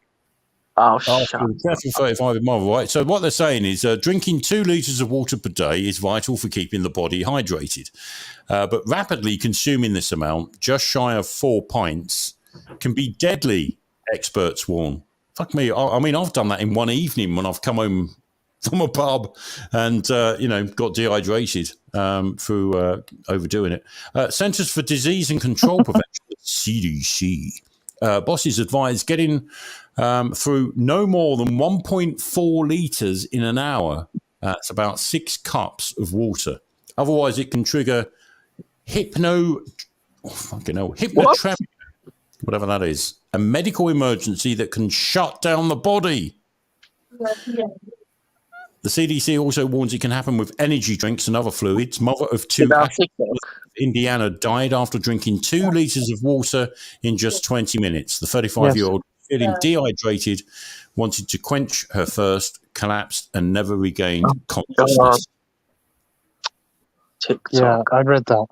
Oh, shut up. 35 in Marvel, right? So what they're saying is drinking 2 litres of water per day is vital for keeping the body hydrated. But rapidly consuming this amount, just shy of 4 pints, can be deadly experts warn. Fuck me. I mean, I've done that in one evening when I've come home from a pub and, got dehydrated through overdoing it. Centers for Disease and Control Prevention, CDC. Bosses advise getting through no more than 1.4 litres in an hour. That's about 6 cups of water. Otherwise, it can trigger hypotremia, whatever that is, a medical emergency that can shut down the body. The CDC also warns it can happen with energy drinks and other fluids. Mother of 2 Indiana died after drinking 2 litres of water in just 20 minutes. The 35-year-old, feeling dehydrated, wanted to quench her thirst, collapsed, and never regained consciousness. TikTok. Yeah, I read that.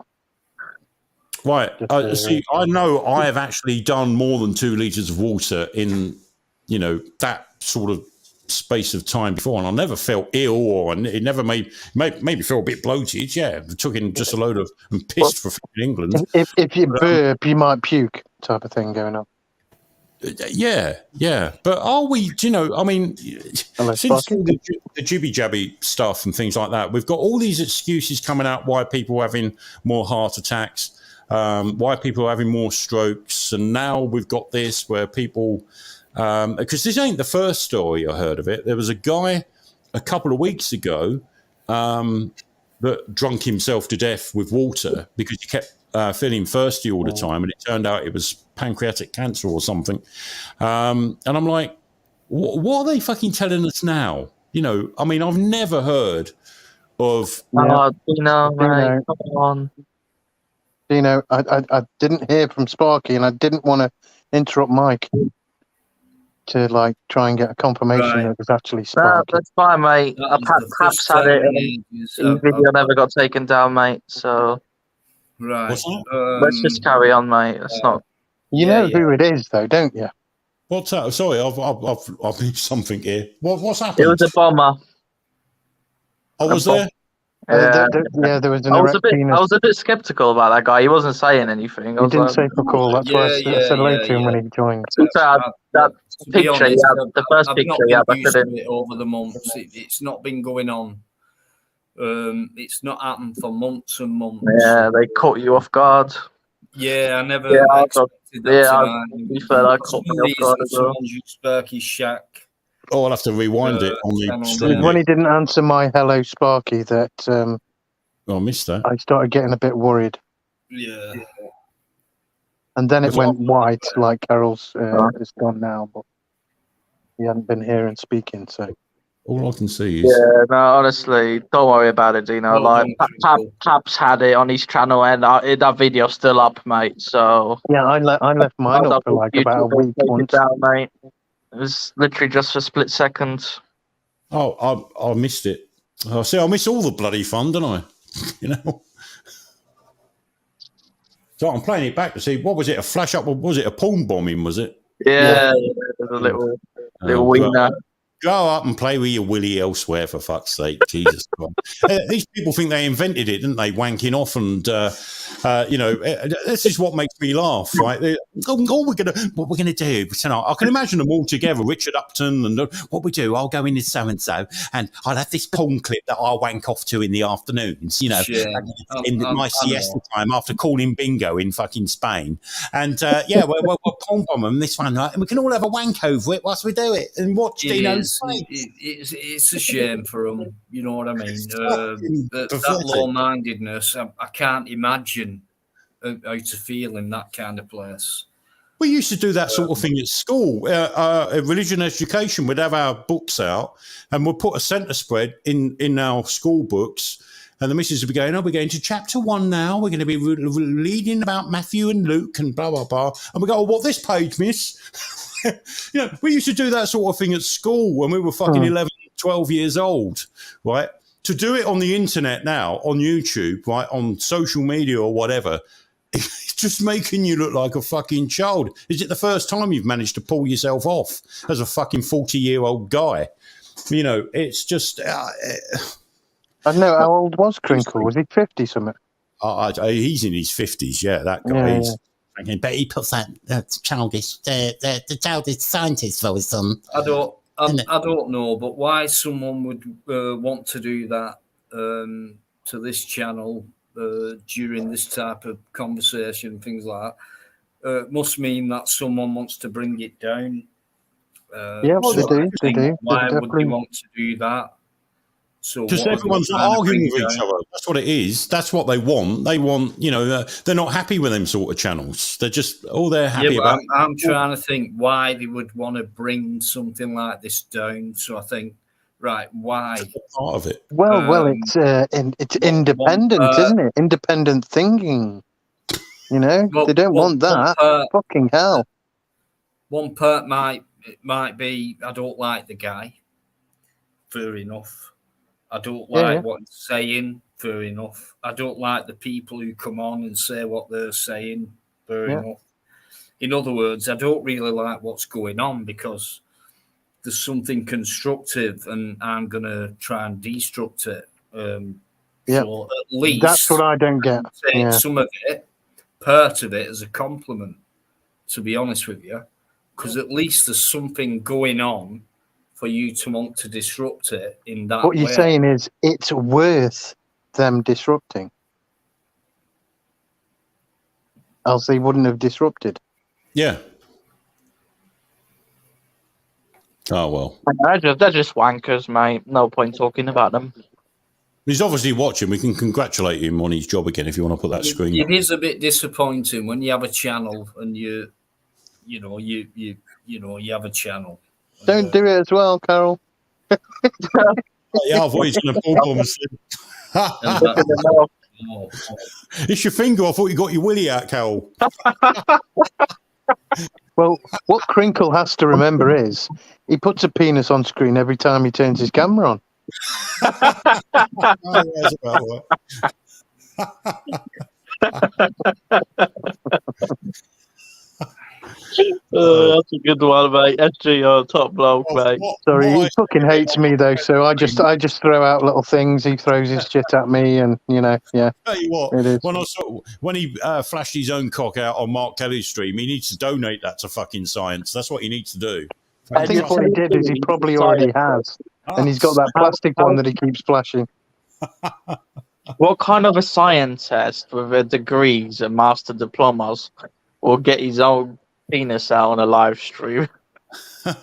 Right. See, I know I have actually done more than 2 litres of water in, that sort of space of time before, and I never felt ill, or it never made me feel a bit bloated. Yeah, I took in just a load of and pissed for England. If you burp, you might puke, type of thing going on. Yeah. But are we? Since all the jibby jabby stuff and things like that, we've got all these excuses coming out why people are having more heart attacks, why people are having more strokes, and now we've got this where people. Because this ain't the first story I heard of it. There was a guy a couple of weeks ago that drunk himself to death with water because he kept feeling thirsty all the time, and it turned out it was pancreatic cancer or something. And I'm like, what are they fucking telling us now? I've never heard of... Dino, mate, come on. I didn't hear from Sparky, and I didn't want to interrupt Mike to try and get a confirmation that it was actually Sparky. That's fine, mate. Perhaps had it, and the video never got taken down, mate. So, right. Let's just carry on, mate. It's not. You know who it is, though, don't you? What's that? Sorry, I've missed something here. What's happened? It was a bomber. I was there. There was an I was a bit skeptical about that guy. He wasn't saying anything. He didn't say for call. That's why I said hello to him when he joined. That picture, honest, the first picture, I've used to it over the months. It's not been going on. It's not happened for months and months. Yeah, they caught you off guard. Yeah, I never expected that. I caught me off guard as well. Someone's used Sparky's shack. Oh, I'll have to rewind it on the stream. When he didn't answer my hello, Sparky, that I missed that. I started getting a bit worried. Yeah. And then it went white, like Carol's is gone now, but he hadn't been here and speaking, so. All I can see is... Yeah, no, honestly, don't worry about it, Dino. Paps had it on his channel, and that video's still up, mate, so... Yeah, I left mine up for about a week once. Mate. It was literally just for a split second. Oh, I missed it. I see, I miss all the bloody fun, don't I? So I'm playing it back to see, what was it, a flash up, or was it a porn bombing, was it? Yeah. There's a little wiener. Go up and play with your willy elsewhere, for fuck's sake. Jesus Christ. These people think they invented it, didn't they? Wanking off and, this is what makes me laugh, right? What we're gonna do tonight. I can imagine them all together, Richard Upton, and what we do, I'll go in as so-and-so, and I'll have this porn clip that I'll wank off to in the afternoons, in my siesta time after calling bingo in fucking Spain. And, we'll porn bomb them this one, right? And we can all have a wank over it whilst we do it and watch Dino's. It's a shame for them, you know what I mean? That low-mindedness, I can't imagine how to feel in that kind of place. We used to do that sort of thing at school. Religion education, we'd have our books out and we'd put a centre spread in our school books, and the missus would be going, we're going to chapter 1 now. We're going to be reading about Matthew and Luke and blah, blah, blah. And we go, what, this page, miss? We used to do that sort of thing at school when we were fucking 11, 12 years old, right? To do it on the internet now, on YouTube, right, on social media or whatever, it's just making you look like a fucking child. Is it the first time you've managed to pull yourself off as a fucking 40-year-old guy? It's just... I don't know, how old was Crinkle? Was he 50 something? He's in his 50s, yeah, that guy. Yeah, he's But he puts that childish, the childish scientist voice on. I don't know, but why someone would want to do that to this channel during this type of conversation, things like that, must mean that someone wants to bring it down. Yeah, so they do. Why would Definitely. you want to do that? So Because what are they everyone's trying to arguing bring with each down? other. That's what it is. That's what they want. They want, they're not happy with them sort of channels. They're just all they're happy Yeah, about. but I'm trying to think why they would want to bring something like this down. So I think, right, why? Part of it. Well, it's independent, isn't it? Independent thinking. They don't want that. Fucking hell. One part might be I don't like the guy. Fair enough. I don't like what he's saying. Fair enough. I don't like the people who come on and say what they're saying. Fair enough. In other words, I don't really like what's going on because there's something constructive and I'm going to try and destruct it. So at least that's what I don't get. Take some of it, part of it as a compliment, to be honest with you, because at least there's something going on for you to want to disrupt it in that way. What you're saying is it's worth them disrupting. Else they wouldn't have disrupted. Yeah. Oh, well. They're just wankers, mate. No point talking about them. He's obviously watching. We can congratulate him on his job again if you want to put that screen up. It is a bit disappointing when you have a channel and you have a channel. Don't do it as well, Carol. Yeah, I thought he's going to pull on It's your finger. I thought you got your willy out, Carol. Well, what Crinkle has to remember is he puts a penis on screen every time he turns his camera on. That's a good one, mate. SG, top bloke, mate. Sorry, he fucking hates me though, so I just throw out little things. He throws his shit at me, and yeah. Tell you what, it is. when he flashed his own cock out on Mark Kelly's stream, he needs to donate that to fucking science. That's what he needs to do. I think what he did is he probably already has, and he's got that plastic one that he keeps flashing. What kind of a scientist with degrees and master diplomas will get his own penis out on a live stream? Yeah,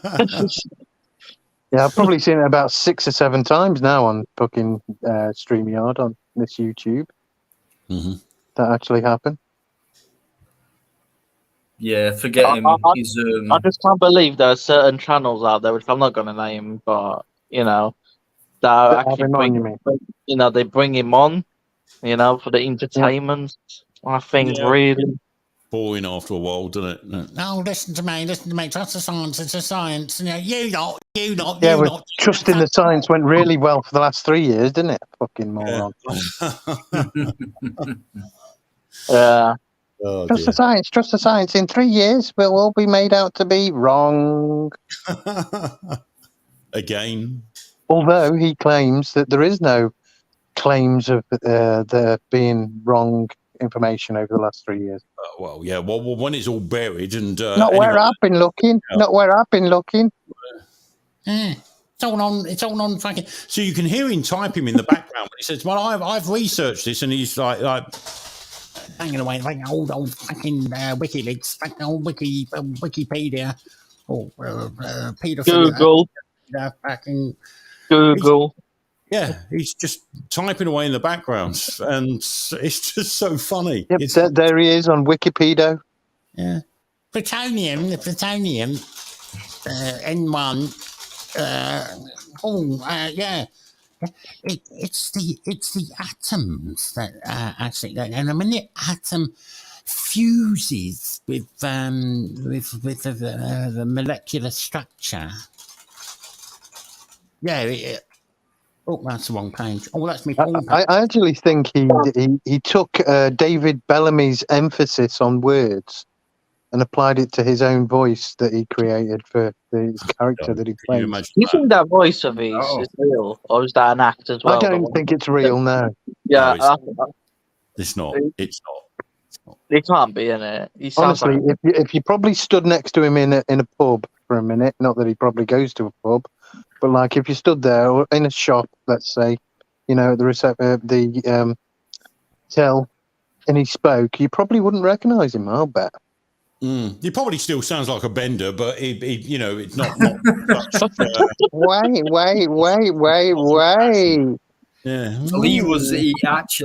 I've probably seen it about 6 or 7 times now on fucking StreamYard on this YouTube. Mm-hmm. That actually happened. Yeah, forget him. I just can't believe there are certain channels out there, which I'm not going to name, but that actually they bring him on, for the entertainment. I think really boring after a while, doesn't it? No, listen to me. Trust the science. It's a science. You not. Trusting the science went really well for the last 3 years, didn't it? Fucking moron. Yeah. Oh, trust the science. In 3 years, we'll all be made out to be wrong. Again. Although he claims that there is no claims of there being wrong information over the last 3 years. Well, when it's all buried and where I've been looking. Not where I've been looking. It's all on fucking. So you can hear him type him in the background. But he says, "Well, I've researched this," and he's like hanging away like old fucking WikiLeaks, fucking old Wikipedia, or Google, fucking Google. Yeah, he's just typing away in the background, and it's just so funny. Yep, there he is on Wikipedia. Yeah, the plutonium, N1. It's the atoms that actually, and when the atom fuses with the molecular structure. Yeah. Oh, that's the wrong page. Oh, that's me. I actually think he took David Bellamy's emphasis on words and applied it to his own voice that he created for his character that he plays. Do you think that voice of his is real, or is that an act as well? I don't think it's real now. Yeah, no, it's not. It's not. He can't be in it. He sounds Honestly, like if you probably stood next to him in a pub for a minute, not that he probably goes to a pub, but like if you stood there or in a shop, let's say, you know, at the till, and he spoke, you probably wouldn't recognise him. I'll bet. He probably still sounds like a bender, but he you know, it's not such. Wait. Yeah. Well, he actually